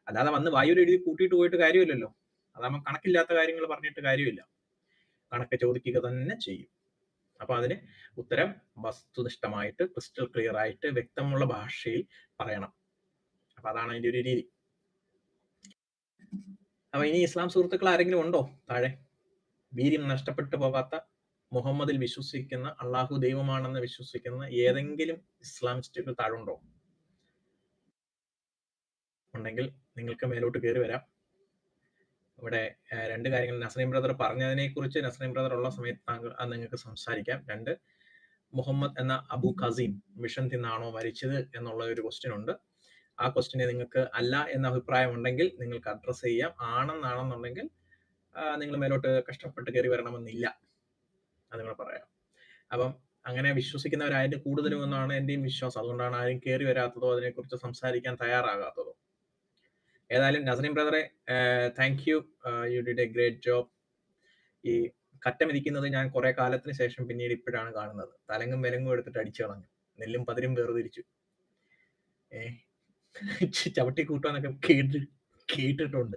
അല്ലാതെ വന്ന് വായുവിൽ എഴുതി കൂട്ടിയിട്ട് പോയിട്ട് കാര്യമില്ലല്ലോ. അതാകുമ്പോൾ കണക്കില്ലാത്ത കാര്യങ്ങൾ പറഞ്ഞിട്ട് കാര്യമില്ല. കണക്ക് ചോദിക്കുക തന്നെ ചെയ്യും. അപ്പൊ അതിന് ഉത്തരം വസ്തുനിഷ്ഠമായിട്ട് ക്രിസ്റ്റൽ ക്ലിയർ ആയിട്ട് വ്യക്തമുള്ള ഭാഷയിൽ പറയണം. അപ്പൊ അതാണ് അതിന്റെ ഒരു രീതി. അപ്പൊ ഇനി ഇസ്ലാം സുഹൃത്തുക്കൾ ആരെങ്കിലും ഉണ്ടോ താഴെ? വീര്യം നഷ്ടപ്പെട്ടു പോകാത്ത, മുഹമ്മദിൽ വിശ്വസിക്കുന്ന, അള്ളാഹു ദൈവമാണെന്ന് വിശ്വസിക്കുന്ന ഏതെങ്കിലും ഇസ്ലാമിസ്റ്റുകൾ താഴുണ്ടോ? ഉണ്ടെങ്കിൽ നിങ്ങൾക്ക് മേലോട്ട് കയറി വരാം. ഇവിടെ രണ്ട് കാര്യങ്ങൾ നസ്രീം ബ്രദർ പറഞ്ഞതിനെ കുറിച്ച് നസ്രീം ബ്രദർ ഉള്ള സമയത്ത് നിങ്ങൾക്ക് സംസാരിക്കാം. 2, മുഹമ്മദ് എന്ന അബു ഖസീം വിഷം തിന്നാണോ മരിച്ചത് എന്നുള്ള ഒരു ക്വസ്റ്റ്യൻ ഉണ്ട്. ആ ക്വസ്റ്റ്യനെ നിങ്ങൾക്ക് അല്ല എന്ന അഭിപ്രായം ഉണ്ടെങ്കിൽ നിങ്ങൾക്ക് അഡ്രസ് ചെയ്യാം. ആണെന്നാണെന്നുണ്ടെങ്കിൽ നിങ്ങൾ മേലോട്ട് കഷ്ടപ്പെട്ട് കയറി വരണമെന്നില്ല. അത് നിങ്ങൾ പറയാം. അപ്പം അങ്ങനെ വിശ്വസിക്കുന്നവരായിട്ട് കൂടുതലും എന്നാണ് എന്റെയും വിശ്വാസം. അതുകൊണ്ടാണ് ആരും കയറി വരാത്തതോ അതിനെക്കുറിച്ച് സംസാരിക്കാൻ തയ്യാറാകാത്തതോ. ഏതായാലും നസ്രീം ബ്രദറെ thank you. You did A great job. ഈ കറ്റമിരിക്കുന്നത് ഞാൻ കുറെ കാലത്തിന് ശേഷം പിന്നീട് ഇപ്പോഴാണ് കാണുന്നത്. തലങ്ങും വിലങ്ങും എടുത്തിട്ട് അടിച്ചു കളഞ്ഞു. നെല്ലും പതിരും വേർതിരിച്ചു. ചവിട്ടിക്കൂട്ടാന്നൊക്കെ കേട്ടിട്ടുണ്ട്.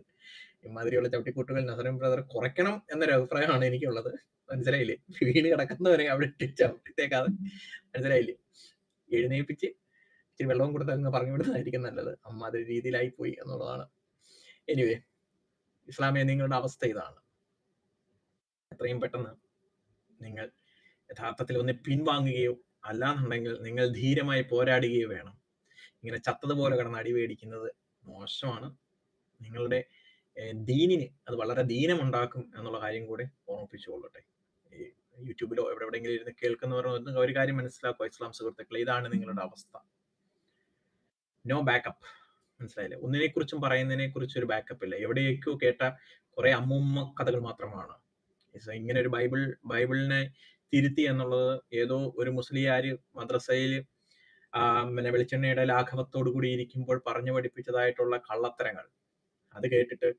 ഇമാതിരിയുള്ള ചവിട്ടിക്കൂട്ടുകൾ നസ്രീം ബ്രദർ കുറയ്ക്കണം എന്നൊരു അഭിപ്രായമാണ് എനിക്കുള്ളത്. മനസ്സിലായില്ലേ? വീണ് കിടക്കുന്നവരെ അവിടെ ചവിട്ടിത്തേക്കാതെ, മനസ്സിലായില്ലേ? എഴുന്നേൽപ്പിച്ച് ഇച്ചിരി വെള്ളവും കൊടുത്ത് അങ്ങ് പറഞ്ഞു വിടുന്നതായിരിക്കും നല്ലത്. അമ്മാതിരി രീതിയിലായി പോയി എന്നുള്ളതാണ്. എനിവേ, ഇസ്ലാമിയ നിങ്ങളുടെ അവസ്ഥ ഇതാണ്. എത്രയും പെട്ടെന്ന് നിങ്ങൾ യഥാർത്ഥത്തിൽ ഒന്ന് പിൻവാങ്ങുകയോ അല്ലാന്നുണ്ടെങ്കിൽ നിങ്ങൾ ധീരമായി പോരാടുകയോ വേണം. ഇങ്ങനെ ചത്തതുപോലെ കിടന്ന് അടിവേടിക്കുന്നത് മോശമാണ്. നിങ്ങളുടെ ദീനിന് അത് വളരെ ദീനമുണ്ടാക്കും എന്നുള്ള കാര്യം കൂടെ ഓർമ്മിപ്പിച്ചുകൊള്ളട്ടെ. ഈ യൂട്യൂബിലോ എവിടെയെങ്കിലും ഇരുന്ന് കേൾക്കുന്നവർ ഒരു കാര്യം മനസ്സിലാക്കുക ഇസ്ലാം സുഹൃത്തുക്കളെ, ഇതാണ് നിങ്ങളുടെ അവസ്ഥ. No backup. മനസ്സിലായില്ലേ? ഒന്നിനെ കുറിച്ചും പറയുന്നതിനെ കുറിച്ച് ഒരു ബാക്കപ്പ് ഇല്ല. എവിടെയൊക്കെയോ കേട്ട കുറെ അമ്മൂമ്മ കഥകൾ മാത്രമാണ്. ഇങ്ങനെ ഒരു ബൈബിളിനെ തിരുത്തി എന്നുള്ളത് ഏതോ ഒരു മുസ്ലിയാര് മദ്രസയിൽ വെളിച്ചെണ്ണയുടെ ലാഘവത്തോടു കൂടി ഇരിക്കുമ്പോൾ പറഞ്ഞു പഠിപ്പിച്ചതായിട്ടുള്ള കള്ളത്തരങ്ങൾ. അത് കേട്ടിട്ട്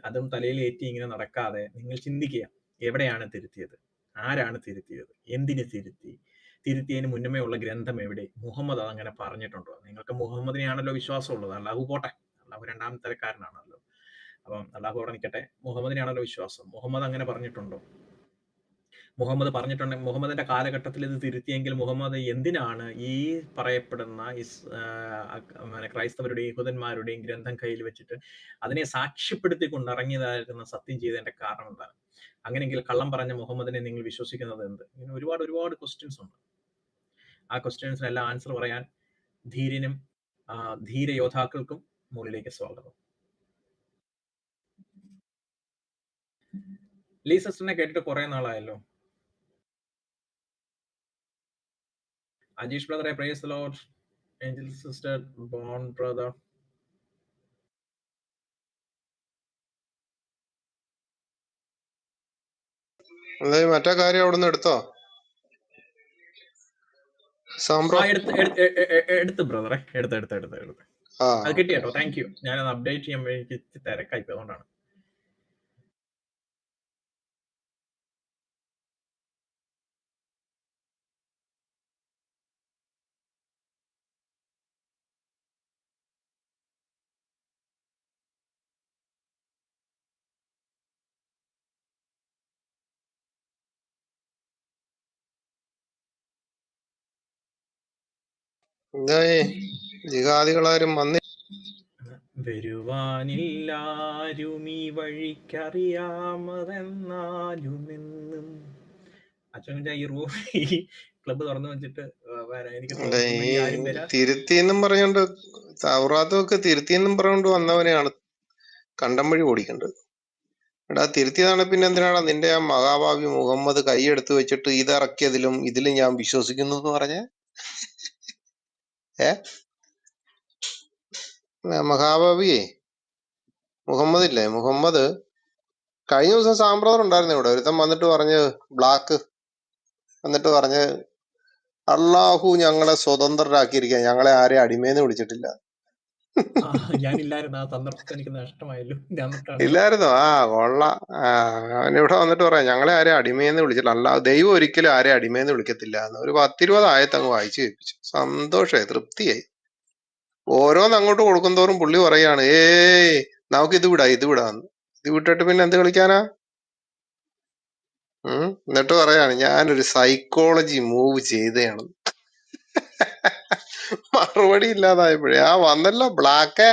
അതും തലയിലേറ്റി ഇങ്ങനെ നടക്കാതെ നിങ്ങൾ ചിന്തിക്കുക, എവിടെയാണ് തിരുത്തിയത്? ആരാണ് തിരുത്തിയത്? എന്തിന് തിരുത്തി? തിരുത്തിയതിന് മുന്നമേ ഉള്ള ഗ്രന്ഥം എവിടെ? മുഹമ്മദ് അതങ്ങനെ പറഞ്ഞിട്ടുണ്ടോ? നിങ്ങൾക്ക് മുഹമ്മദിനെയാണല്ലോ വിശ്വാസമുള്ളത്. അള്ളാഹു പോട്ടെ, അള്ളാഹു രണ്ടാം തരക്കാരനാണല്ലോ. അപ്പം അള്ളാഹു അവിടെ നിൽക്കട്ടെ. മുഹമ്മദിനെയാണല്ലോ വിശ്വാസം. മുഹമ്മദ് അങ്ങനെ പറഞ്ഞിട്ടുണ്ടോ? മുഹമ്മദ് പറഞ്ഞിട്ടുണ്ടെങ്കിൽ മുഹമ്മദിന്റെ കാലഘട്ടത്തിൽ ഇത് തിരുത്തിയെങ്കിൽ മുഹമ്മദ് എന്തിനാണ് ഈ പറയപ്പെടുന്ന ക്രൈസ്തവരുടെയും യഹൂദന്മാരുടെയും ഗ്രന്ഥം കയ്യിൽ വെച്ചിട്ട് അതിനെ സാക്ഷ്യപ്പെടുത്തിക്കൊണ്ട് ഇറങ്ങിയതായിരുന്ന സത്യം ചെയ്തതിന്റെ കാരണം എന്താണ്? അങ്ങനെയെങ്കിൽ കള്ളം പറഞ്ഞ മുഹമ്മദിനെ നിങ്ങൾ വിശ്വസിക്കുന്നത് എന്ത്? ഇങ്ങനെ ഒരുപാട് ക്വസ്റ്റ്യൻസ് ഉണ്ട്. ആ ക്വസ്റ്റ്യൻസിനെല്ലാം ആൻസർ പറയാൻ ധീരനും ധീര യോദ്ധാക്കൾക്കും മുകളിലേക്ക് സ്വാഗതം. ലീ സിസ്റ്ററിനെ കേട്ടിട്ട് കുറെ നാളായല്ലോ. അജീഷ് ബ്രദറെ, praise the lord. Angel sister, ബോൺ ബ്രദർ. മറ്റേ കാര്യം അവിടെ നിന്ന് എടുത്തോ സാമ്പ്രോ? എടുത്ത് ബ്രദറെ, എടുത്ത് അത് കിട്ടി കേട്ടോ. Thank you. ഞാനത് അപ്ഡേറ്റ് ചെയ്യാൻ വേണ്ടി തിരക്കായി, അതുകൊണ്ടാണ്. എന്തായി ജിഹാദികളാരും വന്നി വരുവാനില്ലാരും ഈ വഴിക്കറിയാമതെന്നാലുമെന്നും. അച്ഛൻ ഈ ക്ലബ്ബ് തുറന്നു വെച്ചിട്ട് എനിക്ക് തോന്നുന്നു ഈ ആരും വരാ തിരുത്തിന്നും പറഞ്ഞോണ്ട് തൗറാത്തൊക്കെ തിരുത്തിന്നും പറഞ്ഞോണ്ട് വന്നവനെയാണ് കണ്ടം വഴി ഓടിക്കേണ്ടത്. എടാ തിരുത്തിയതാണ് പിന്നെ എന്തിനാണ് നിന്റെ ആ മഹാഭാവി മുഹമ്മദ് കൈയെടുത്ത് വെച്ചിട്ട് ഇതിറക്കിയതിലും ഇതിലും ഞാൻ വിശ്വസിക്കുന്നു എന്ന് പറഞ്ഞ മഹാഭാവിയെ മുഹമ്മദ് ഇല്ലേ, മുഹമ്മദ് കഴിഞ്ഞ ദിവസം സാമ്പ്രദർ ഉണ്ടായിരുന്നു ഇവിടെ. ഒരുത്തം വന്നിട്ട് പറഞ്ഞ് ബ്ലാക്ക് വന്നിട്ട് പറഞ്ഞ് അള്ളാഹു ഞങ്ങളെ സ്വതന്ത്രരാക്കിയിരിക്കുക, ഞങ്ങളെ ആരെയും അടിമേന്ന് വിളിച്ചിട്ടില്ല. ഞാനില്ലായിരുന്നു ആ സന്ദർഭത്തിൽ, എനിക്ക് നഷ്ടമായല്ലോ. ഇല്ലായിരുന്നോ? കൊള്ള. അവനിവിടെ വന്നിട്ട് പറയാം ഞങ്ങളെ ആരെയും അടിമേന്ന് വിളിച്ചിട്ടില്ല, അല്ല ദൈവം ഒരിക്കലും ആരെയും അടിമേന്ന് വിളിക്കത്തില്ല എന്ന്. ഒരു 10-20 ആയത്തങ്ങ് വായിച്ചു കേൾപ്പിച്ചു. സന്തോഷമായി, തൃപ്തിയായി. ഓരോന്ന് അങ്ങോട്ട് കൊടുക്കുന്തോറും പുള്ളി പറയാണ് നമുക്ക് ഇത് വിടാന്ന്. ഇത് വിട്ടിട്ട് പിന്നെ എന്ത് കളിക്കാനാ? എന്നിട്ട് പറയാണ് ഞാനൊരു സൈക്കോളജി മൂവ് ചെയ്തതാണ്. മറുപടി ഇല്ലാതായപ്പോഴേ വന്നല്ലോ ബ്ലാക്ക്.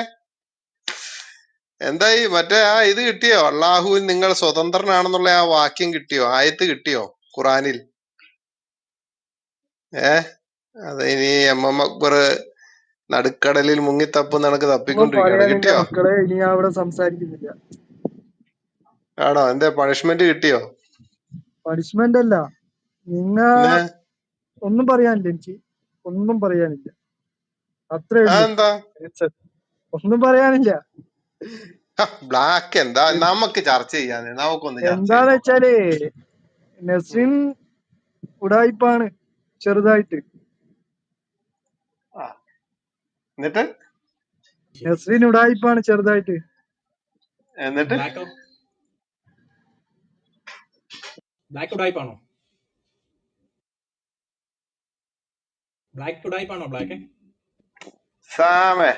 എന്തായി മറ്റേ ഇത് കിട്ടിയോ? അള്ളാഹുവിൽ നിങ്ങൾ സ്വതന്ത്രനാണെന്നുള്ള ആ വാക്യം കിട്ടിയോ? ആയത്ത് കിട്ടിയോ ഖുറാനിൽ? അത് ഇനി എം അക്ബർ നടുക്കടലിൽ മുങ്ങിത്തപ്പുന്ന കണക്ക് തപ്പിക്കൊണ്ടിരിക്കുകയാണ്. കിട്ടിയോ? മക്കളെ ഇനി അവിടെ സംസാരിക്കുന്നില്ല. ആണോ? എന്താ പണിഷ്മെന്റ് കിട്ടിയോ? പണിഷ്മെന്റ് അല്ല, ഒന്നും പറയാനില്ല. എനിക്ക് ഒന്നും പറയാനില്ല, അത്രേ ഉള്ളൂ. ഒന്നും പറയാനില്ല. ബ്ലാക്ക് എന്താ നമുക്ക് ചർച്ച ചെയ്യാൻ? നമുക്കൊന്ന് എന്താന്ന് വെച്ചാല് നസ്രിൻ ഉടായിപ്പാണ് ചെറുതായിട്ട്. എന്നിട്ട് നസ്രിൻ ഉടായിപ്പാണ് ചെറുതായിട്ട്. എന്നിട്ട് ബ്ലാക്ക് ഉടായിപ്പാണോ? ബ്ലാക്ക് ഉടായിപ്പാണോ? ബ്ലാക്ക് സാമേ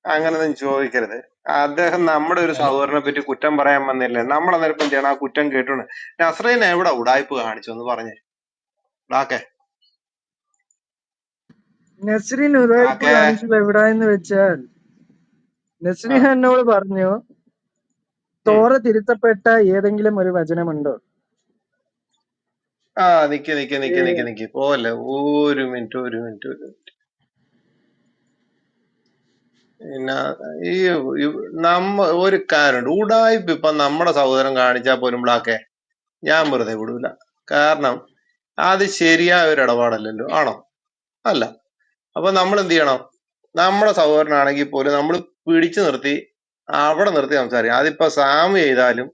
അങ്ങനൊന്നും ചോദിക്കരുത്. അദ്ദേഹം നമ്മുടെ ഒരു സഹോദരനെ പറ്റി കുറ്റം പറയാൻ വന്നില്ലേ? നമ്മളന്നേരം ചെയ്യണം ആ കുറ്റം കേട്ടോണ്ട്. നസ്രീൻ എവിടെ ഉടായ്പ് കാണിച്ചു എന്ന് പറഞ്ഞേ ബ്ലാക്കെ? നസ്രിൻ ഉടായ്പ് കാണിച്ചത് എവിടാന്ന് വെച്ചാൽ, നസ്രിൻ എന്നോട് പറഞ്ഞു തോറ തിരുത്തപ്പെട്ട ഏതെങ്കിലും ഒരു വചനമുണ്ടോ? നിക്ക് പോലെ ഒരു മിനിറ്റ്. പിന്നെ ഒരു കാര്യമുണ്ട്, ഉടായ്പ ഇപ്പൊ നമ്മുടെ സഹോദരൻ കാണിച്ചാൽ പോലും ബ്ലാക്കെ ഞാൻ വെറുതെ വിടൂല. കാരണം അത് ശരിയായ ഒരു ഇടപാടല്ലല്ലോ. ആണോ? അല്ല. അപ്പൊ നമ്മൾ എന്ത് ചെയ്യണം? നമ്മുടെ സഹോദരനാണെങ്കിൽ പോലും നമ്മൾ പിടിച്ചു നിർത്തി അവിടെ നിർത്തി സംസാരിക്കാം. അതിപ്പോ സാമു ചെയ്താലും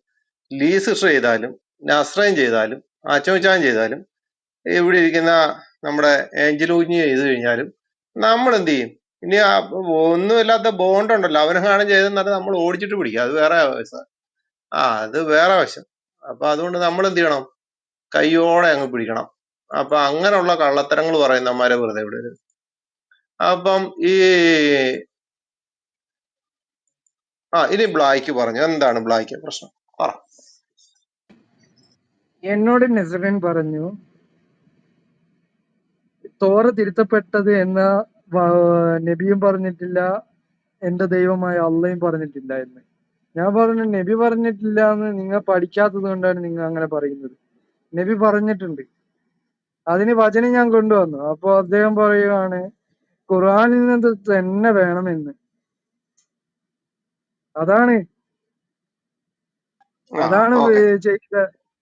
ലീസിസ്റ്റർ ചെയ്താലും നസ്രൈൻ ചെയ്താലും അച്ചോച്ചാൻ ചെയ്താലും ഇവിടെ ഇരിക്കുന്ന നമ്മുടെ ഏഞ്ചലൂഞ്ഞി ചെയ്തു കഴിഞ്ഞാലും നമ്മൾ എന്ത് ചെയ്യും? ഇനി ഒന്നുമില്ലാത്ത ബോണ്ട് ഉണ്ടല്ലോ, അവനെങ്ങാനും ചെയ്തെന്നത് നമ്മൾ ഓടിച്ചിട്ട് പിടിക്കുക. അത് വേറെ വശം. അത് വേറെ വശം. അപ്പൊ അതുകൊണ്ട് നമ്മൾ എന്ത് ചെയ്യണം? കയ്യോടെ അങ്ങ് പിടിക്കണം. അപ്പൊ അങ്ങനെയുള്ള കള്ളത്തരങ്ങൾ പറയുന്നവന്മാരെ വെറുതെ വിടരുത്. അപ്പം ഇനി ബ്ലാക്ക് പറഞ്ഞു. എന്താണ് ബ്ലാക്ക് പ്രശ്നം? പറ. എന്നോട് നസറൻ പറഞ്ഞു തോറ തിരുത്തപ്പെട്ടത് എന്ന നബിയും പറഞ്ഞിട്ടില്ല, എന്റെ ദൈവമായ അള്ളയും പറഞ്ഞിട്ടില്ല എന്ന്. ഞാൻ പറഞ്ഞു നബി പറഞ്ഞിട്ടില്ല എന്ന് നിങ്ങൾ പഠിക്കാത്തത് കൊണ്ടാണ് നിങ്ങൾ അങ്ങനെ പറയുന്നത്. നബി പറഞ്ഞിട്ടുണ്ട്, അതിന് വചനം ഞാൻ കൊണ്ടുവന്നു. അപ്പൊ അദ്ദേഹം പറയുകയാണ് ഖുർആനിൽ നിന്ന് തന്നെ വേണമെന്ന്. അതാണ് ഓക്കെ. ചെയ്ത.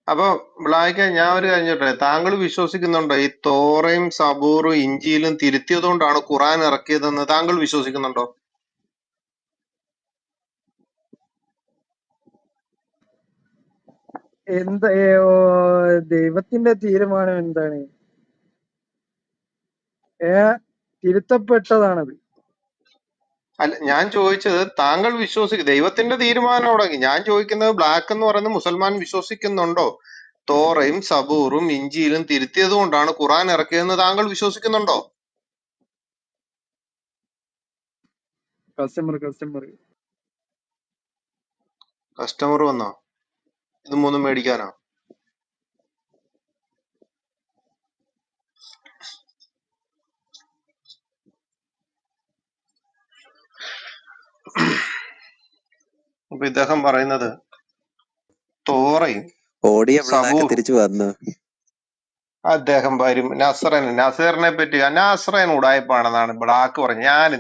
അപ്പൊ ബ്ലാക്ക്, ഞാൻ ഒരു കാര്യം ചോദിച്ചോട്ടെ, താങ്കൾ വിശ്വസിക്കുന്നുണ്ടോ ഈ തോറയും സബൂറും ഇഞ്ചിയിലും തിരുത്തിയത് കൊണ്ടാണ് ഖുറാൻ ഇറക്കിയതെന്ന് താങ്കൾ വിശ്വസിക്കുന്നുണ്ടോ? എന്താ ദൈവത്തിന്റെ തീരുമാനം എന്താണ്? തിരുത്തപ്പെട്ടതാണത്. അല്ല, ഞാൻ ചോദിച്ചത് താങ്കൾ ദൈവത്തിന്റെ തീരുമാനം തുടങ്ങി. ഞാൻ ചോദിക്കുന്നത് ബ്ലാക്ക് എന്ന് പറയുന്ന മുസൽമാൻ വിശ്വസിക്കുന്നുണ്ടോ തോറയും സബൂറും ഇഞ്ചിയിലും തിരുത്തിയത് കൊണ്ടാണ് ഖുറാൻ ഇറക്കിയതെന്ന് താങ്കൾ വിശ്വസിക്കുന്നുണ്ടോ? കസ്റ്റമർ വന്നോ? ഇത് മൂന്നും മേടിക്കാനോ? അപ്പൊ ഇദ്ദേഹം പറയുന്നത് തോറയും സബൂറും തിരിച്ചു വന്നു. അദ്ദേഹം വരും. നസറിനെ പറ്റി നസ്രേൻ ഉടായ്പാണെന്നാണ് ബ്ലാക്ക് പറഞ്ഞത്. ഞാൻ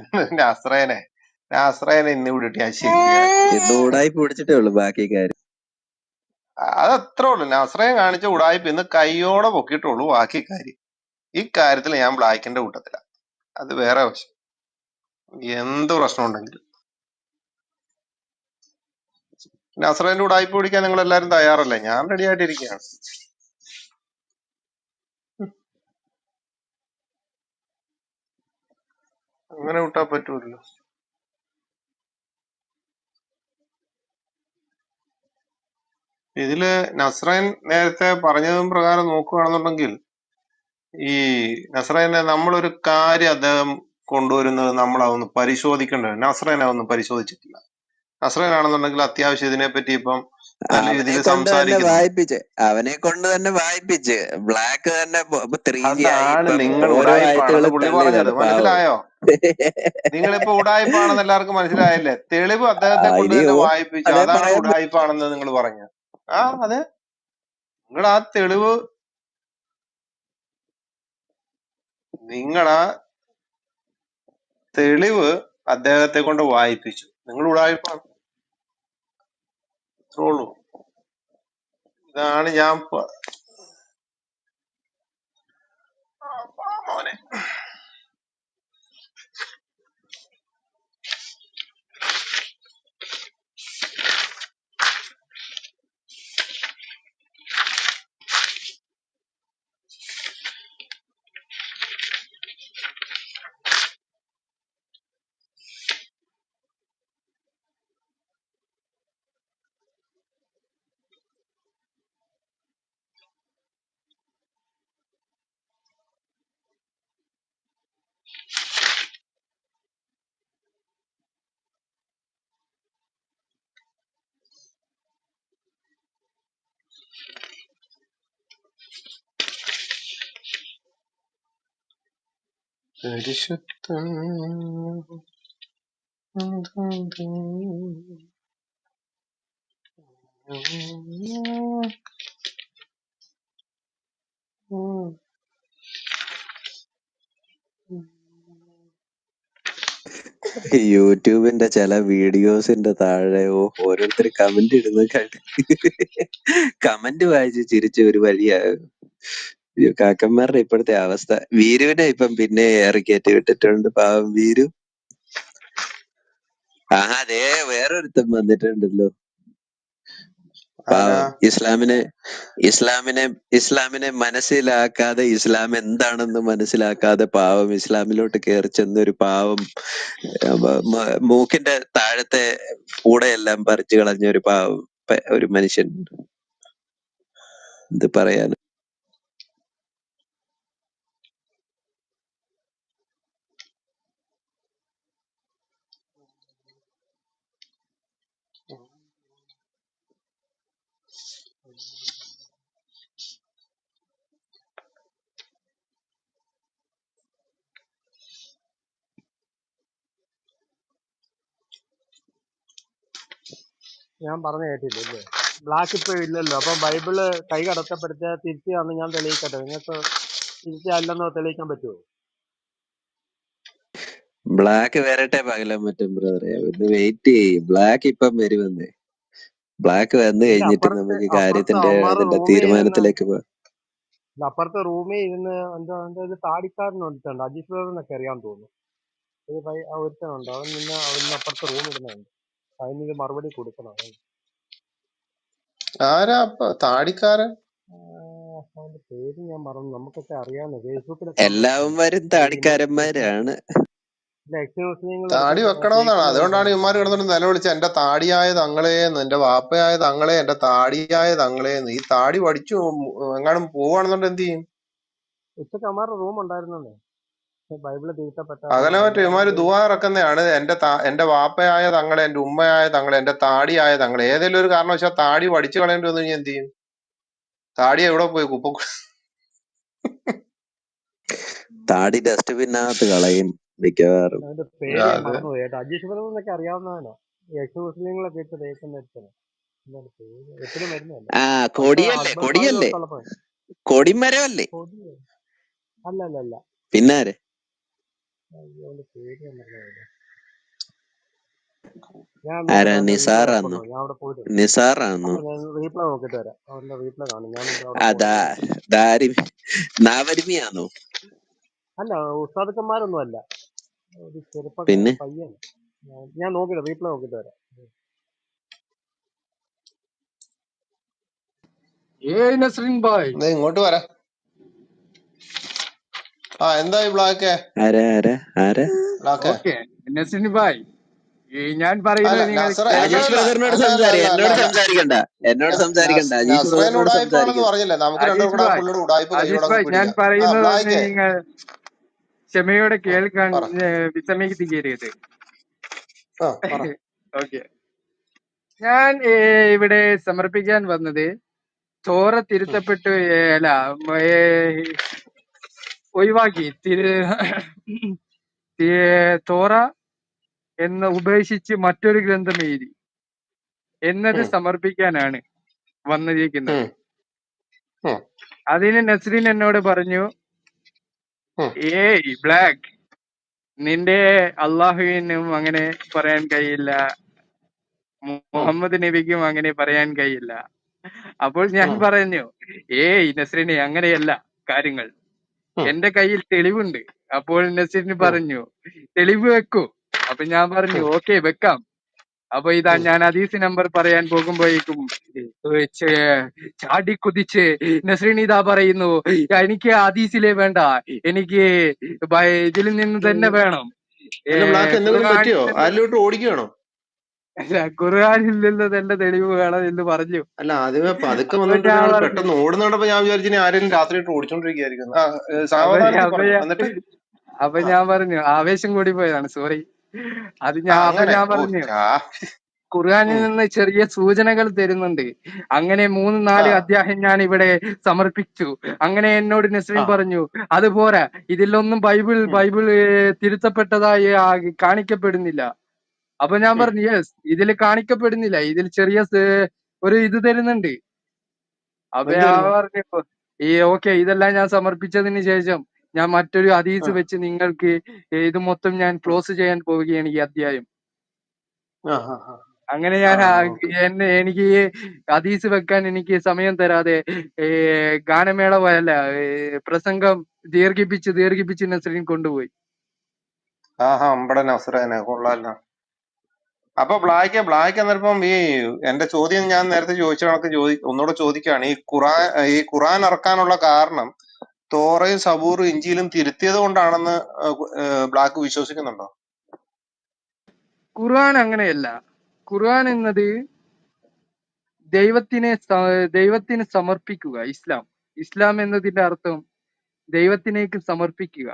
നസ്രേനെ ഇന്ന് വിട്ടിട്ട് ഞാൻ ശരിയാക്കും. ഉടായ്പ പിടിച്ചിട്ടേ ഉള്ളു ബാക്കി കാര്യം. അത് അത്രേ ഉള്ളു. നസ്രേൻ കാണിച്ച ഉടായ്പ ഇന്ന് കൈയോടെ പൊക്കിയിട്ടുള്ളൂ. ബാക്കി കാര്യം ഈ കാര്യത്തിൽ ഞാൻ ബ്ലാക്കിന്റെ കൂട്ടത്തില. അത് വേറെ വശം. എന്ത് പ്രശ്നം ഉണ്ടെങ്കിലും നസ്രേന്റെ ഉടായ്പ പിടിക്കാൻ നിങ്ങൾ എല്ലാരും തയ്യാറല്ലേ? ഞാൻ റെഡി ആയിട്ടിരിക്കുകയാണ്. അങ്ങനെ വിട്ടാ പറ്റൂല്ലോ. ഇതില് നസ്രേൻ നേരത്തെ പറഞ്ഞതും പ്രകാരം നോക്കുകയാണെന്നുണ്ടെങ്കിൽ ഈ നസ്രേനെ നമ്മളൊരു കാര്യം അദ്ദേഹം കൊണ്ടുവരുന്നത് നമ്മൾ അതൊന്ന് പരിശോധിക്കേണ്ടത്. നസ്രേനെ അതൊന്നും പരിശോധിച്ചിട്ടില്ല. നസ്രേനാണെന്നുണ്ടെങ്കിൽ അത്യാവശ്യം ഇതിനെപ്പറ്റി ഇപ്പം നല്ല രീതിയിൽ സംസാരിക്കുന്നു. അവനെ കൊണ്ട് തന്നെ വായിപ്പിച്ച് ബ്ലാക്ക് തന്നെ അതാണ് നിങ്ങൾ ഉടായ്പാണെന്ന് പുള്ളി പറഞ്ഞത്. മനസ്സിലായോ? നിങ്ങളിപ്പോ ഉടായ്പാണെന്ന് എല്ലാവർക്കും മനസ്സിലായല്ലേ? തെളിവ് അദ്ദേഹത്തെ കൊണ്ട് തന്നെ വായിപ്പിച്ചു. അതാണ് ഉടായ്പാണെന്ന് നിങ്ങൾ പറഞ്ഞു. അതെ, നിങ്ങൾ ആ തെളിവ് അദ്ദേഹത്തെ കൊണ്ട് വായിപ്പിച്ചു. നിങ്ങൾ ഉടായ്പാണ്. അത്രേ ഉള്ളൂ. ഇതാണ് ഞാൻ മോനെ പരിശുദ്ധം യൂട്യൂബിന്റെ ചില വീഡിയോസിന്റെ താഴെ ഓരോരുത്തർ കമന്റ് ഇടുന്നത് കണ്ട് കമന്റ് വായിച്ച് ചിരിച്ച ഒരു വലിയ കാക്കന്മാരുടെ ഇപ്പോഴത്തെ അവസ്ഥ. വീരുവിനെ ഇപ്പം പിന്നെ ഇറക്കിയേറ്റി വിട്ടിട്ടുണ്ട്. പാവം വീരു. അതേ വേറൊരുത്തം വന്നിട്ടുണ്ടല്ലോ. പാവം ഇസ്ലാമിനെ മനസ്സിലാക്കാതെ, ഇസ്ലാം എന്താണെന്ന് മനസ്സിലാക്കാതെ പാവം ഇസ്ലാമിലോട്ട് കയറി ചെന്നൊരു പാവം മൂക്കിന്റെ താഴത്തെ കൂടെയെല്ലാം പറിച്ചു കളഞ്ഞ ഒരു പാവം ഒരു മനുഷ്യൻ. എന്ത് പറയാൻ. ഞാൻ പറഞ്ഞ കേട്ടില്ല ഇല്ലേ? ബ്ലാക്ക് ഇപ്പൊ ഇല്ലല്ലോ. അപ്പൊ ബൈബിള് കൈ കടത്തപ്പെടുത്തിയ തിരുത്തിയാന്ന് ഞാൻ തെളിയിക്കട്ടെ? നിങ്ങൾക്ക് തിരുത്തിയല്ലെന്നോ തെളിയിക്കാൻ പറ്റുമോ? ബ്ലാക്ക് വരട്ടെ പകലം മറ്റും ബ്രദറെ, ഒന്ന് വെയിറ്റ് ചെയ്യും. ബ്ലാക്ക് ഇപ്പം വരുമെന്ന്. ബ്ലാക്ക് വന്നു എന്റെ കഴിഞ്ഞിട്ട് അപ്പുറത്തെ നമുക്ക് അപ്പുറത്തെ കാര്യത്തിന്റെ അവന്മാരുടെ അതിന്റെ റൂമിൽ ഇരുന്ന് തീരുമാനത്തിലേക്ക് പോകാം. അപ്പുറത്തെ റൂമിൽ ഇരുന്ന് എന്താ എന്താ ഒരു താടിക്കാരൻ ഒരുത്തുണ്ട്, അജീഷ് ബ്രദർ എന്നൊക്കെ അറിയാൻ തോന്നുന്നു. ഒരു ഒരുത്തനുണ്ട്, അവൻ നിന്ന് അപ്പുറത്തെ റൂം ഇടുന്നുണ്ട്. അതിനൊരു മറുപടി കൊടുക്കണം. ആരാ അപ്പൊ താടിക്കാരൻ? അവന്റെ പേര് ഞാൻ മറന്നു. നമുക്കൊക്കെ അറിയാവുന്ന ഫേസ്ബുക്കിലൊക്കെ എല്ലാവന്മാരും താടിക്കാരന്മാരാണ്. താടി വെക്കണമെന്നാണ്. അതുകൊണ്ടാണ് ഇവന്മാർ കിടന്നിട്ട് നിലവിളിച്ച എന്റെ താടിയായ തങ്ങളേന്ന്, എന്റെ വാപ്പയായ തങ്ങളെ, എന്റെ താടിയായ തങ്ങളേന്ന്. ഈ താടി പഠിച്ചു എങ്ങാനും പോവാണെന്നുണ്ട് എന്ത് ചെയ്യും? ഉച്ചക്ക് അമ്മാരുടെ റൂം ഉണ്ടായിരുന്നേ, ബൈബിള് തിരുത്തപ്പെട്ട അകലെ മറ്റു ഇവന്മാര് ദുആ ഇറക്കുന്നതാണ്. എന്റെ വാപ്പയായ തങ്ങളെ, എന്റെ ഉമ്മയായ തങ്ങളെ, എന്റെ താടിയായ തങ്ങളെ. ഏതെങ്കിലും ഒരു കാരണവശാൽ താടി പഠിച്ചു കളയേണ്ടി വന്നു കഴിഞ്ഞാൽ എന്ത് ചെയ്യും? താടി എവിടെ പോയി? താടി ഡസ്റ്റ്ബിന്നകത്ത് കളയും മിക്കവാറും. അതിന്റെ പേര് ഞാൻ മറന്നുപോയി കേട്ടോ. അജീഷ് ബ്രദർ എന്നൊക്കെ അറിയാവുന്നവനാ. എക്സ് മുസ്ലിങ്ങളൊക്കെ ഇട്ട് തേക്കുന്ന ഒരുത്തനാ. എന്താണ് പേര്? എപ്പോഴും വരുന്നതല്ല. ആ കൊടിയല്ലേ, കൊടിയല്ലേ, കൊടിമരമല്ലേ? അല്ല അല്ല അല്ല, പിന്നാരെ? അവന്റെ പേര് ഞാൻ മറന്നുപോയി. ഞാൻ ആരാ? നോക്കട്ടെ, നിസാറാന്നോ? ഞാൻ അവിടെ പോയിട്ട് നിസാറാന്നോ? ഞാൻ റീപ്ലേ നോക്കിട്ട് വരാം. അവന്റെ റീപ്ലേ കാണും. ഞാൻ അതാ ദാരിമിയാന്നോ? അല്ല, ഉസ്താദുക്കന്മാരൊന്നും അല്ല, ഒരു ചെറുപ്പക്കാരൻ പിന്നെ പയ്യൻ. ഞാൻ നോക്കിട്ട് റീപ്ലേ നോക്കിട്ട് വരാം. നസ്രീൻ ഭായ്, ഇങ്ങോട്ട് വരാ. ആ എന്തായി ബ്ലാക്ക്? ആരാ ആരാ ആരാ? ഓക്കെ നസ്രീൻ ഭായ്, ഞാൻ അല്ല പറയുന്നത് നിങ്ങൾ അജീഷ് ബ്രദറിനോട് എന്നോട് സംസാരിക്കണ്ട. അജീഷ് നസ്രേൻ ബ്രദറിനോട് ഉടായ്പാണെന്ന് സംസാരിക്കും. പറഞ്ഞില്ലേ? നമുക്ക് അജീഷ് രണ്ടുപേർക്കും ആ ഭായ്, പുള്ളിയുടെ ഉടായ്പ അജീഷ് കൈയോടെ ഭായ്, ഞാൻ പിടിക്കാം. ആ പറയുന്നത് ബ്ലാക്ക് നിങ്ങൾ ക്ഷമയോടെ കേൾക്കാൻ പറ. വിസമ്മതിക്കരുത്. പറ. ഓക്കെ, ഞാൻ ഇവിടെ സമർപ്പിക്കാൻ വന്നത് തോറ തിരുത്തപ്പെട്ട് അല്ല ഒഴിവാക്കി തോറ എന്ന് ഉപേക്ഷിച്ച് മറ്റൊരു ഗ്രന്ഥം എഴുതി എന്നത് സമർപ്പിക്കാനാണ് വന്നിരിക്കുന്നത്. അതിന് നസ്രീൻ എന്നോട് പറഞ്ഞു, ഏയ് ബ്ലാക്ക്, നിന്റെ അള്ളാഹുവിനും അങ്ങനെ പറയാൻ കഴിയില്ല, മുഹമ്മദ് നബിക്കും അങ്ങനെ പറയാൻ കഴിയില്ല. അപ്പോൾ ഞാൻ പറഞ്ഞു, ഏയ് നസ്രീനെ, അങ്ങനെയല്ല കാര്യങ്ങൾ, എന്റെ കയ്യിൽ തെളിവുണ്ട്. അപ്പോൾ നസ്രീന് പറഞ്ഞു, തെളിവ് വെക്കൂ. അപ്പൊ ഞാൻ പറഞ്ഞു, ഓക്കെ വെക്കാം. അപ്പൊ ഇതാ ഞാൻ ഹദീസ് നമ്പർ പറയാൻ പോകുമ്പോഴേക്കും ചാടി കുതിച്ച് നസ്രീൻ ഇതാ പറയുന്നു, എനിക്ക് ഹദീസിലെ വേണ്ട, എനിക്ക് ഇതിൽ നിന്ന് തന്നെ വേണം. ബ്ലാക്ക് എന്തെങ്കിലും പറ്റിയോ? ആരിലോട്ട് ഓടിക്കുകയാണോ? ഖുർആനിൽ നിന്ന് തന്നെ തെളിവ് വേണം എന്ന് പറഞ്ഞു. അല്ല, ആദ്യമേ പതുക്കെ വന്നിട്ട് പെട്ടെന്ന് ഓടുന്നുണ്ടപ്പോ ഞാൻ വിചാരിച്ചു ആരെങ്കിലും രാത്രിയിട്ട് ഓടിച്ചോണ്ടിരിക്കുന്നു. അപ്പൊ ഞാൻ പറഞ്ഞു, ആവേശം കൂടി പോയതാണ്, സോറി. അത് ഞാൻ പറഞ്ഞു, ഖുർആനിൽ നിന്ന് ചെറിയ സൂചനകൾ തരുന്നുണ്ട്. അങ്ങനെ 3-4 അധ്യായം ഞാൻ ഇവിടെ സമർപ്പിച്ചു. അങ്ങനെ എന്നോട് നസ്രീൻ പറഞ്ഞു, അതുപോരാ, ഇതിലൊന്നും ബൈബിൾ തിരുത്തപ്പെട്ടതായി കാണിക്കപ്പെടുന്നില്ല. അപ്പൊ ഞാൻ പറഞ്ഞു, യെസ്, ഇതിൽ കാണിക്കപ്പെടുന്നില്ല, ഇതിൽ ചെറിയ ഒരു ഇത് തരുന്നുണ്ട്. അപ്പൊ ഞാൻ പറഞ്ഞു, ഓക്കെ, ഇതെല്ലാം ഞാൻ സമർപ്പിച്ചതിന് ശേഷം ഞാൻ മറ്റൊരു ഹദീസ് വെച്ച് നിങ്ങൾക്ക് ഇത് മൊത്തം ഞാൻ ക്ലോസ് ചെയ്യാൻ പോവുകയാണ്, ഈ അധ്യായം. അങ്ങനെ ഞാൻ എനിക്ക് ഹദീസ് വെക്കാൻ എനിക്ക് സമയം തരാതെ ഗാനമേള അല്ല, പ്രസംഗം ദീർഘിപ്പിച്ച് നസ്രീൻ കൊണ്ടുപോയി. കൊള്ളാലോ. അപ്പൊ ബ്ലാക്ക് എന്നപ്പം ഈ എന്റെ ചോദ്യം ഞാൻ നേരത്തെ ചോദിച്ച കണക്ക് ഒന്നുകൂടെ ചോദിക്കുകയാണ്. ഈ ഖുറാൻ ഇറക്കാനുള്ള കാരണം തോറയും സബൂറും ഇഞ്ചിയിലും തിരുത്തിയത് കൊണ്ടാണെന്ന് ബ്ലാക്ക് വിശ്വസിക്കുന്നുണ്ടോ? ഖുർആൻ അങ്ങനെയല്ല. ഖുർആൻ എന്നത് ദൈവത്തിന് സമർപ്പിക്കുക. ഇസ്ലാം എന്നതിന്റെ അർത്ഥം ദൈവത്തിനേക്ക് സമർപ്പിക്കുക.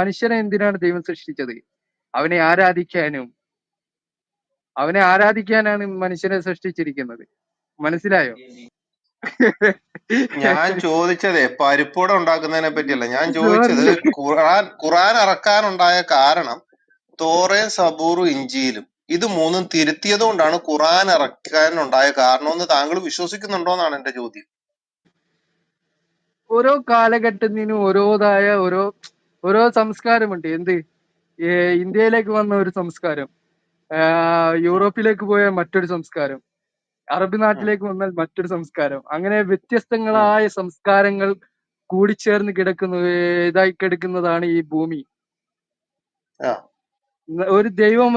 മനുഷ്യനെ എന്തിനാണ് ദൈവം സൃഷ്ടിച്ചത്? അവനെ ആരാധിക്കാനാണ് മനുഷ്യനെ സൃഷ്ടിച്ചിരിക്കുന്നത്. മനസ്സിലായോ? ഞാൻ ചോദിച്ചതേ പരിപ്പുവട ഉണ്ടാക്കുന്നതിനെ പറ്റിയല്ല. ഞാൻ ചോദിച്ചത് ഖുറാൻ ഇറക്കാനുണ്ടായ കാരണം തോറയും സബൂറും ഇഞ്ചിയിലും ഇത് മൂന്നും തിരുത്തിയത് കൊണ്ടാണ് ഖുറാൻ ഇറക്കാനുണ്ടായ കാരണമെന്ന് താങ്കൾ വിശ്വസിക്കുന്നുണ്ടോന്നാണ് എന്റെ ചോദ്യം. ഓരോ കാലഘട്ടത്തിനും ഓരോ സംസ്കാരമുണ്ട്. എന്ത് ഇന്ത്യയിലേക്ക് വന്ന ഒരു സംസ്കാരം, യൂറോപ്പിലേക്ക് പോയ മറ്റൊരു സംസ്കാരം, അറബ് നാട്ടിലേക്ക് വന്നാൽ മറ്റൊരു സംസ്കാരം. അങ്ങനെ വ്യത്യസ്തങ്ങളായ സംസ്കാരങ്ങൾ കൂടിച്ചേർന്ന് ഇതായി കിടക്കുന്നതാണ് ഈ ഭൂമി. ഒരു ദൈവം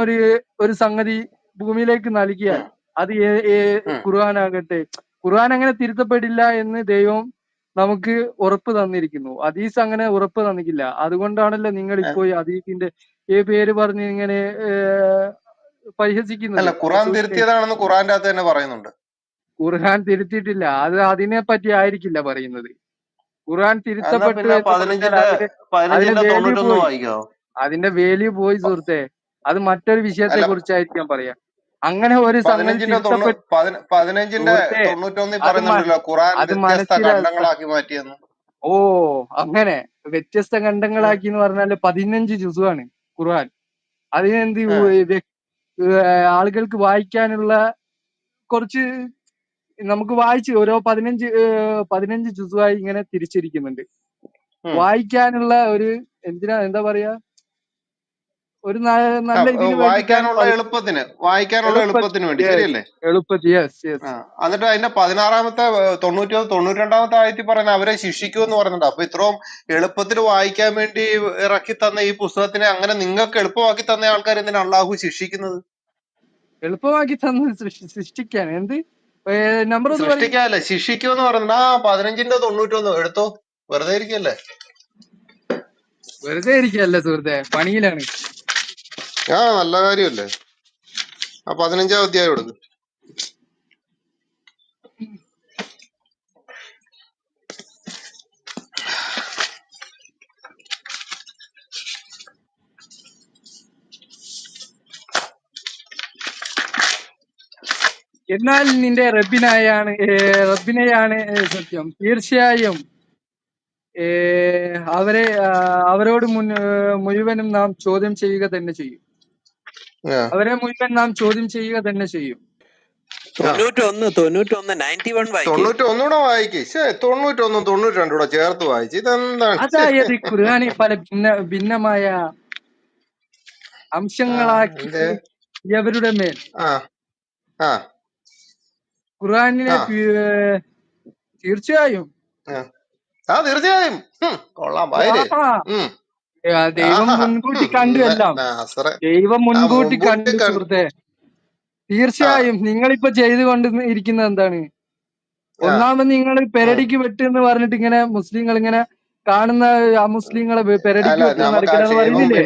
ഒരു സംഗതി ഭൂമിയിലേക്ക് നൽകിയാൽ അത് ഖുർആൻ ആകട്ടെ, ഖുർആൻ അങ്ങനെ തിരുത്തപ്പെടില്ല എന്ന് ദൈവം നമുക്ക് ഉറപ്പ് തന്നിരിക്കുന്നു. ഹദീസ് അങ്ങനെ ഉറപ്പ് തന്നിട്ടില്ല. അതുകൊണ്ടാണല്ലോ നിങ്ങൾ ഇപ്പോൾ ഹദീസിന്റെ പേര് പറഞ്ഞ് ഇങ്ങനെ പരിഹസിക്കുന്നത്. ഖുർആൻ തിരുത്തിയതാണെന്ന് ഖുർആന്റെ അകത്ത് തന്നെ പറയുന്നുണ്ട്. ഖുർആൻ തിരുത്തിയിട്ടില്ല. അതിനെ പറ്റി ആയിരിക്കില്ല പറയുന്നത്. ഖുർആൻ തിരുത്തപ്പെട്ടു എന്ന് പറഞ്ഞാൽ അതിന്റെ വേല്യൂ പോയി സുഹൃത്തെ. അത് മറ്റൊരു വിഷയത്തെ കുറിച്ചായിരിക്കാം പറയാ. അങ്ങനെ ഒരു സംഗതി അത് മനസ്സിലാക്കി. ഓ, അങ്ങനെ വ്യത്യസ്ത ഖണ്ഡങ്ങളാക്കി എന്ന് പറഞ്ഞാല് 15 ജുസുവാണ് ഖുർആൻ. അതിനെന്ത് ആളുകൾക്ക് വായിക്കാനുള്ള കുറച്ച് നമുക്ക് വായിച്ച് ഓരോ 15 ജുസുവായി ഇങ്ങനെ തിരിച്ചിരിക്കുന്നുണ്ട്. വായിക്കാനുള്ള ഒരു എന്താ പറയാ, ഒരു നല്ല ഇതിന് വായിക്കാനുള്ള എളുപ്പത്തിന് വേണ്ടി, ശരിയല്ലേ? എന്നിട്ട് അതിന്റെ 16-ാമത്തെ 92-ാമത്തെ ആയത്തിൽ പറയുന്ന അവരെ ശിക്ഷിക്കുമെന്ന് പറയുന്നുണ്ട്. അപ്പൊ ഇത്രയും എളുപ്പത്തിൽ വായിക്കാൻ വേണ്ടി ഇറക്കി തന്ന ഈ പുസ്തകത്തിനെ അങ്ങനെ നിങ്ങൾക്ക് എളുപ്പമാക്കി തന്ന ആൾക്കാർ എന്തിനാ അള്ളാഹു ശിക്ഷിക്കുന്നത്? എളുപ്പമാക്കി തന്ന സൃഷ്ടിക്കാൻ എന്ത് നമ്പർ സൃഷ്ടിക്കാല്ലേ, ശിക്ഷിക്കുമെന്ന് പറയുന്നുണ്ട്. 15-ന്റെ 91 എടുത്തോ, വെറുതെ ഇരിക്കല്ലേ സുഹൃത്തെ, പണിയിലാണ്. നല്ല കാര്യമല്ലേ. 15-ാം അധ്യായം എടുക്കും. എന്നാൽ നിന്റെ റബ്ബിനെയാണ് സത്യം, തീർച്ചയായും അവരോട് മുഴുവനും നാം ചോദ്യം ചെയ്യുക തന്നെ ചെയ്യും. അവരെ മുഴുവൻ നാം ചോദ്യം ചെയ്യുക തന്നെ ചെയ്യും. 91 വായിക്കേ. 91 92 ചേർത്ത് വായിച്ചു. ഇതെന്താണ്? അതായത് ഖുർആനെ പല ഭിന്നമായ അംശങ്ങളാക്കി ഇവരുടെ മേൽ ഖുർആനിനെ തീർച്ചയായും കൊള്ളാം. ദൈവം മുൻകൂട്ടി കണ്ടു എല്ലാം. ദൈവം മുൻകൂട്ടി കണ്ടു സുഹൃത്തെ. തീർച്ചയായും നിങ്ങളിപ്പോ ചെയ്തുകൊണ്ട് ഇരിക്കുന്നത് എന്താണ്? ഒന്നാമത് നിങ്ങൾ പെരടിക്ക് വെട്ട് എന്ന് പറഞ്ഞിട്ട് ഇങ്ങനെ മുസ്ലിങ്ങൾ ഇങ്ങനെ കാണുന്ന മുസ്ലിങ്ങളെ പെരടിക്ക് വെട്ട് നടക്കലെന്ന് പറയുന്നില്ലേ?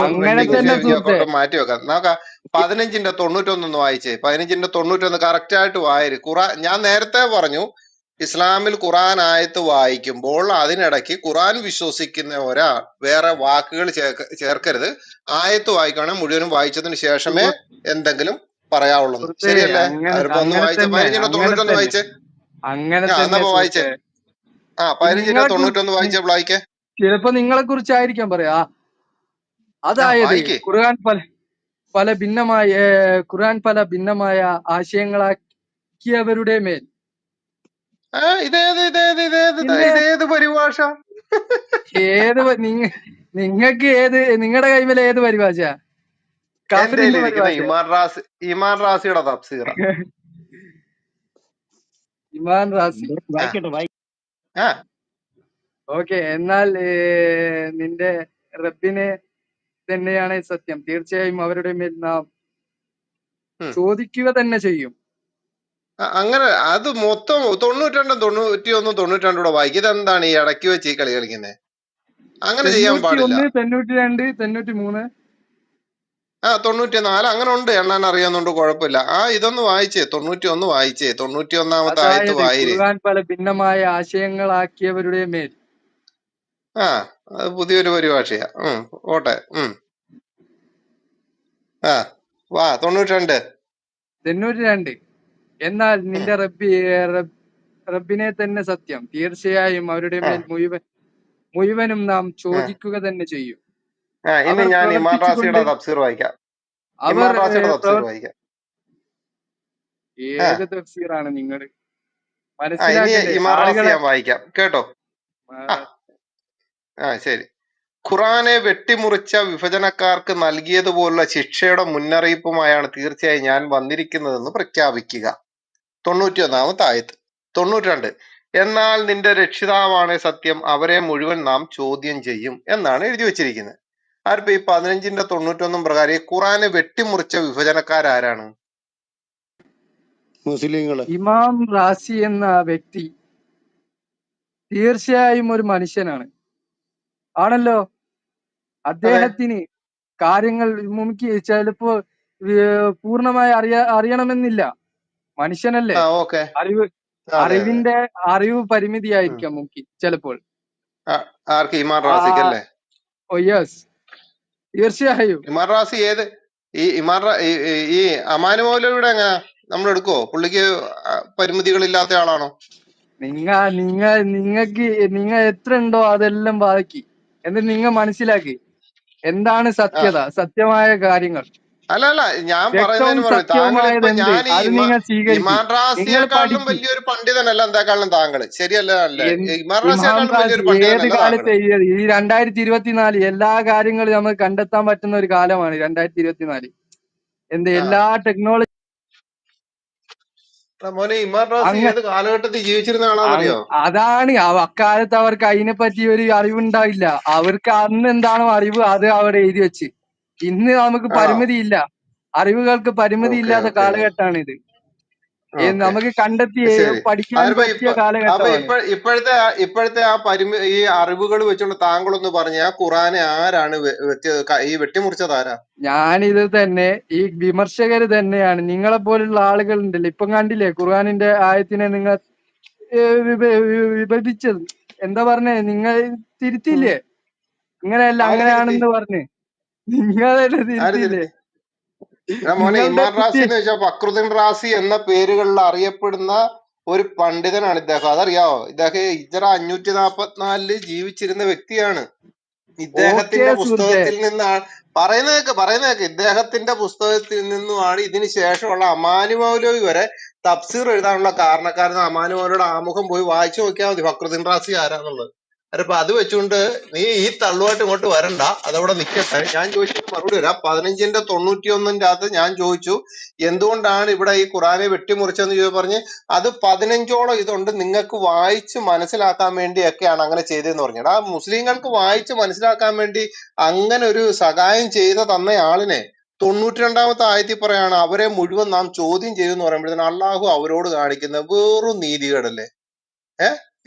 അങ്ങനെ തന്നെ സുഹൃത്തെ. മാറ്റി വെക്കാം. നോക്കാം. 15-ന്റെ 91 വായിച്ചേ. 15-ന്റെ 91 കറക്റ്റ് ആയിട്ട് വായര്. ഞാൻ നേരത്തെ പറഞ്ഞു, ഇസ്ലാമിൽ ഖുർആൻ ആയത്ത് വായിക്കുമ്പോൾ അതിനിടയ്ക്ക് ഖുർആൻ വിശ്വസിക്കുന്ന ഒരാൾ വേറെ വാക്കുകൾ ചേർക്കരുത്. ആയത്ത് വായിക്കുകയാണെങ്കിൽ മുഴുവനും വായിച്ചതിന് ശേഷമേ എന്തെങ്കിലും പറയാവുള്ളൂ. ശരിയല്ലേ? 15-ന്റെ 91 വായിച്ചേ. വായിച്ചേ. 15-ന്റെ 91 വായിച്ചപ്പോൾ വായിക്കേ. ചിലപ്പോ നിങ്ങളെ കുറിച്ചായിരിക്കാം പറയാ. അതായത് ഖുർആൻ പല ഭിന്നമായ ആശയങ്ങളാക്കിയവരുടെ മേൽ. ഇതേത് പരിഭാഷ? നിങ്ങൾക്ക് നിങ്ങളുടെ കൈമേൽ ഏത് പരിഭാഷ? ഇമാൻ റാസിയുടെ തഫ്സീർ. ഇമാൻ റാസി. ഓക്കെ, എന്നാൽ നിന്റെ റബ്ബിനെ തന്നെയാണ് സത്യം, തീർച്ചയായും അവരുടെ മേൽ നാം ചോദിക്കുക തന്നെ ചെയ്യും. അങ്ങനെ അത് മൊത്തം 92 91 92 വായിക്കും. ഇതെന്താണ് ഈ ഇടയ്ക്ക് വെച്ച് ഈ കളി കളിക്കുന്നത്? അങ്ങനെ ചെയ്യാൻ പാടില്ല. 92 93 94 അങ്ങനെ ഉണ്ട്. എണ്ണാൻ അറിയാവുന്നതുകൊണ്ട് കുഴപ്പമില്ല. ഇതൊന്ന് വായിച്ചേ. 91 വായിച്ചേ. 91-ാമത്തെ ആയത്ത് വായിരേ. പല ഭിന്നമായ ആശയങ്ങളാക്കിയവരുടെ മേൽ. അത് പുതിയൊരു പരിഭാഷയാ. ഓട്ടെ. 92. എന്നാൽ നിന്റെ റബ്ബിനെ തന്നെ സത്യം, തീർച്ചയായും അവരുടെ മേൽ മുഴുവനും നാം ചോദിക്കുക തന്നെ ചെയ്യും. ഇനി ഞാൻ ഇമാൻ റാസിയുടെ തഫ്സീർ വായിക്കാം. അവർ ഇമാം റാസിയുടെ തഫ്സീർ വായിക്കാം. ആ ഏത് തഫ്സീറാണ് നിങ്ങൾ ഇനി മനസ്സിലാക്കണ്ടേ ഇമാം റാസി ആളുകളെ? ഞാൻ വായിക്കാം, കേട്ടോ. ശരി. ഖുറാനെ വെട്ടിമുറിച്ച വിഭജനക്കാർക്ക് നൽകിയതുപോലുള്ള ശിക്ഷയുടെ മുന്നറിയിപ്പുമായാണ് തീർച്ചയായും ഞാൻ വന്നിരിക്കുന്നതെന്ന് പ്രഖ്യാപിക്കുക. 91 ആയത്ത്. 92, എന്നാൽ നിന്റെ രക്ഷിതാവാണ് സത്യം, അവരെ മുഴുവൻ നാം ചോദ്യം ചെയ്യും എന്നാണ് എഴുതി വെച്ചിരിക്കുന്നത്. ആർപ്പോ ഈ 15-ന്റെ 91 പ്രകാരം ഈ ഖുറാനെ വെട്ടിമുറിച്ച വിഭജനക്കാരാരാണ്? മുസ്ലിങ്ങള്. ഇമാം റാസി എന്ന വ്യക്തി തീർച്ചയായും ഒരു മനുഷ്യനാണ്, ആണല്ലോ. അതെ. അദ്ദേഹത്തിന് കാര്യങ്ങൾ നമുക്ക് ചിലപ്പോ പൂർണ്ണമായി അറിയണമെന്നില്ല. മനുഷ്യനല്ലേ, ഓക്കെ. അറിവ് അതെ അതെ. അറിവ് പരിമിതിയായിരിക്കാം നമുക്ക് ചിലപ്പോൾ. ആർക്ക്? ഇമാം റാസിക്കല്ലേ? ഓ യെസ്, തീർച്ചയായും. ഇമാം റാസി ഏത്? ഈ അമാനു മൗലവിയുടെ എങ്ങനെയാ നമ്മൾ എടുക്കുവോ? പുള്ളിക്ക് പരിമിതികളില്ലാത്ത ആളാണോ? നിങ്ങൾ എത്ര ഉണ്ടോ അതെല്ലാം ബാക്കി എന്നിട്ട് നിങ്ങൾ മനസ്സിലാക്കി എന്താണ് സത്യത, സത്യമായ കാര്യങ്ങൾ. അല്ല ഞാൻ വ്യക്തവും സത്യവുമായത് എന്ത് അത് നിങ്ങൾ സ്വീകരിക്കും, ഇമാം നിങ്ങൾ റാസിയെക്കാളിലും പഠിക്കും. വലിയൊരു പണ്ഡിതനല്ല എന്താക്കാളും താങ്കള്, ശരിയല്ല? അല്ലേ? ഇമാം ഇമാം റാസിയെക്കാളിലും റാസി വലിയൊരു ഏത് പണ്ഡിതനല്ല കാലത്ത് താങ്കള്. എഴുതിയത്? ഈ 2024 എല്ലാ കാര്യങ്ങളും നമുക്ക് കണ്ടെത്താൻ പറ്റുന്ന ഒരു കാലമാണ് 2024. എല്ലാ ടെക്നോളജി. മോനെ, ഇമാം റാസി ഏത് കാലഘട്ടത്തിൽ ജീവിച്ചിരുന്ന ആളാണെന്നറിയോ? അതാണ് അക്കാലത്ത് അവർക്ക് അതിനെപ്പറ്റി ഒരു അറിവുണ്ടാവില്ല. അവർക്ക് അന്ന് എന്താണോ അറിവ് അത് അവിടെ എഴുതി വെച്ച്. ഇന്ന് നമുക്ക് പരിമിതിയില്ല, അറിവുകൾക്ക് പരിമിതി ഇല്ലാത്ത കാലഘട്ടമാണിത്. നമുക്ക് കണ്ടെത്തി പഠിക്കാൻ പറ്റിയ കാലഘട്ടമാണ്. ഇപ്പോഴത്തെ ഈ അറിവുകൾ വെച്ചുകൊണ്ട് താങ്കളൊന്ന് പറഞ്ഞ ആ ഖുറാനെ ആരാണ് ഈ വെട്ടിമുറിച്ചത്? ആരാ? ഞാനിത് തന്നെ ഈ വിമർശകര് തന്നെയാണ്. നിങ്ങളെ പോലുള്ള ആളുകൾ ഉണ്ടല്ലോ, ഇപ്പം കണ്ടില്ലേ ഖുർആനിന്റെ ആയത്തിനെ നിങ്ങൾ വിഭജിച്ചത്. എന്താ പറഞ്ഞേ? നിങ്ങൾ തിരുത്തില്ലേ? ഇങ്ങനെയല്ല അങ്ങനെയാണെന്ന് പറഞ്ഞ് നിങ്ങളല്ലേ തിരുത്തില്ലേ? മോനെ, ഇമാം റാസി എന്ന് വെച്ചാൽ ഫക്രുദ്ദീൻ റാസി എന്ന പേരുകളിൽ അറിയപ്പെടുന്ന ഒരു പണ്ഡിതനാണ് ഇദ്ദേഹം. അതറിയാവോ? ഇദ്ദേഹം ഹിജ്റ 544 ജീവിച്ചിരുന്ന വ്യക്തിയാണ്. ഇദ്ദേഹത്തിന്റെ പുസ്തകത്തിൽ നിന്നാണ് പറയുന്നതൊക്കെ ഇദ്ദേഹത്തിന്റെ പുസ്തകത്തിൽ നിന്നുമാണ് ഇതിന് ശേഷമുള്ള അമാനു മൗലവി വരെ തഫ്സീർ എഴുതാനുള്ള കാരണക്കാരൻ. അമാനു മൗലവിയുടെ ആമുഖം പോയി വായിച്ചു നോക്കിയാൽ മതി ഫക്രുദ്ദീൻ റാസി ആരാന്നുള്ളത്. അപ്പൊ അത് വെച്ചുകൊണ്ട് നീ ഈ തള്ളുമായിട്ട് ഇങ്ങോട്ട് വരണ്ട, അതവിടെ നിൽക്കട്ടെ. ഞാൻ ചോദിച്ചത് മറുപടി വരാം. 15-ന്റെ 91-ന്റെ അകത്ത് ഞാൻ ചോദിച്ചു എന്തുകൊണ്ടാണ് ഇവിടെ ഈ ഖുറാനെ വെട്ടിമുറിച്ചെന്ന് പറഞ്ഞ് അത് 15ഓളം ഇതുണ്ട്, നിങ്ങൾക്ക് വായിച്ച് മനസ്സിലാക്കാൻ വേണ്ടിയൊക്കെയാണ് അങ്ങനെ ചെയ്തതെന്ന് പറഞ്ഞത്. ആ മുസ്ലിങ്ങൾക്ക് വായിച്ച് മനസ്സിലാക്കാൻ വേണ്ടി അങ്ങനെ ഒരു സഹായം ചെയ്ത തന്ന ആളിനെ 92-ാമത്തെ ആയത്തിൽ പറയാണ് അവരെ മുഴുവൻ നാം ചോദ്യം ചെയ്തെന്ന് പറയുമ്പോഴത്തേന് അള്ളാഹു അവരോട് കാണിക്കുന്ന വെറും നീതികേടല്ലേ?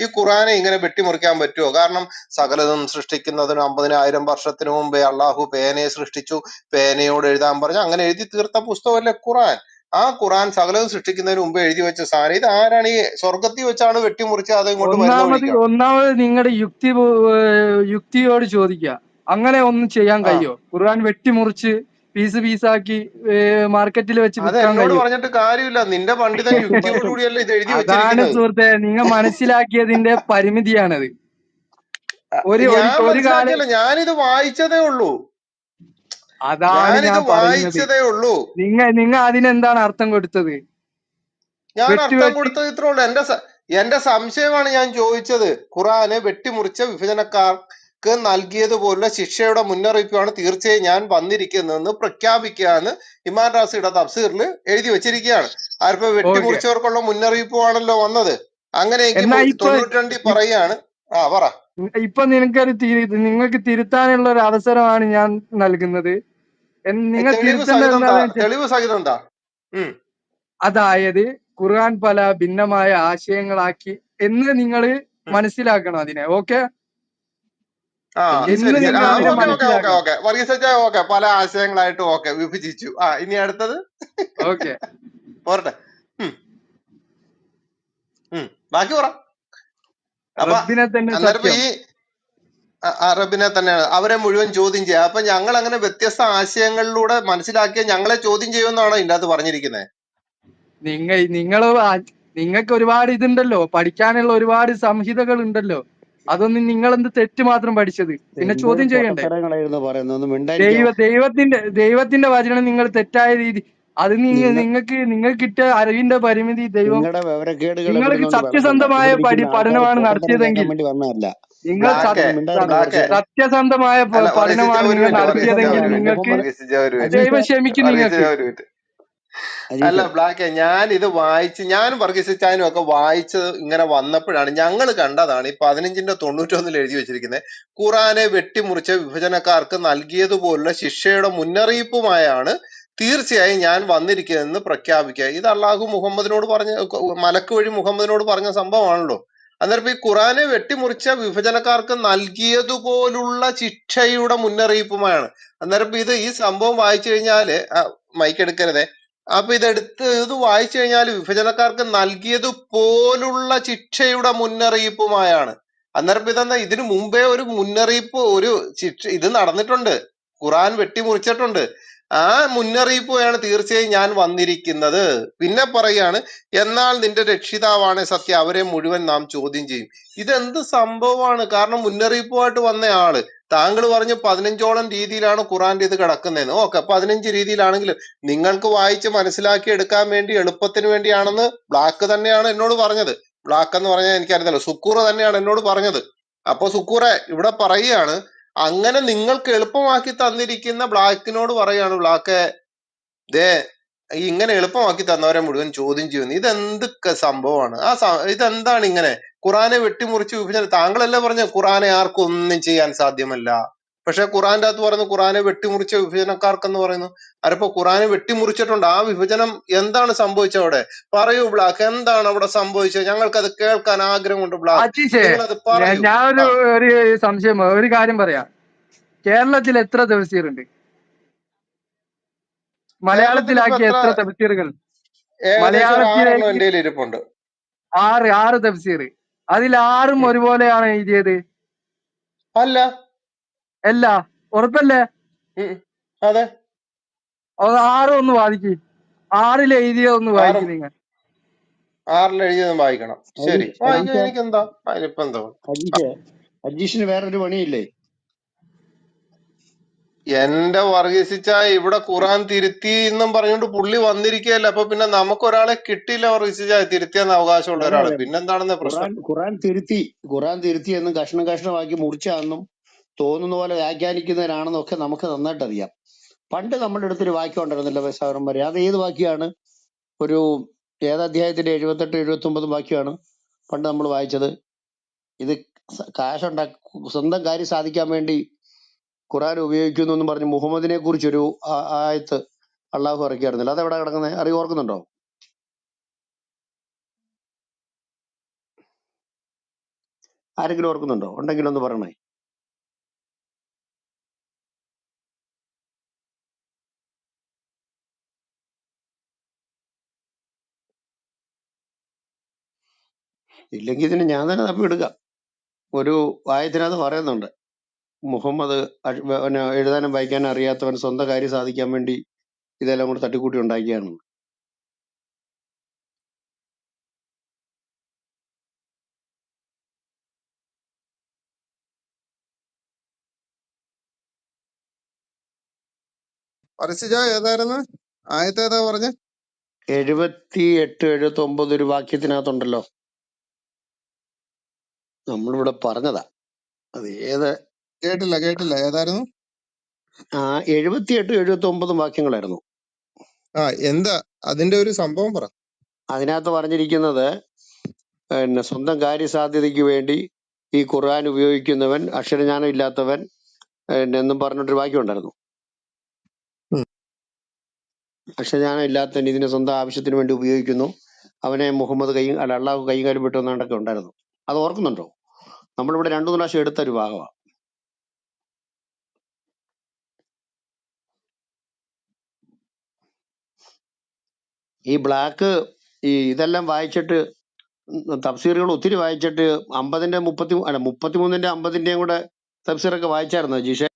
ഈ ഖുറാനെ ഇങ്ങനെ വെട്ടിമുറിക്കാൻ പറ്റുമോ? കാരണം സകലതും സൃഷ്ടിക്കുന്നതിന് 50,000 വർഷത്തിന് മുമ്പേ അള്ളാഹു പേനയെ സൃഷ്ടിച്ചു, പേനയോട് എഴുതാൻ പറഞ്ഞു, അങ്ങനെ എഴുതി തീർത്ത പുസ്തകമല്ലേ ഖുറാൻ. ആ ഖുറാൻ സകലതും സൃഷ്ടിക്കുന്നതിന് മുമ്പ് എഴുതി വെച്ച സാധനം ഇത് ആരാണ് ഈ സ്വർഗത്തിൽ വെച്ചാണ് വെട്ടിമുറിച്ച് അത് ഇങ്ങോട്ട് ഒന്നാമത് നിങ്ങളുടെ യുക്തിയോട് ചോദിക്കുക. അങ്ങനെ ഒന്നും ചെയ്യാൻ കഴിയോ? ഖുർആൻ വെട്ടിമുറിച്ച് പീസാക്കി മാർക്കറ്റിൽ വെച്ച് വിൽക്കാൻ കഴിയും? പറഞ്ഞിട്ട് കാര്യമില്ല. നിന്റെ പണ്ഡിതൻ യുക്തിയോടുകൂടിയല്ലേ ഇത് എഴുതി അതാണ് വെച്ചിരിക്കുന്നത്. സുഹൃത്തെ, നിങ്ങൾ മനസ്സിലാക്കിയതിന്റെ പരിമിതിയാണത്. ഞാനിത് വായിച്ചതേ ഉള്ളൂ. അതാണ് ഞാൻ വായിച്ചതേ ഉള്ളൂ. നിങ്ങൾ അതിനെന്താണ് അർത്ഥം കൊടുത്തത്? ഞാൻ അർത്ഥം കൊടുത്തത് ഇത്രേ ഉള്ളൂ. എന്റെ സംശയമാണ് ഞാൻ ചോദിച്ചത്. ഖുറാനെ വെട്ടിമുറിച്ച വിഭജനക്കാർക്ക് നൽകിയതുപോലുള്ള ശിക്ഷയുടെ മുന്നറിയിപ്പാണ് തീർച്ചയായും ഞാൻ വന്നിരിക്കുന്നതെന്ന് പ്രഖ്യാപിക്കുകയെന്ന് ഇമാം റാസിയുടെ തഫ്സീറിൽ എഴുതി വെച്ചിരിക്കുകയാണ്. ആർപ്പോ വെട്ടിമുറിച്ചവർക്കുള്ള മുന്നറിയിപ്പുമാണല്ലോ വന്നത്. അങ്ങനെയെങ്കിൽ 92 പറയാണ്. പറ. ഇപ്പൊ നിങ്ങൾക്ക് തിരുത്താനുള്ള ഒരു അവസരമാണ് ഞാൻ നൽകുന്നത്. തെളിവ് സഹിതം എന്താ? അതായത് ഖുർആൻ പല ഭിന്നമായ ആശയങ്ങളാക്കി എന്ന് നിങ്ങൾ മനസ്സിലാക്കണം അതിനെ. ഓക്കെ, പല ആശയങ്ങളായിട്ട് വിഭജിച്ചു. ഇനി അടുത്തത് പോരട്ടെ, ബാക്കി പറ. അപ്പൊ ഈ അറബിനെ തന്നെയാണ് അവരെ മുഴുവൻ ചോദ്യം ചെയ്യുക. അപ്പൊ ഞങ്ങൾ അങ്ങനെ വ്യത്യസ്ത ആശയങ്ങളിലൂടെ മനസ്സിലാക്കിയ ഞങ്ങളെ ചോദ്യം ചെയ്യുമെന്നാണോ ഇതിന്റെ അകത്ത് പറഞ്ഞിരിക്കുന്നത്? നിങ്ങൾക്ക് ഒരുപാട് ഇതുണ്ടല്ലോ, പഠിക്കാനുള്ള ഒരുപാട് സംഹിതകൾ ഉണ്ടല്ലോ. അതൊന്നും നിങ്ങൾ എന്ത് തെറ്റ് മാത്രം പഠിച്ചത്? പിന്നെ എന്തൊരു ചോദ്യം ചെയ്യണ്ടേ? പൊട്ടത്തരങ്ങളായിരുന്നു പറയുന്നത്, ഒന്ന് മിണ്ടായിരിക്കാവോ? ദൈവത്തിന്റെ വചനം നിങ്ങൾ തെറ്റായ രീതി, അത് നിങ്ങൾക്ക് കിട്ടിയ അറിവിന്റെ പരിമിതി. ദൈവം നിങ്ങളുടെ വിവരക്കേടുകൾ നിങ്ങൾക്ക് എവിടുന്നുണ്ട് വിളമ്പുണ്ട്. സത്യസന്ധമായ ഇവിടെ ഇരിക്കുന്ന ആൾക്കാർ പഠനമാണ് പൊട്ടത്തരം കേൾക്കാൻ നടത്തിയതെങ്കിൽ, വേണ്ടി വന്നതല്ല. നിങ്ങൾ ബ്ലാക്ക് മിണ്ടായിരുന്നു കുറച്ചു നേരം. സത്യസന്ധമായ അല്ല വർഗീസിച്ച പഠനമാണ് ഒരു നിങ്ങൾ മിനിറ്റ്, വർഗീസിച്ച നടത്തിയതെങ്കിൽ ഒരു മിനിറ്റ്, നിങ്ങൾക്ക് വർഗീസിച്ച ഒരു മിനിറ്റ്, അജീഷ് ദൈവം ക്ഷമിക്കും വർഗീസിച്ച നിങ്ങൾക്ക്. ഒരു മിനിറ്റ്. അല്ല അജീഷ് ബ്ലാക്ക്, ഞാൻ ഇത് വായിച്ച്, ഞാനും വർഗീസിച്ചാനും ഒക്കെ വായിച്ച് ഇങ്ങനെ വന്നപ്പോഴാണ് ഞങ്ങൾ കണ്ടതാണ് ഈ 15:91 എഴുതി വെച്ചിരിക്കുന്നത്, ഖുറാനെ വെട്ടിമുറിച്ച വിഭജനക്കാർക്ക് നൽകിയതുപോലുള്ള ശിക്ഷയുടെ മുന്നറിയിപ്പുമായാണ് തീർച്ചയായും ഞാൻ വന്നിരിക്കുന്നതെന്ന് പ്രഖ്യാപിക്കുക. ഇത് അള്ളാഹു മുഹമ്മദിനോട് പറഞ്ഞ, മലക്ക് വഴി മുഹമ്മദിനോട് പറഞ്ഞ സംഭവമാണല്ലോ. അന്നേരം ഈ ഖുറാനെ വെട്ടിമുറിച്ച വിഭജനക്കാർക്ക് നൽകിയതുപോലുള്ള ശിക്ഷയുടെ മുന്നറിയിപ്പുമായാണ്. അന്നേരം ഈ സംഭവം വായിച്ചു കഴിഞ്ഞാല്, മൈക്ക് എടുക്കരുതേ, അപ്പൊ ഇത് വായിച്ചു കഴിഞ്ഞാൽ വിഭജനക്കാർക്ക് നൽകിയത് പോലുള്ള ശിക്ഷയുടെ മുന്നറിയിപ്പുമായാണ്. അന്നേരം ഇതെന്താ, ഇതിനു മുമ്പേ ഒരു മുന്നറിയിപ്പ്, ഒരു ശിക്ഷ ഇത് നടന്നിട്ടുണ്ട്, ഖുറാൻ വെട്ടിമുറിച്ചിട്ടുണ്ട്. ആ മുന്നറിയിപ്പാണ് തീർച്ചയായും ഞാൻ വന്നിരിക്കുന്നത്. പിന്നെ പറയാണ്, എന്നാൽ നിന്റെ രക്ഷിതാവാണ് സത്യം, അവരെ മുഴുവൻ നാം ചോദ്യം ചെയ്യും. ഇതെന്ത് സംഭവമാണ്? കാരണം മുന്നറിയിപ്പുമായിട്ട് വന്ന ആള്, താങ്കൾ പറഞ്ഞു 15ഓളം രീതിയിലാണ് ഖുറാന്റെ ഇത് കിടക്കുന്നതെന്ന്. ഓക്കെ, 15 രീതിയിലാണെങ്കിൽ നിങ്ങൾക്ക് വായിച്ച് മനസ്സിലാക്കി എടുക്കാൻ വേണ്ടി, എളുപ്പത്തിന് വേണ്ടിയാണെന്ന് ബ്ലാക്ക് തന്നെയാണ് എന്നോട് പറഞ്ഞത്. ബ്ലാക്ക് എന്ന് പറഞ്ഞാൽ എനിക്കറിയത്തില്ല, സുക്കൂർ തന്നെയാണ് എന്നോട് പറഞ്ഞത്. അപ്പൊ സുക്കൂറെ ഇവിടെ പറയുകയാണ്, അങ്ങനെ നിങ്ങൾക്ക് എളുപ്പമാക്കി തന്നിരിക്കുന്ന ബ്ലാക്കിനോട് പറയാണ്, ബ്ലാക്ക് ദേ ഇങ്ങനെ എളുപ്പമാക്കി തന്നവരെ മുഴുവൻ ചോദ്യം ചെയ്യുന്നു. ഇതെന്തൊക്കെ സംഭവമാണ്? ഇതെന്താണ് ഇങ്ങനെ ഖുറാനെ വെട്ടിമുറിച്ച് വിഭജനം? താങ്കളല്ലേ പറഞ്ഞ ഖുറാനെ ആർക്കും ഒന്നും ചെയ്യാൻ സാധ്യമല്ല, പക്ഷെ ഖുറാന്റെ അകത്ത് പറയുന്നു ഖുറാനെ വെട്ടിമുറിച്ച വിഭജനക്കാർക്കെന്ന് പറയുന്നു. അതിപ്പോ ഖുറാനെ വെട്ടിമുറിച്ചിട്ടുണ്ട്, ആ വിഭജനം എന്താണ് സംഭവിച്ചത് അവിടെ? പറയൂ ബ്ലാക്ക്, എന്താണ് അവിടെ സംഭവിച്ചത്? ഞങ്ങൾക്കത് കേൾക്കാൻ ആഗ്രഹമുണ്ട് ബ്ലാക്ക്, അജീഷേ, നിങ്ങളത് പറയൂ. ഒരു സംശയം, ഒരു കാര്യം പറയാം. കേരളത്തിൽ എത്ര തഫ്സീറുണ്ട്? കേരളത്തിൽ ഇപ്പൊ മലയാളത്തിലാക്കിയ എത്ര? എത്ര തഫ്സീറുകൾ? ഏകദേശം ഒരു 6 എണ്ണം മലയാളത്തിലേക്ക് എന്റെ ഇരിപ്പുണ്ട്. ആറ് തഫ്സീർ. അതിൽ 6ഉം ഒരുപോലെയാണ് എഴുതിയത്? അല്ല. അല്ല, ഉറപ്പല്ലേ? അതെ. അത് 6 ഒന്ന് വാദിക്ക്. 6ൽ എഴുതിയ ഒന്ന് വായിക്കും നിങ്ങൾ. 6ൽ എഴുതിയതും വായിക്കണം. ശരി, വായിക്കാം, എനിക്കെന്താ അതിനിപ്പോ എന്താ? അജീഷിന് വേറൊരു പണിയില്ലേ? എന്റെ വർഗീസിച്ച ഇവിടെ ഖുറാൻ തിരുത്തി എന്നും പറഞ്ഞുകൊണ്ട് പുള്ളി വന്നിരിക്കുകയല്ല. അപ്പൊ പിന്നെ നമുക്ക് ഒരാളെ കിട്ടിയില്ല വർഗീസിച്ച, തിരുത്തിയെന്ന് അവകാശമുള്ള ഒരാള്. പിന്നെന്താണെന്ന് പ്രശ്നം? ഖുറാൻ തിരുത്തി എന്നും കഷ്ണം കഷ്ണമാക്കി മുറിച്ചാന്നും തോന്നുന്ന പോലെ വ്യാഖ്യാനിക്കുന്നവരാണെന്നും ഒക്കെ നമുക്ക് നന്നായിട്ട് അറിയാം. പണ്ട് നമ്മുടെ അടുത്തൊരു വാക്യം ഉണ്ടായിരുന്നല്ലോ സഹോദരന്മാരെ, അത് ഏത് വാക്യാണ്? ഒരു ഏതധ്യായത്തിന്റെ 78, 79 വാക്യമാണ് പണ്ട് നമ്മൾ വായിച്ചത്. ഇത് സ്വന്തം കാര്യം സാധിക്കാൻ വേണ്ടി ഖുറാൻ ഉപയോഗിക്കുന്നു എന്നും പറഞ്ഞ് മുഹമ്മദിനെ കുറിച്ചൊരു ആയത്ത് അള്ളാഹു ഇറക്കിയായിരുന്നില്ല. അതെവിടെ കിടക്കുന്നത്? അറിവ് ഓർക്കുന്നുണ്ടോ? ആരെങ്കിലും ഓർക്കുന്നുണ്ടോ? ഉണ്ടെങ്കിൽ ഒന്ന് പറയണേ. ഇല്ലെങ്കിൽ ഇതിന് ഞാൻ തന്നെ തപ്പി എടുക്കാം. ഒരു ആയത്തിനകത്ത് പറയുന്നുണ്ട്, മുഹമ്മദ് എഴുതാനും വായിക്കാനും അറിയാത്തവൻ സ്വന്തം കാര്യം സാധിക്കാൻ വേണ്ടി ഇതെല്ലാം കൂടെ തട്ടിക്കൂട്ടി ഉണ്ടാക്കിയാണ്. ഏതായിരുന്നു ആയത്ത്? ഏതാ പറഞ്ഞ? 78, 79 ഒരു വാക്യത്തിനകത്തുണ്ടല്ലോ, നമ്മളിവിടെ പറഞ്ഞതാ. അത് ഏത്? കേട്ടില്ല, ഏതായിരുന്നു? 78, 79 വാക്യങ്ങളായിരുന്നു. എന്താ അതിന്റെ ഒരു സംഭവം പറ. അതിനകത്ത് പറഞ്ഞിരിക്കുന്നത്, സ്വന്തം കാര്യസാധ്യതയ്ക്ക് വേണ്ടി ഈ ഖുർആൻ ഉപയോഗിക്കുന്നവൻ അക്ഷരജ്ഞാനം ഇല്ലാത്തവൻ എന്നും പറഞ്ഞിട്ടൊരു വാക്യം ഉണ്ടായിരുന്നു. അക്ഷരജ്ഞാനം ഇല്ലാത്തവൻ ഇതിനെ സ്വന്തം ആവശ്യത്തിന് വേണ്ടി ഉപയോഗിക്കുന്നു, അവനെ മുഹമ്മദ് അള്ളാഹു കൈകാര്യം വിട്ടു എന്നാണ്ടൊക്കെ ഉണ്ടായിരുന്നു. അത് ഓർക്കുന്നുണ്ടോ? നമ്മളിവിടെ 2-3 പ്രാവശ്യം എടുത്ത ഒരു ഭാഗമാണ്. ഈ ബ്ലാക്ക് ഇതെല്ലാം വായിച്ചിട്ട്, തഫ്സീറുകൾ ഒത്തിരി വായിച്ചിട്ട് 50-ന്റെ 33-ന്റെ 50-ന്റെയും കൂടെ തഫ്സീറൊക്കെ വായിച്ചായിരുന്നു ജിഷെ?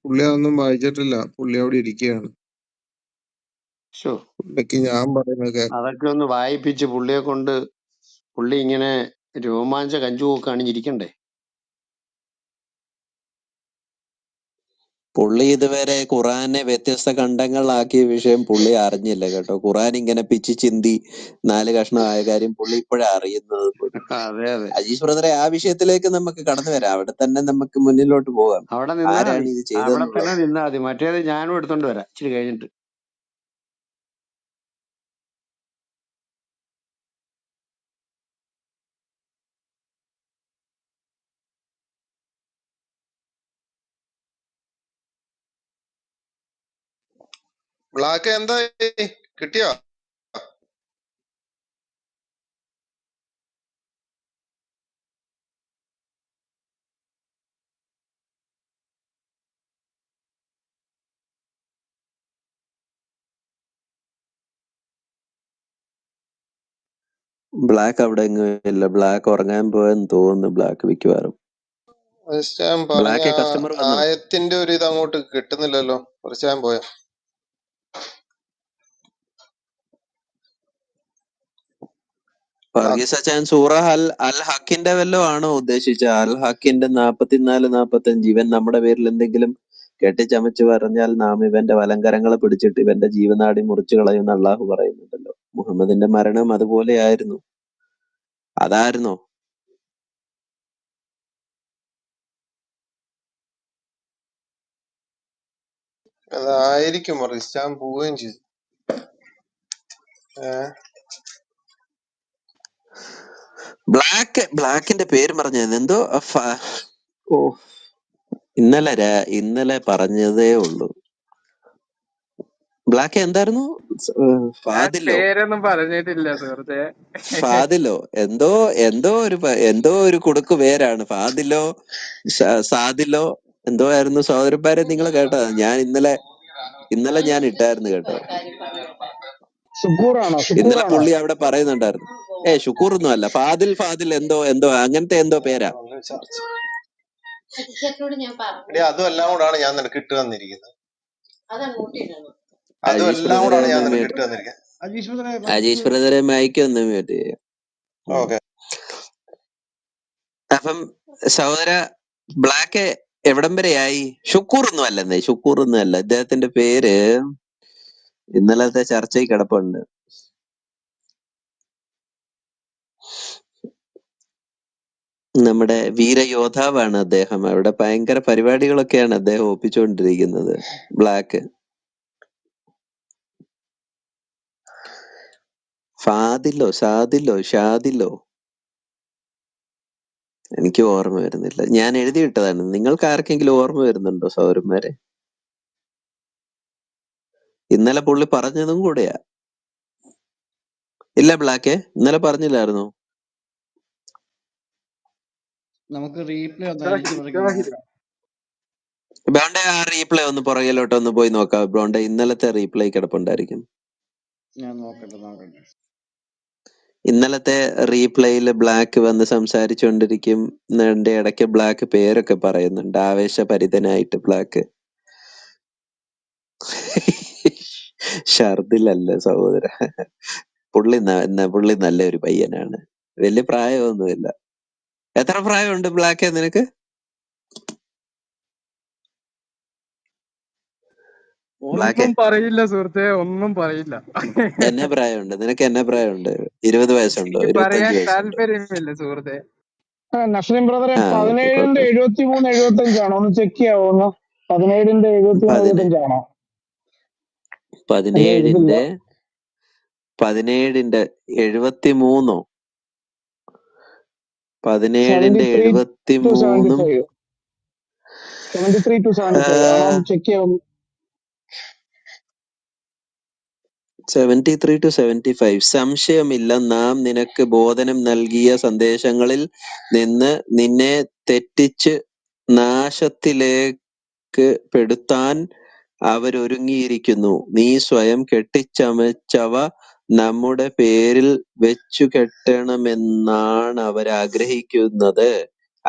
പുള്ളി അതൊന്നും വായിച്ചിട്ടില്ല, പുള്ളി അവിടെ ഇരിക്കുകയാണ്. ശോ, പുള്ളിക്ക് ഞാൻ പറയുന്നത് കേൾക്കാം. അതൊക്കെ ഒന്ന് വായിപ്പിച്ച് പുള്ളിയെ കൊണ്ട് പുള്ളി ഇങ്ങനെ രോമാഞ്ച കഞ്ചുമൊക്കെ അണിഞ്ഞിരിക്കണ്ടേ? പുള്ളി ഇതുവരെ ഖുറാനെ വ്യത്യസ്ത ഖണ്ഡങ്ങളിലാക്കിയ വിഷയം പുള്ളി അറിഞ്ഞില്ല കേട്ടോ. ഖുറാൻ ഇങ്ങനെ പിച്ചി ചിന്തി 4 കഷ്ണമായ കാര്യം പുള്ളി ഇപ്പോഴാ അറിയുന്നത് പോലും. അതെ അതെ, അജീഷ് ബ്രദറെ, ആ വിഷയത്തിലേക്ക് നമുക്ക് കടന്നു വരാം. അവിടെ തന്നെ നമുക്ക് മുന്നിലോട്ട് പോകാം. അവിടെ നിന്നാ ആരാണ് മതി, ഇത് അവിടെ ചെയ്തതെന്നുള്ളത്. തന്നെ നിന്നാ മതി. മറ്റേത് ഞാനും എടുത്തോണ്ട് വരാം ഇച്ചിരി കഴിഞ്ഞിട്ട്. ബ്ലാക്ക് എന്തായി, കിട്ടിയോ? ബ്ലാക്ക് അവിടെ എങ്ങും ഇല്ല. ബ്ലാക്ക് ഉറങ്ങാൻ പോയെന്ന് തോന്നുന്നു. ബ്ലാക്ക് മിക്കവാറും. ഞാൻ പറഞ്ഞ ബ്ലാക്ക് കസ്റ്റമർ വന്നോ? ആയത്തിന്റെ ഒരു ഇത് അങ്ങോട്ട് കിട്ടുന്നില്ലല്ലോ. കുറച്ചാൻ പോയോ? വർഗീസ് അച്ചാൻ സൂറ അൽ ഹക്കിന്റെ വല്ലോ ആണോ ഉദ്ദേശിച്ച? അൽ ഹക്കിന്റെ 44-45 ഇവൻ നമ്മുടെ പേരിൽ എന്തെങ്കിലും കെട്ടിച്ചമച്ച് പറഞ്ഞാൽ നാം ഇവന്റെ വലങ്കരങ്ങളെ പിടിച്ചിട്ട് ഇവന്റെ ജീവനാടി മുറിച്ചു കളയുന്ന അള്ളാഹു പറയുന്നുണ്ടല്ലോ. മുഹമ്മദിന്റെ മരണം അതുപോലെയായിരുന്നു. അതായിരുന്നോ? അതായിരിക്കും റിസ്റ്റാൻ പോവുകയും ചെയ്തു. ബ്ലാക്കിന്റെ പേര് പറഞ്ഞത് എന്തോ ഓ ഇന്നലെ പറഞ്ഞതേ ഉള്ളൂ. ബ്ലാക്ക് എന്തായിരുന്നു? ഞാൻ ഫാദിലോ പേരൊന്നും പറഞ്ഞിട്ടില്ല സുഹൃത്തെ. ഫാദിലോ എന്തോ ഒരു കുടുക്ക് പേരാണ്. ഫാദിലോ സാദിലോ എന്തോ ആയിരുന്നു. സഹോദരന്മാരെ, നിങ്ങൾ കേട്ടതാ? ഞാൻ ഇന്നലെ ഞാൻ ഇട്ടായിരുന്നു കേട്ടോ. ഷുക്കൂറാണോ? ഇന്നലെ ഷുക്കൂറാണോ? പുള്ളി അവിടെ പറയുന്നുണ്ടായിരുന്നു. ഷുക്കൂർ ഒന്നും അല്ല, ഫാദിൽ എന്തോ അങ്ങനത്തെ എന്തോ പേരാ. അതും എല്ലാം കൂടാണ് ഞാൻ നിനക്ക് ഇട്ട് തന്നിരിക്കുന്നത്. അതും അജീഷ് എല്ലാം ബ്രദറെ കൂടാണ് ഞാൻ ഒന്ന് നിനക്ക് മ്യൂട്ട്, ഇട്ട് തന്നിരിക്കുന്നത്. അജീഷ് ബ്രദറെ മൈക്ക് ഒന്ന് മ്യൂട്ട് ചെയ്യാം. ഓക്കെ. അപ്പം സഹോദര ബ്ലാക്ക് എവിടം വരെയായി? ഷുക്കൂർ ഒന്നും അല്ല. ഇദ്ദേഹത്തിന്റെ പേര് ഇന്നലത്തെ ചർച്ചയിൽ കിടപ്പുണ്ട്. നമ്മുടെ വീരയോദ്ധാവാണ് അദ്ദേഹം. അവിടെ ഭയങ്കര പരിപാടികളൊക്കെയാണ് അദ്ദേഹം ഒപ്പിച്ചുകൊണ്ടിരിക്കുന്നത്. ബ്ലാക്ക് ഷാദിലോ എനിക്ക് ഓർമ്മ വരുന്നില്ല. ഞാൻ എഴുതിയിട്ടതാണ്. നിങ്ങൾക്ക് ആർക്കെങ്കിലും ഓർമ്മ വരുന്നുണ്ടോ സൗരന്മാരെ? ഇന്നലെ പുള്ളി പറഞ്ഞതും കൂടെയാ. ഇല്ല ബ്ലാക്ക്, ഇന്നലെ പറഞ്ഞില്ലായിരുന്നോ? നമുക്ക് റീപ്ലേ ഒന്ന് അയച്ചു പറയും. ബ്രോണ്ടെ ആ റീപ്ലേ ഒന്ന് പുറകിലോട്ട് ഒന്ന് പോയി നോക്കാം. ബ്രോണ്ടെ ഇന്നലത്തെ റീപ്ലേ കിടപ്പുണ്ടായിരിക്കും. ഞാൻ നോക്കട്ടെ. ഇന്നലത്തെ റീപ്ലേയിൽ ബ്ലാക്ക് വന്ന് സംസാരിച്ചുകൊണ്ടിരിക്കും. ഇടയ്ക്ക് ബ്ലാക്ക് പേരൊക്കെ പറയുന്നുണ്ട് ആവേശഭരിതനായിട്ട്. ബ്ലാക്ക് ഷർദിലല്ല സഹോദര. പുള്ളി നല്ലൊരു പയ്യനാണ്. വലിയ പ്രായമൊന്നുമില്ല. എത്ര പ്രായമുണ്ട് ബ്ലാക്ക് നിനക്ക്? ബ്ലാക്ക് ഒന്നും പറയില്ല സുഹൃത്തെ, ഒന്നും പറയില്ല. എന്നാ പ്രായമുണ്ട് നിനക്ക്? എന്നാ പ്രായമുണ്ട്? 20 വയസ്സുണ്ടോ? എനിക്ക് 25 പറയാൻ വയസ്സുണ്ടോ? താല്പര്യമില്ല സുഹൃത്തെ. നസ്രീം ബ്രദറെ, ഓക്കെ, 17ന്റെ കുഴപ്പമില്ല. 73 75 ആണോ? ഒന്ന് ചെക്ക് ചെയ്യാവോ? 17ന്റെ 73 75 ആണോ? എന്റെ ഇതില്ല. 17ന്റെ 73 17ന്റെ 73 to 73 75. 73 to 75 ആണോ? ഒന്ന് ചെക്ക് ചെയ്യാവോ? 73 to 75. സംശയമില്ല, നാം നിനക്ക് ബോധനം നൽകിയ സന്ദേശങ്ങളിൽ നിന്ന് നിന്നെ തെറ്റിച്ച് നാശത്തിലേക്ക് പെടുത്താൻ അവരൊരുങ്ങിയിരിക്കുന്നു. നീ സ്വയം കെട്ടിച്ചമച്ചവ നമ്മുടെ പേരിൽ വെച്ചു കെട്ടണമെന്നാണ് അവരാഗ്രഹിക്കുന്നത്.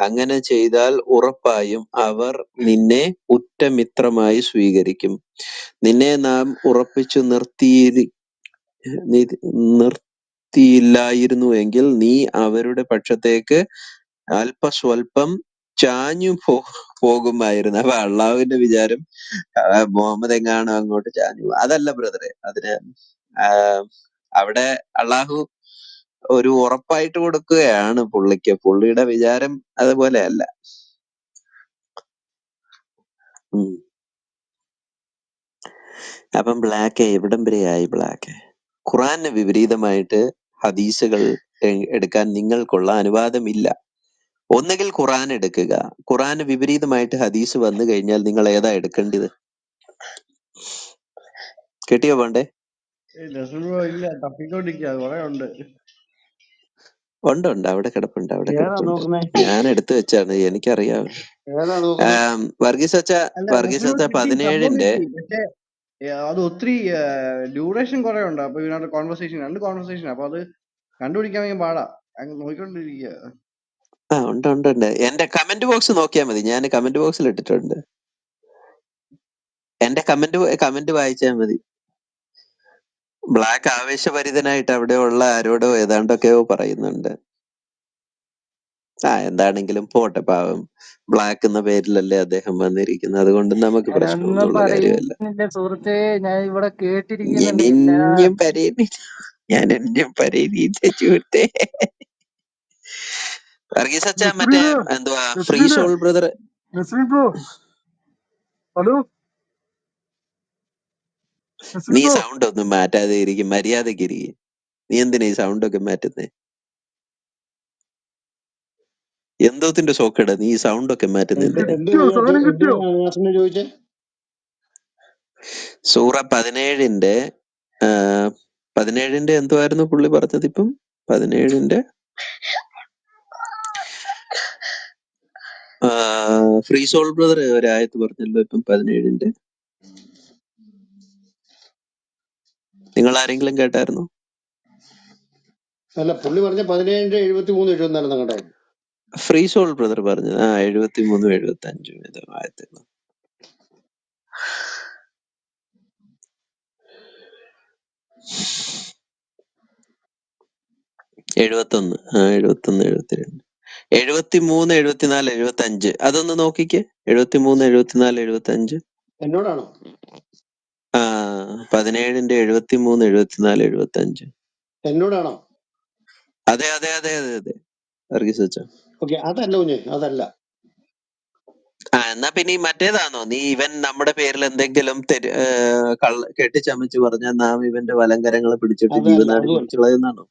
അങ്ങനെ ചെയ്താൽ ഉറപ്പായും അവർ നിന്നെ ഉറ്റമിത്രമായി സ്വീകരിക്കും. നിന്നെ നാം ഉറപ്പിച്ചു നിർത്തിയില്ലായിരുന്നുവെങ്കിൽ നീ അവരുടെ പക്ഷത്തേക്ക് അല്പസ്വല്പം ചാഞ്ഞു പോകുമായിരുന്നു. അപ്പൊ അള്ളാഹുവിന്റെ വിചാരം മുഹമ്മദ് എങ്ങാണോ അങ്ങോട്ട് ചാഞ്ഞു. അതല്ല ബ്രദറെ, അതിന് അവിടെ അള്ളാഹു ഒരു ഉറപ്പായിട്ട് കൊടുക്കുകയാണ് പുള്ളിക്ക്. പുള്ളിയുടെ വിചാരം അതുപോലെ അല്ല. അപ്പം ബ്ലാക്ക് എവിടം വരെയായി ബ്ലാക്ക്? ഖുറാന് വിപരീതമായിട്ട് ഹദീസുകൾ എടുക്കാൻ നിങ്ങൾക്കുള്ള അനുവാദമില്ല. ഒന്നുകിൽ ഖുറാൻ എടുക്കുക. ഖുറാന് വിപരീതമായിട്ട് ഹദീസ് വന്നു കഴിഞ്ഞാൽ നിങ്ങൾ ഏതാ എടുക്കേണ്ടത്? കിട്ടിയോ വേണ്ടേ? ഇല്ല, തപ്പിക്കൊണ്ടിരിക്കുക, കുറെ ഉണ്ട്. ഉണ്ട്, അവിടെ കിടപ്പുണ്ട്, അവിടെ ഏതാ കിടപ്പുണ്ട്. നോക്കുന്നേ? ഞാൻ എടുത്തു വെച്ചാണ്, എനിക്കറിയാം. ഏതാ നോക്കുന്നേ? വർഗീസ് അച്ഛ അല്ല, 17-ന്റെ പക്ഷേ അത് ഒത്തിരി ഡ്യൂറേഷൻ കുറെ ഉണ്ട്. അപ്പൊ ഇതിനകത്ത് കോൺവെർസേഷൻ, 2 കോൺവെർസേഷൻ, അപ്പൊ അത് കണ്ടുപിടിക്കാൻ ഭയങ്കര പാടാ. നോക്കിക്കൊണ്ടിരിക്കുക. ഉണ്ട്. എന്റെ കമന്റ് ബോക്സ് നോക്കിയാൽ മതി. ഞാൻ കമന്റ് ബോക്സിൽ ഇട്ടിട്ടുണ്ട്. എന്റെ കമന്റ് വായിച്ചാൽ മതി. ബ്ലാക്ക് ആവേശഭരിതനായിട്ട് അവിടെയുള്ള ആരോടോ ഏതാണ്ടൊക്കെയോ പറയുന്നുണ്ട്. എന്താണെങ്കിലും പോട്ടെ, പാവം. ബ്ലാക്ക് എന്ന പേരിലല്ലേ അദ്ദേഹം വന്നിരിക്കുന്നത്. അതുകൊണ്ട് നമുക്ക് ഞാനൊന്നും പ്രശ്നമൊന്നുള്ള കാര്യമല്ല. പറയുന്നില്ല സുഹൃത്തേ, ഞാൻ ഇവിടെ ഞാൻ കേട്ടിരിക്കുന്നുണ്ട് എന്നും പറയുന്നില്ല ചൂട്ടെ. വർഗീസ് അച്ഛ മറ്റേ എന്തുവാ ഫ്രീ സോൾ ബ്രദർ. ഹലോ നീ സൗണ്ട് ഒന്നും മാറ്റാതെ ഇരിക്കും, മര്യാദക്ക് ഇരിക്കും. നീ എന്തിനാ ഈ സൗണ്ട് ഒക്കെ മാറ്റുന്നേ? എന്തോത്തിന്റെ സോക്കേടാ നീ ഈ സൗണ്ട് ഒക്കെ മാറ്റുന്ന എന്തിനാ? ചോദിച്ചേ സൂറ 17-ന്റെ എന്തുവായിരുന്നു പുള്ളി പറഞ്ഞത്? ഇപ്പം 17-ന്റെ ഫ്രീ സോൾ ബ്രദർ ഒരായത്ത് പറഞ്ഞല്ലോ ഇപ്പം 17-ന്റെ. നിങ്ങൾ ആരെങ്കിലും കേട്ടായിരുന്നോ? അല്ല, പുള്ളി പറഞ്ഞ 17-73-74 കേട്ടോ. ഫ്രീ സോൾ ബ്രദർ പറഞ്ഞത് 73-75 ആയത്ത്. 71, 72, 73, 74, 75. അതൊന്ന് നോക്കിക്കേ. 73, 74, 75. എന്നോടാണോ? 17-ന്റെ 73, 74, 75. എന്നോടാണോ? അതെ വർഗീസ് അച്ഛാ. ഓക്കെ, അതല്ല കുഞ്ഞെ, അതല്ല. എന്നാ പിന്നെ ഈ മറ്റേതാണോ? നീ ഇവൻ നമ്മുടെ പേരിൽ എന്തെങ്കിലും കെട്ടിച്ചമച്ച് പറഞ്ഞാൽ നാം ഇവന്റെ വലങ്കരങ്ങളെ പിടിച്ചിട്ട് അതല്ല, ജീവനാടി അതുമല്ല. പിടിച്ചുകളയെന്നാണോ?